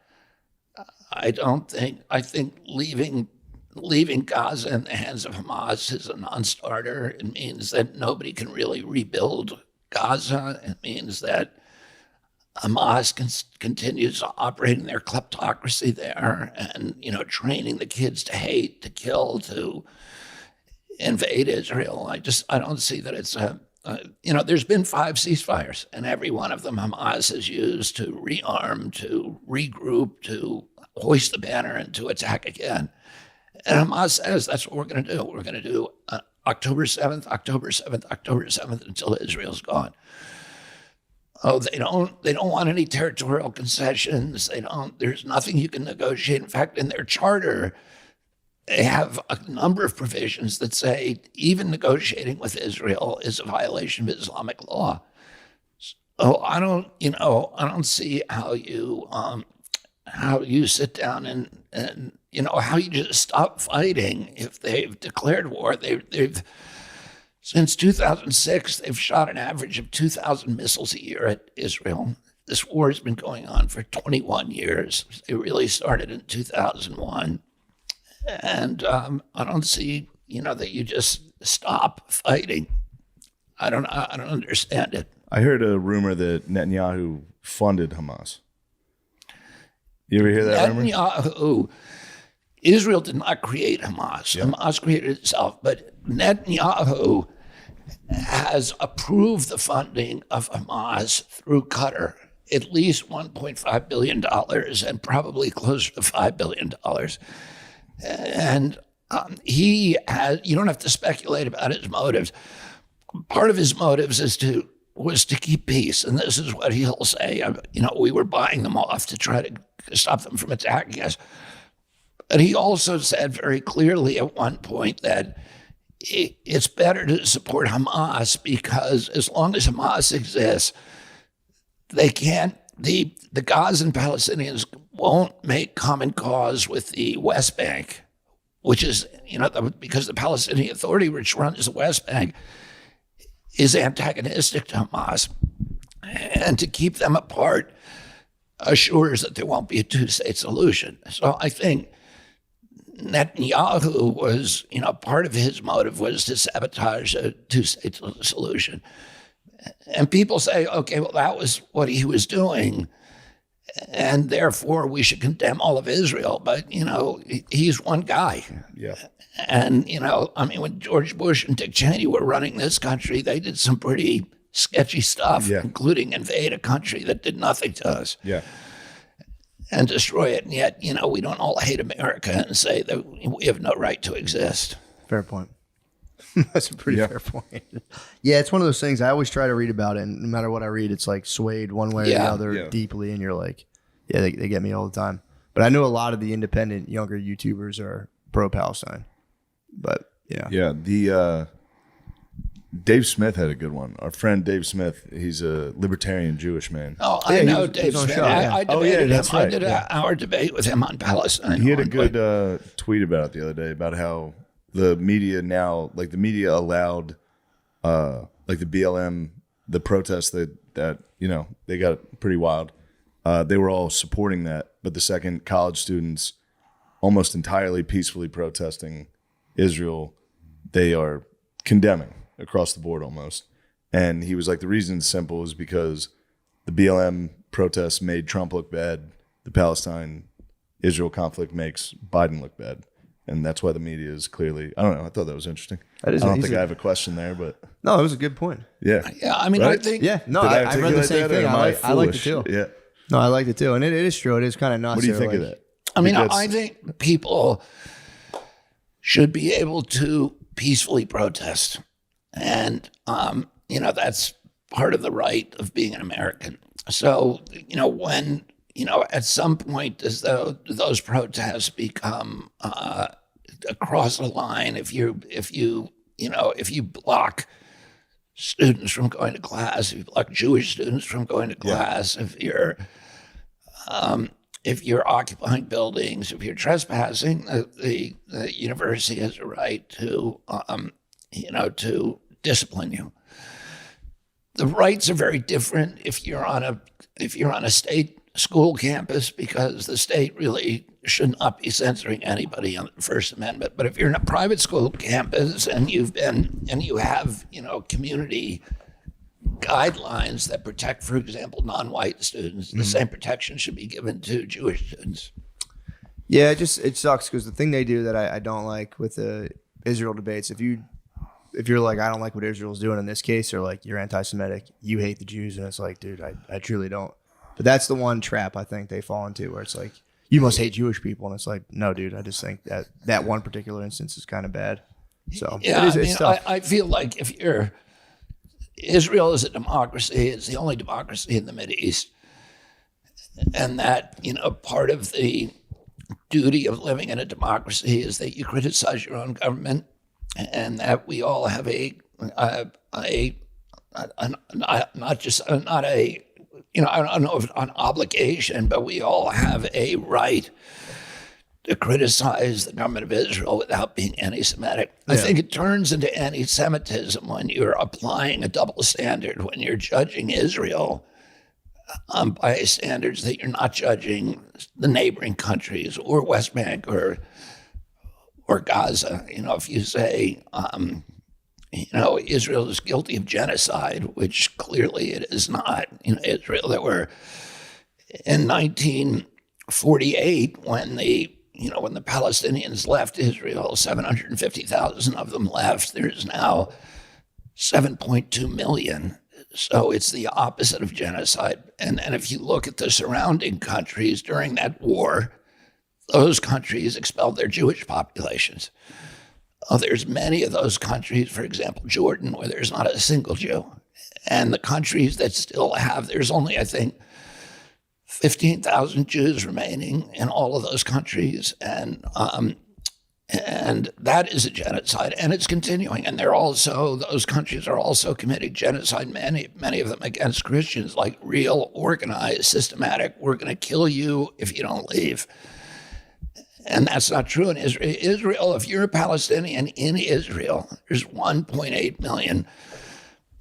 think leaving Gaza in the hands of Hamas is a non-starter. It means that nobody can really rebuild Gaza. It means that Hamas continues operating their kleptocracy there, and training the kids to hate, to kill, to invade Israel. I don't see that it's there's been 5 ceasefires, and every one of them Hamas has used to rearm, to regroup, to hoist the banner, and to attack again. And Hamas says that's what we're going to do. We're going to do October 7th, October 7th, October 7th until Israel's gone. Oh, they don't want any territorial concessions. There's nothing you can negotiate. In fact, in their charter, they have a number of provisions that say even negotiating with Israel is a violation of Islamic law. So I don't see how you sit down and how you just stop fighting if they've declared war. They've since 2006, they've shot an average of 2,000 missiles a year at Israel. This war has been going on for 21 years. It really started in 2001. And I don't see, that you just stop fighting. I don't understand it. I heard a rumor that Netanyahu funded Hamas. You ever hear that rumor? Israel did not create Hamas. Yeah. Hamas created itself, but Netanyahu has approved the funding of Hamas through Qatar, at least $1.5 billion and probably closer to $5 billion. And you don't have to speculate about his motives. Part of his motives was to keep peace. And this is what he'll say. We were buying them off to try to stop them from attacking us. But he also said very clearly at one point that it's better to support Hamas because as long as Hamas exists, they can't, the Gazan Palestinians won't make common cause with the West Bank, which is, because the Palestinian Authority, which runs the West Bank, is antagonistic to Hamas. And to keep them apart assures that there won't be a 2-state solution. So I think Netanyahu was, part of his motive was to sabotage a 2-state solution. And people say, okay, well, that was what he was doing, and therefore we should condemn all of Israel. But, he's one guy. Yeah. And, when George Bush and Dick Cheney were running this country, they did some pretty sketchy stuff, including invade a country that did nothing to us. Yeah. And destroy it. And yet, we don't all hate America and say that we have no right to exist. Fair point. That's a pretty fair point. Yeah, it's one of those things. I always try to read about it, and no matter what I read, it's like swayed one way or the other deeply, and you're like, they get me all the time. But I know a lot of the independent younger YouTubers are pro-Palestine. But, the Dave Smith had a good one. Our friend Dave Smith, he's a libertarian Jewish man. Oh, I know Dave Smith. I debated him. I did an hour debate with him on Palestine. He had a good tweet about it the other day about how the media now, like the media allowed, like the BLM, the protests that they got pretty wild. They were all supporting that, but the second college students almost entirely peacefully protesting Israel, they are condemning across the board almost. And he was like, the reason it's simple is because the BLM protests made Trump look bad. The Palestine-Israel conflict makes Biden look bad. And that's why the media is clearly, I don't know, I thought that was interesting. I don't think I have a question there, but. No, it was a good point. Yeah. Yeah, I mean, right? I think. Yeah, no, I read the same thing. I liked it too. Yeah. No, I liked it too. And it is true. It is kind of not. What do you think of that? I mean, I think people should be able to peacefully protest. And, that's part of the right of being an American. So, when, at some point, as though those protests become across the line, if you block students from going to class, if you block Jewish students from going to class, if you're occupying buildings, if you're trespassing, the university has a right to, to discipline you. The rights are very different if you're on a state school campus, because the state really should not be censoring anybody on the First Amendment. But if you're in a private school campus and you have community guidelines that protect, for example, non-white students, the same protection should be given to Jewish students. Yeah, it sucks because the thing they do that I don't like with the Israel debates, if you're like, I don't like what Israel's doing in this case, or like you're anti-Semitic, you hate the Jews, and it's like, dude, I truly don't. But that's the one trap I think they fall into, where it's like, you must hate Jewish people, and it's like, no, dude, I just think that one particular instance is kind of bad. So yeah, it's tough. I feel like Israel is a democracy. It's the only democracy in the Mideast, and that part of the duty of living in a democracy is that you criticize your own government, and that we all have I don't know if an obligation, but we all have a right to criticize the government of Israel without being anti-Semitic. I think it turns into anti-Semitism when you're applying a double standard, when you're judging Israel by standards that you're not judging the neighboring countries or West Bank or Gaza. If you say, Israel is guilty of genocide, which clearly it is not. Israel, that were in 1948 when the Palestinians left Israel, 750,000 of them left. There's now 7.2 million. So it's the opposite of genocide. And if you look at the surrounding countries during that war, those countries expelled their Jewish populations. There's many of those countries, for example, Jordan, where there's not a single Jew. And the countries that still have, there's only, I think, 15,000 Jews remaining in all of those countries. And that is a genocide, and it's continuing. And those countries are also committing genocide, many of them against Christians, like real, organized, systematic, we're going to kill you if you don't leave. And that's not true in Israel. Israel, if you're a Palestinian in Israel, there's 1.8 million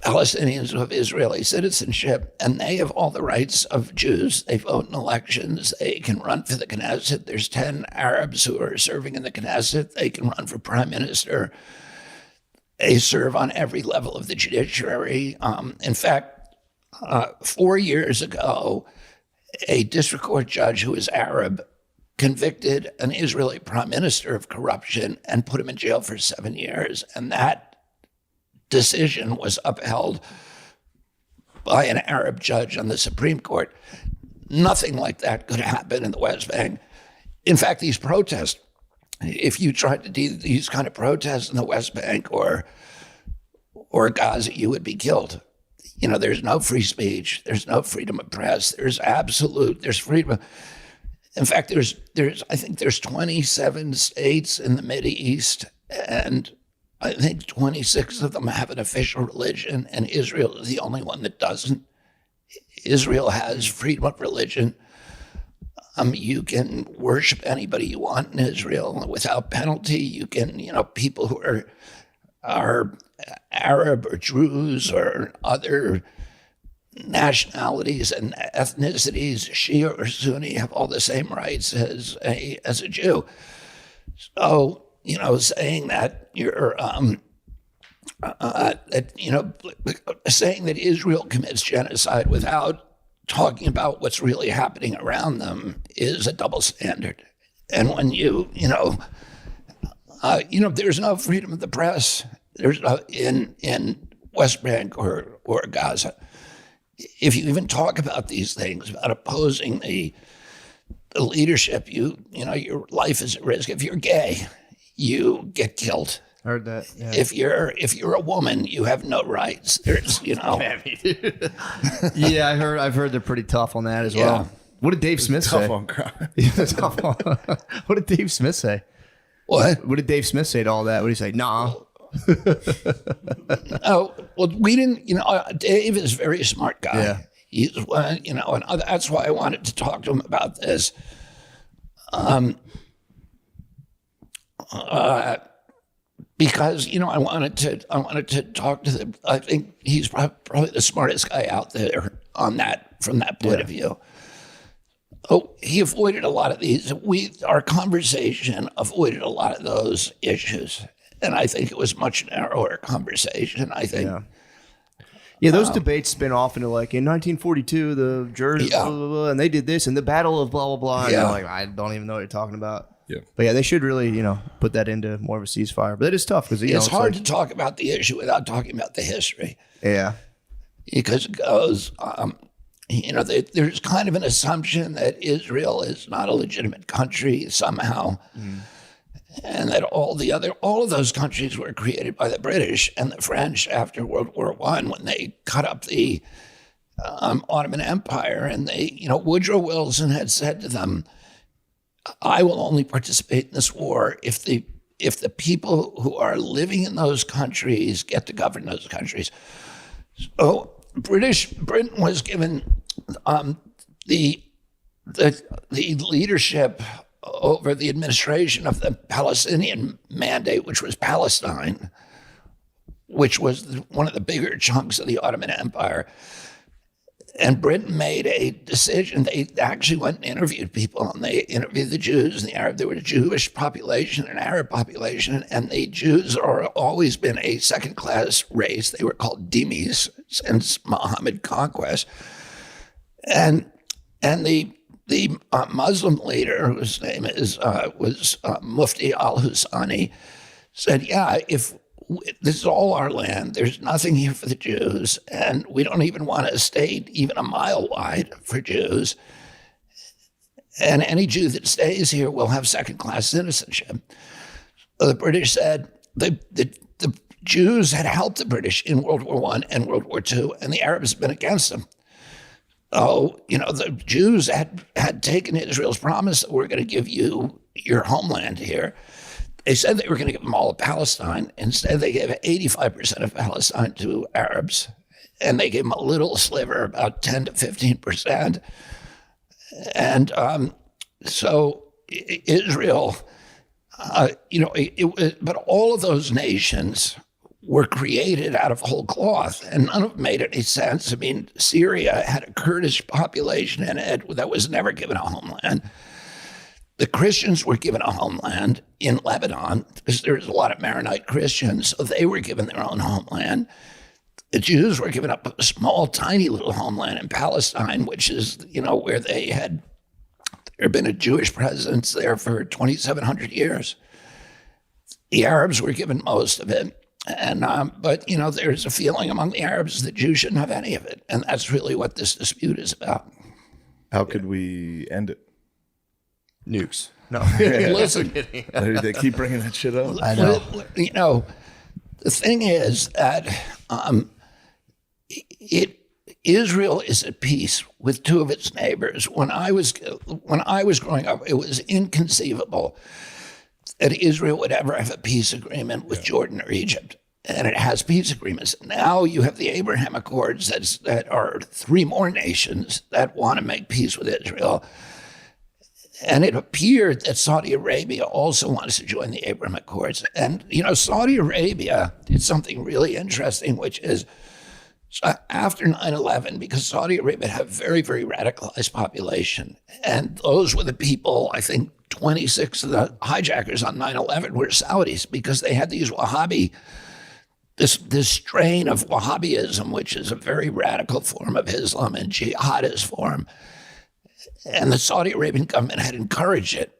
Palestinians who have Israeli citizenship, and they have all the rights of Jews. They vote in elections. They can run for the Knesset. There's 10 Arabs who are serving in the Knesset. They can run for prime minister. They serve on every level of the judiciary. In fact, 4 years ago, a district court judge who is Arab convicted an Israeli prime minister of corruption and put him in jail for 7 years. And that decision was upheld by an Arab judge on the Supreme Court. Nothing like that could happen in the West Bank. In fact, these protests, if you tried to do these kind of protests in the West Bank or Gaza, you would be killed. There's no free speech. There's no freedom of press. There's freedom. In fact, I think there's 27 states in the Mideast, and I think 26 of them have an official religion, and Israel is the only one that doesn't. Israel has freedom of religion. You can worship anybody you want in Israel without penalty. You can, people who are Arab or Druze or other nationalities and ethnicities, Shia or Sunni, have all the same rights as a Jew. So, saying that you're, saying that Israel commits genocide without talking about what's really happening around them is a double standard. And when there's no freedom of the press. There's no in West Bank or Gaza. If you even talk about these things, about opposing the leadership, your life is at risk. If you're gay, you get killed. Heard that. Yeah. If you're a woman, you have no rights. There's, Yeah, I've heard they're pretty tough on that as well. Yeah. What did Dave Smith say? Tough on crime. What did Dave Smith say? What? What did Dave Smith say to all that? What did he say? Nah. Oh, well, we didn't, Dave is a very smart guy. Yeah. He's one, and that's why I wanted to talk to him about this. Because, I wanted to talk to them. I think he's probably the smartest guy out there on that, from that point of view. Oh, he avoided a lot of these. Our conversation avoided a lot of those issues. And I think it was much narrower conversation. I think. Yeah, those debates spin off into like in 1942, the jurors, blah, blah, blah, and they did this, and the battle of blah, blah, blah. And like, I don't even know what you're talking about. Yeah. But yeah, they should really, put that into more of a ceasefire. But it is tough because, it's hard to talk about the issue without talking about the history. Yeah. Because it goes, there's kind of an assumption that Israel is not a legitimate country somehow. And that all of those countries were created by the British and the French after World War I when they cut up the Ottoman Empire. And Woodrow Wilson had said to them, I will only participate in this war if the people who are living in those countries get to govern those countries. So Britain was given the leadership over the administration of the Palestinian Mandate, which was Palestine, which was one of the bigger chunks of the Ottoman Empire. And Britain made a decision. They actually went and interviewed people, and they interviewed the Jews and the Arab. There was a Jewish population, an Arab population, and the Jews are always been a second-class race. They were called dhimmis since Muhammad conquest. And the Muslim leader, whose name was Mufti al-Husani, said, if this is all our land, there's nothing here for the Jews, and we don't even want a state even a mile wide for Jews. And any Jew that stays here will have second-class citizenship. So the British said the Jews had helped the British in World War I and World War II, and the Arabs had been against them. Oh, the Jews had taken Israel's promise that we're going to give you your homeland here. They said they were going to give them all of Palestine. Instead, they gave 85% of Palestine to Arabs, and they gave them a little sliver, about 10 to 15%. And so Israel, but all of those nations were created out of whole cloth, and none of them made any sense. I mean, Syria had a Kurdish population in it that was never given a homeland. The Christians were given a homeland in Lebanon because there's a lot of Maronite Christians, so they were given their own homeland. The Jews were given up a small, tiny little homeland in Palestine, which is, where there had been a Jewish presence there for 2,700 years. The Arabs were given most of it. And but there's a feeling among the Arabs that Jews shouldn't have any of it, and that's really what this dispute is about. How could we end it? Nukes. No. Listen, They keep bringing that shit up. I know. The thing is that Israel is at peace with two of its neighbors. When I was growing up, it was inconceivable that Israel would ever have a peace agreement with Jordan or Egypt. And it has peace agreements. Now you have the Abraham Accords that are three more nations that want to make peace with Israel. And it appeared that Saudi Arabia also wants to join the Abraham Accords. And, Saudi Arabia did something really interesting, which is after 9/11, because Saudi Arabia had a very, very radicalized population. And those were the people, I think 26 of the hijackers on 9/11 were Saudis, because they had these Wahhabi, this strain of Wahhabism, which is a very radical form of Islam and jihadist form. And the Saudi Arabian government had encouraged it.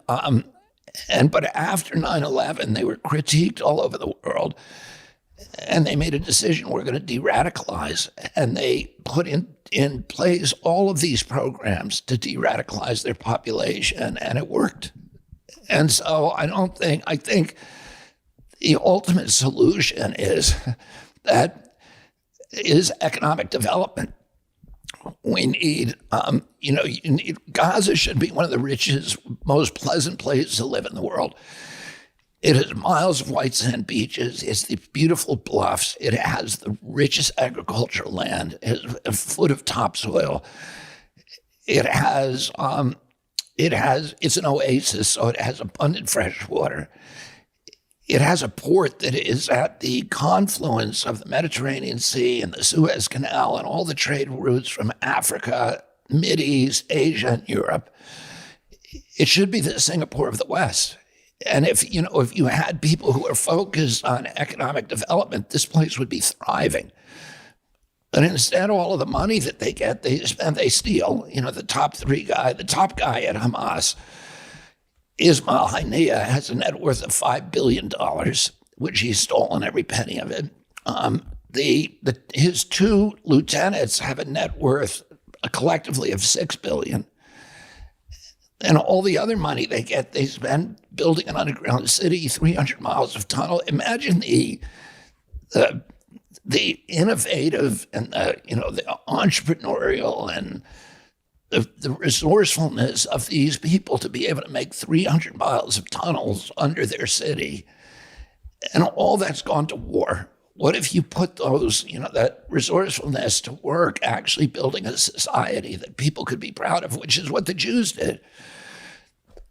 But after 9/11, they were critiqued all over the world. And they made a decision, we're going to de-radicalize. And they put in place all of these programs to de-radicalize their population, and it worked. And so I think the ultimate solution is economic development. We need, Gaza should be one of the richest, most pleasant places to live in the world. It has miles of white sand beaches. It's the beautiful bluffs. It has the richest agricultural land. It has a foot of topsoil. It's an oasis, so it has abundant fresh water. It has a port that is at the confluence of the Mediterranean Sea and the Suez Canal and all the trade routes from Africa, Mideast, Asia, and Europe. It should be the Singapore of the West. And if you had people who are focused on economic development, this place would be thriving. But instead, all of the money that they get, they steal. The top guy at Hamas, Ismail Haniyeh, has a net worth of $5 billion, which he's stolen every penny of it. His two lieutenants have a net worth collectively of $6 billion. And all the other money they get, they spend building an underground city, 300 miles of tunnel. Imagine the innovative and the entrepreneurial and the resourcefulness of these people to be able to make 300 miles of tunnels under their city. And all that's gone to war. What if you put that resourcefulness to work actually building a society that people could be proud of, which is what the Jews did.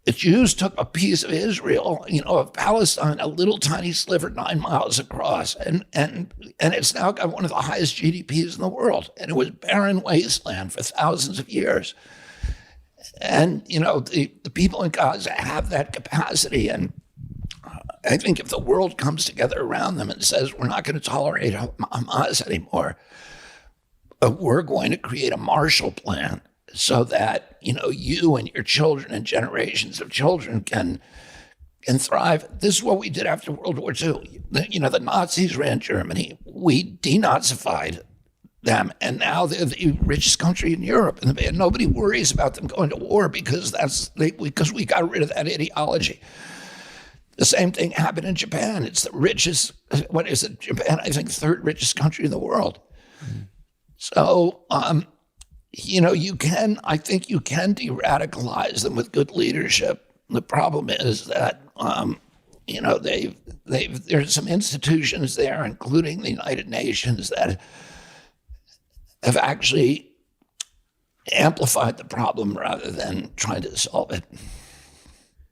The Jews took a piece of Israel, of Palestine, a little tiny sliver 9 miles across, and it's now got one of the highest GDPs in the world. And it was barren wasteland for thousands of years. And, the people in Gaza have that capacity. And I think if the world comes together around them and says, we're not going to tolerate Hamas anymore, we're going to create a Marshall Plan so that, you and your children and generations of children can thrive. This is what we did after World War II. The Nazis ran Germany. We denazified them, and now they're the richest country in Europe. And nobody worries about them going to war because we got rid of that ideology. The same thing happened in Japan. It's the richest, Japan, I think, third richest country in the world. So, I think you can de-radicalize them with good leadership. The problem is that, there's some institutions there, including the United Nations, that have actually amplified the problem rather than trying to solve it.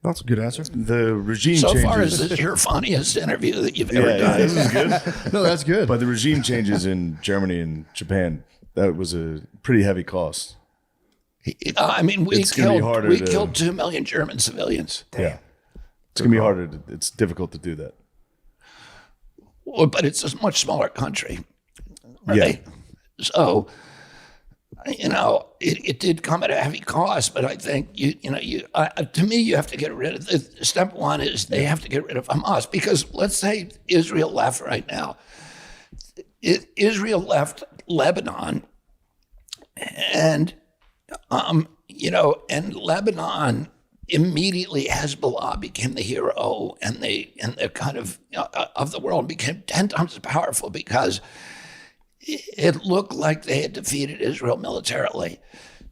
That's a good answer. The regime so changes. So far, is this your funniest interview that you've ever done? Yeah, this is good. No, that's good. But the regime changes in Germany and Japan, that was a pretty heavy cost. We killed 2 million German civilians. Damn. Yeah. It's going to be harder. It's difficult to do that. Well, but it's a much smaller country. Right? Yeah. So, it did come at a heavy cost, but I think to me, you have to get rid of step one is they have to get rid of Hamas, because let's say Israel left right now. Israel left Lebanon, and and Lebanon immediately Hezbollah became the hero and the kind of the world, became 10 times as powerful because it looked like they had defeated Israel militarily.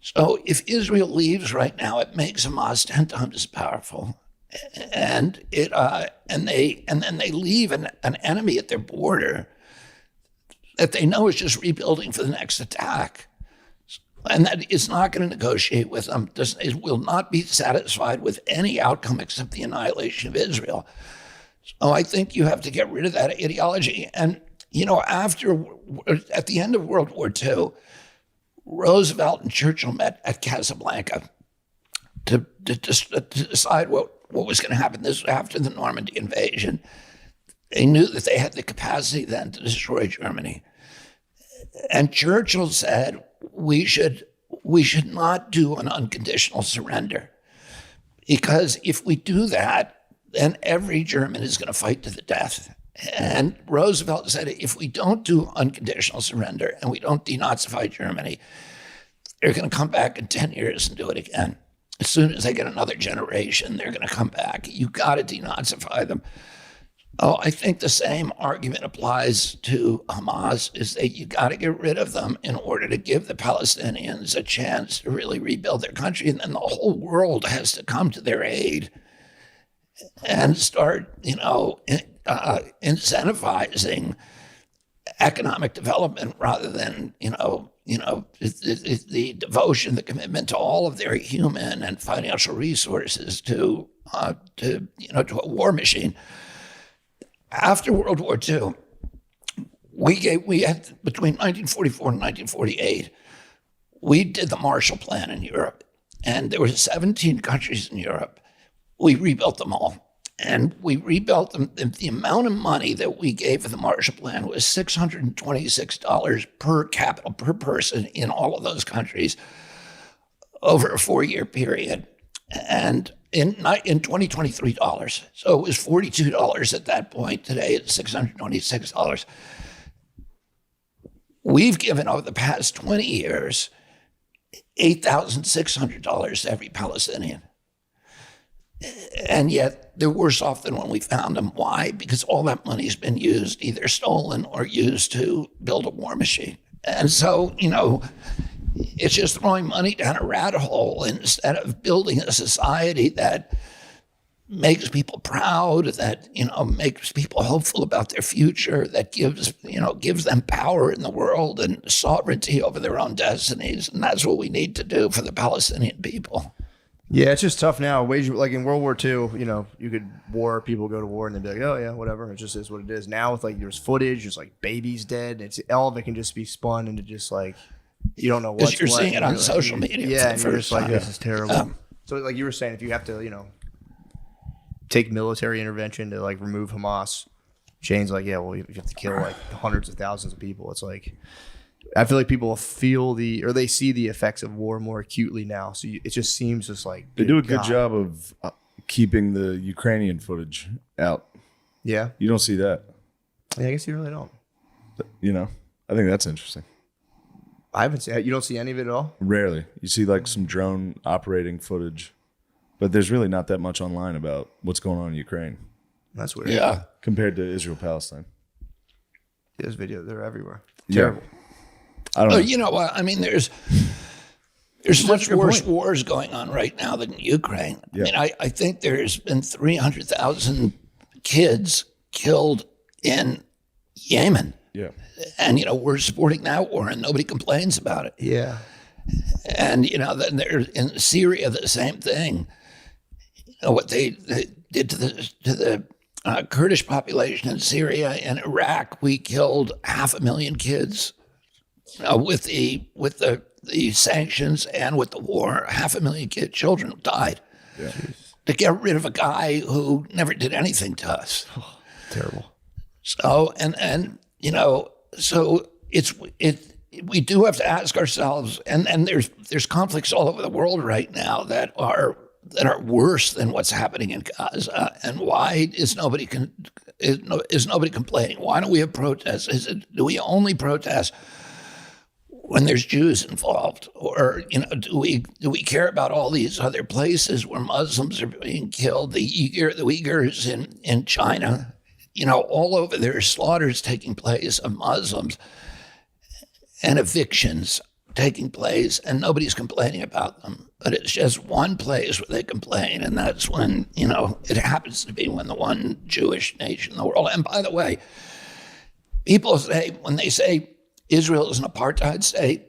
So if Israel leaves right now, it makes Hamas 10 times as powerful, and then they leave an enemy at their border that they know is just rebuilding for the next attack, and that is not going to negotiate with them. It will not be satisfied with any outcome except the annihilation of Israel. So I think you have to get rid of that ideology. And at the end of World War II, Roosevelt and Churchill met at Casablanca to decide what was going to happen. This was after the Normandy invasion. They knew that they had the capacity then to destroy Germany. And Churchill said, we should not do an unconditional surrender, because if we do that, then every German is going to fight to the death. And Roosevelt said, if we don't do unconditional surrender and we don't denazify Germany, they're going to come back in 10 years and do it again. As soon as they get another generation, they're going to come back. You got to denazify them. Oh, I think the same argument applies to Hamas, is that you got to get rid of them in order to give the Palestinians a chance to really rebuild their country. And then the whole world has to come to their aid. and start, incentivizing economic development rather than, the devotion, the commitment to all of their human and financial resources to a war machine. After World War II, we had between 1944 and 1948, we did the Marshall Plan in Europe, and there were 17 countries in Europe. We rebuilt them all. And we rebuilt them. The amount of money that we gave for the Marshall Plan was $626 per capita, per person in all of those countries over a 4-year period. And in 2023 dollars. So it was $42 at that point. Today it's $626. We've given over the past 20 years $8,600 to every Palestinian. And yet they're worse off than when we found them. Why? Because all that money's been used, either stolen or used to build a war machine. And so, it's just throwing money down a rat hole instead of building a society that makes people proud, that, makes people hopeful about their future, that gives them power in the world and sovereignty over their own destinies. And that's what we need to do for the Palestinian people. Yeah, it's just tough now. Like in World War II, you could people go to war and they'd be like, oh yeah, whatever. It just is what it is. Now with there's footage, there's babies dead. It's all of it can just be spun into just you don't know what. You're seeing it on social media. Yeah, and you're just this is terrible. So like you were saying, if you have to, take military intervention to remove Hamas, Shane's you have to kill hundreds of thousands of people. It's I feel like people feel they see the effects of war more acutely now. So it just seems they do a good job of keeping the Ukrainian footage out. Yeah, you don't see that. Yeah, I guess you really don't. But, I think that's interesting. I haven't seen. You don't see any of it at all. Rarely, you see some drone operating footage, but there's really not that much online about what's going on in Ukraine. That's weird. Yeah, compared to Israel Palestine. There's video. They're everywhere. Yeah. Terrible. I don't know. You know what? I mean, there's much worse wars going on right now than Ukraine. Yeah. I mean, I think there's been 300,000 kids killed in Yemen. Yeah. And, we're supporting that war and nobody complains about it. Yeah. And, then there's in Syria, the same thing. What they did to the Kurdish population in Syria and Iraq, we killed 500,000 kids. With the sanctions and with the war, 500,000 children died. Yeah. To get rid of a guy who never did anything to us. Oh, terrible. So so we do have to ask ourselves, and there's conflicts all over the world right now that are worse than what's happening in Gaza. And why is nobody complaining? Why don't we have protests? Do we only protest when there's Jews involved? Or, do we care about all these other places where Muslims are being killed? The Uyghurs in China, all over there are slaughters taking place of Muslims and evictions taking place, and nobody's complaining about them. But it's just one place where they complain, and that's when, it happens to be when the one Jewish nation in the world. And by the way, people say, when they say Israel is an apartheid state,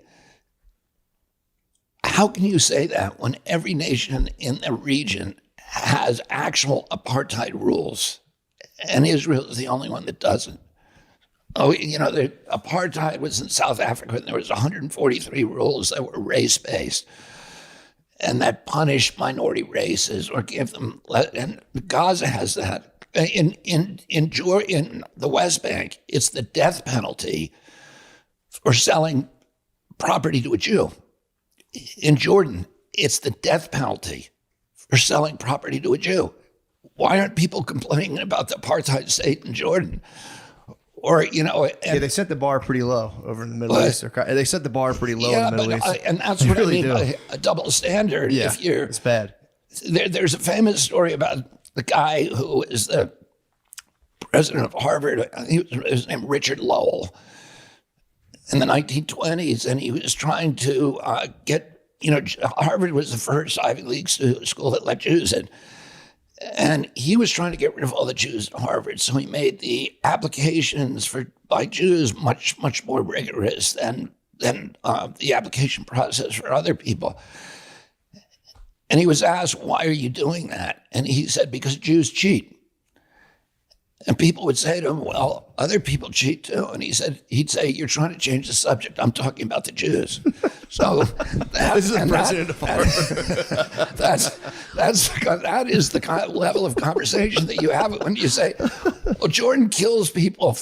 how can you say that when every nation in the region has actual apartheid rules and Israel is the only one that doesn't? The apartheid was in South Africa and there was 143 rules that were race-based and that punished minority races or give them, and Gaza has that. In the West Bank, it's the death penalty for selling property to a Jew. In Jordan, it's the death penalty for selling property to a Jew. Why aren't people complaining about the apartheid state in Jordan? Or, they set the bar pretty low over in the Middle East. They set the bar pretty low in the Middle East. And that's what really I mean by a double standard. Yeah, it's bad. There's a famous story about the guy who is the president of Harvard. I think his name Richard Lowell. In the 1920s, and he was trying to get, Harvard was the first Ivy League school that let Jews in. And he was trying to get rid of all the Jews at Harvard. So he made the applications by Jews much, much more rigorous than the application process for other people. And he was asked, why are you doing that? And he said, because Jews cheat. And people would say to him, well, other people cheat too. And he'd say, you're trying to change the subject. I'm talking about the Jews. So This is the president of Harvard. that is the kind of level of conversation that you have when you say, well, Jordan kills people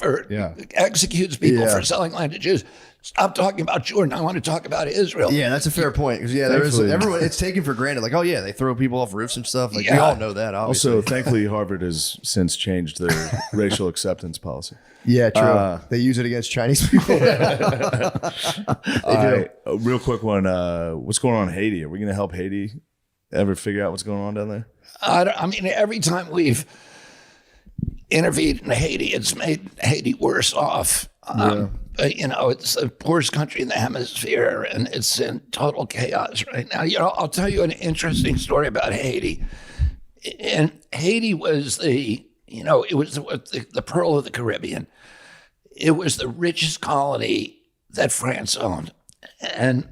executes people for selling land to Jews. Stop talking about Jordan. I want to talk about Israel. Yeah, that's a fair point. Because there is everyone. It's taken for granted. Like, oh yeah, they throw people off roofs and stuff. Like we all know that. Obviously. Also, thankfully, Harvard has since changed their racial acceptance policy. Yeah, true. They use it against Chinese people. A real quick one. What's going on in Haiti? Are we going to help Haiti ever figure out what's going on down there? I mean, every time we've intervened in Haiti, it's made Haiti worse off. But, it's the poorest country in the hemisphere, and it's in total chaos right now. I'll tell you an interesting story about Haiti. And Haiti was it was the pearl of the Caribbean. It was the richest colony that France owned. And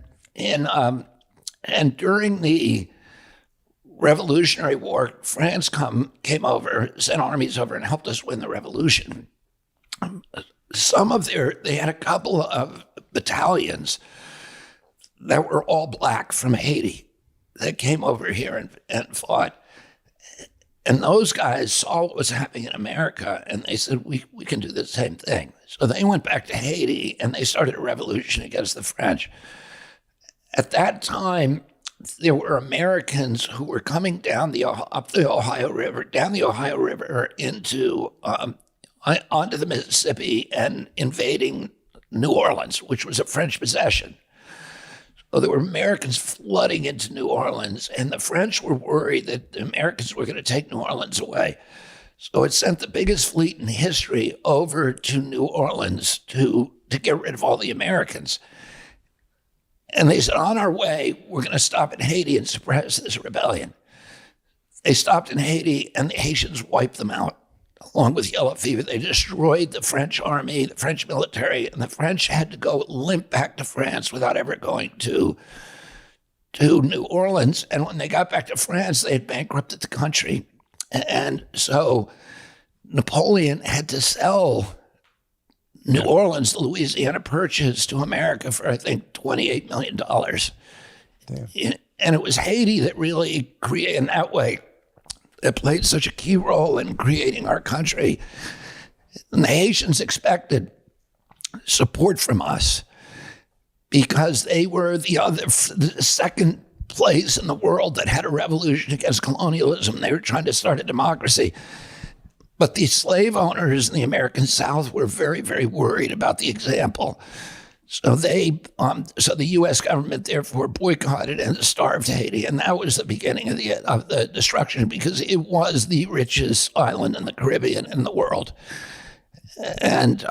during the Revolutionary War, France came over, sent armies over, and helped us win the revolution. They had a couple of battalions that were all black from Haiti that came over here and fought. And those guys saw what was happening in America, and they said, we can do the same thing. So they went back to Haiti, and they started a revolution against the French. At that time, there were Americans who were coming down up the Ohio River, into onto the Mississippi and invading New Orleans, which was a French possession. So there were Americans flooding into New Orleans, and the French were worried that the Americans were going to take New Orleans away. So it sent the biggest fleet in history over to New Orleans to get rid of all the Americans. And they said, on our way, we're going to stop in Haiti and suppress this rebellion. They stopped in Haiti, and the Haitians wiped them out. Along with yellow fever, they destroyed the French army, the French military, and the French had to go limp back to France without ever going to New Orleans. And when they got back to France, they had bankrupted the country. And so Napoleon had to sell New Orleans, the Louisiana Purchase, to America for, I think, $28 million. Damn. And it was Haiti that really created, in that way, that played such a key role in creating our country. And the Haitians expected support from us because they were the second place in the world that had a revolution against colonialism. They were trying to start a democracy. But the slave owners in the American South were very, very worried about the example. So so the U.S. government therefore boycotted and starved Haiti, and that was the beginning of the destruction because it was the richest island in the Caribbean in the world. And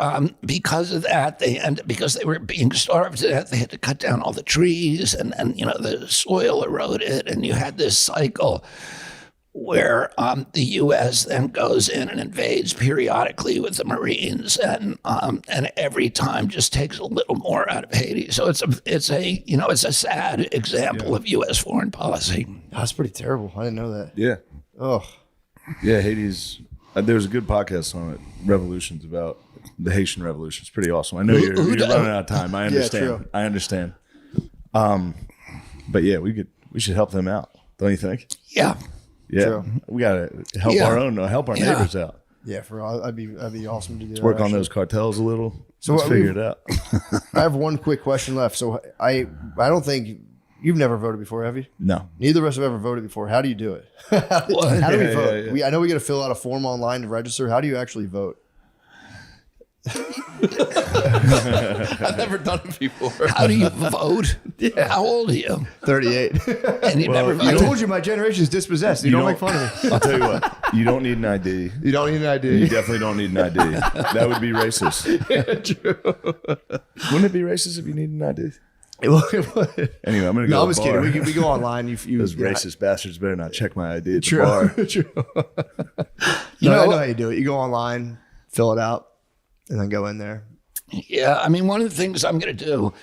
because of that, because they were being starved to death, they had to cut down all the trees, and the soil eroded, and you had this cycle where the U.S. then goes in and invades periodically with the Marines, and every time just takes a little more out of Haiti. So it's a sad example of U.S. foreign policy. That's pretty terrible. I didn't know that. Yeah. Oh. Yeah, Haiti's. There's a good podcast on it, Revolutions, about the Haitian Revolution. It's pretty awesome. I know you're running out of time. I understand. Yeah, true. I understand. But yeah, we should help them out, don't you think? Yeah. Yeah, True. We gotta help help our neighbors out. Yeah, that'd be awesome to do. Let's work on those cartels a little. So let's figure it out. I have one quick question left. So I don't think you've never voted before, have you? No, neither of us have ever voted before. How do you do it? How do we vote? I know we got to fill out a form online to register. How do you actually vote? I've never done it before. How do you vote? Yeah. How old are you? 38. And you never I voted? told you my generation is dispossessed. You don't make fun of me. I'll tell you what. You don't need an ID. You don't need an ID. You definitely don't need an ID. That would be racist. True. Wouldn't it be racist if you need an ID? Anyway, I'm gonna go. No, to I'm the just bar. kidding. We go online. Those racist bastards better not check my ID at the True. bar. True. You know, I know how you do it. You go online, fill it out, and then go in there. Yeah, I mean, one of the things I'm going to do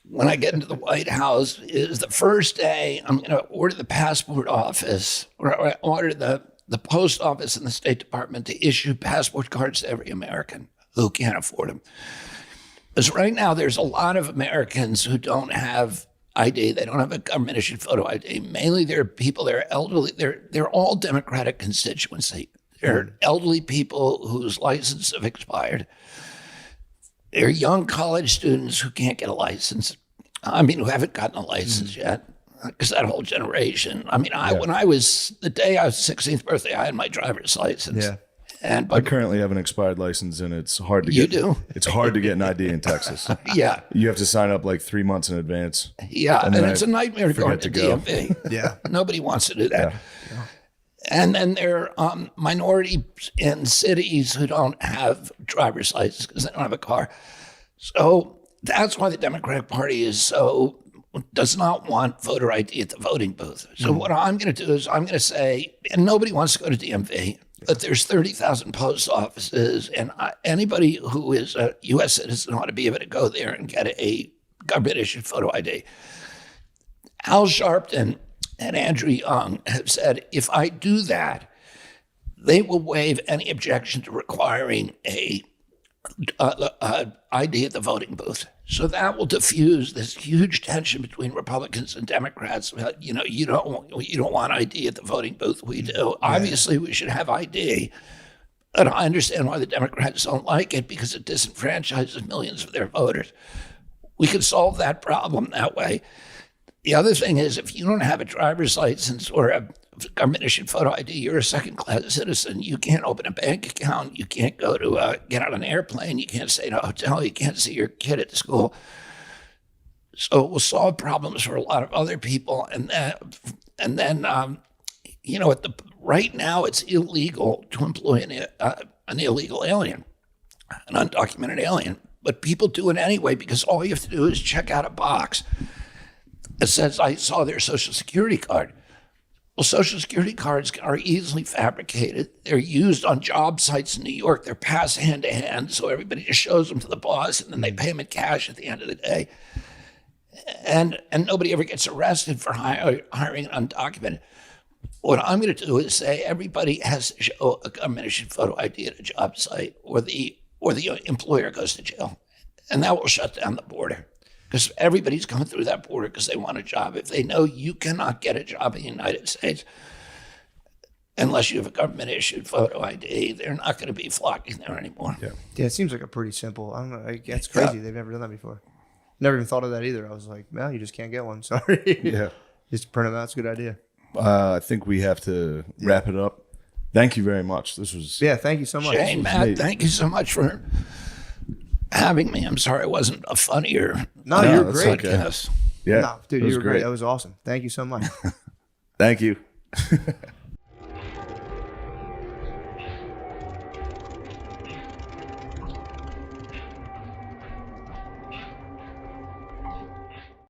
when I get into the White House is the first day I'm going to order the passport office or order the post office and the State Department to issue passport cards to every American who can't afford them. Because right now there's a lot of Americans who don't have ID. They don't have a government issued photo ID. Mainly they're people, they're elderly. They're all Democratic constituency. They're elderly people whose licenses have expired. They're young college students who can't get a license. I mean, who haven't gotten a license yet. Because that whole generation. I mean, the day I was 16th birthday, I had my driver's license. Yeah. And I currently have an expired license, and it's hard to You get. do? It's hard to get an ID in Texas. yeah, You have to sign up like 3 months in advance. yeah, and then it's a nightmare to go forget to to go. DMV. Yeah. Nobody wants to do that. Yeah. And then there are minorities in cities who don't have driver's license because they don't have a car. So that's why the Democratic Party does not want voter ID at the voting booth. So what I'm going to do is I'm going to say, and nobody wants to go to DMV, but there's 30,000 post offices, and anybody who is a U.S. citizen ought to be able to go there and get a government-issued photo ID. Al Sharpton and Andrew Young have said, if I do that, they will waive any objection to requiring a ID at the voting booth. So that will diffuse this huge tension between Republicans and Democrats. You know, you don't want ID at the voting booth. We do. Obviously, we should have ID. And I understand why the Democrats don't like it, because it disenfranchises millions of their voters. We could solve that problem that way. The other thing is, if you don't have a driver's license or a government-issued photo ID, you're a second-class citizen. You can't open a bank account. You can't go to get on an airplane. You can't stay in a hotel. You can't see your kid at school. So it will solve problems for a lot of other people. And then right now it's illegal to employ an illegal alien, an undocumented alien. But people do it anyway because all you have to do is check out a box. It says, I saw their Social Security card. Well, Social Security cards are easily fabricated. They're used on job sites in New York. They're passed hand to hand, so everybody just shows them to the boss, and then they pay them in cash at the end of the day. And nobody ever gets arrested for hiring an undocumented. What I'm going to do is say everybody has to show a government-issued photo ID at a job site, or the employer goes to jail, and that will shut down the border. Because everybody's coming through that border because they want a job. If they know you cannot get a job in the United States unless you have a government-issued photo ID, they're not going to be flocking there anymore. Yeah, it seems like a pretty simple. I don't know. It's crazy. They've never done that before. Never even thought of that either. I was like, well, you just can't get one. Sorry. Yeah. Just print them out. It's a good idea. I think we have to wrap it up. Thank you very much. This was Yeah, thank you so much. Shane, Matt, thank you so much for having me. I'm sorry I wasn't a funnier. No, you're that's great. okay. Yes. Yeah, No, dude, it was you were great. That was awesome. Thank you so much. Thank you.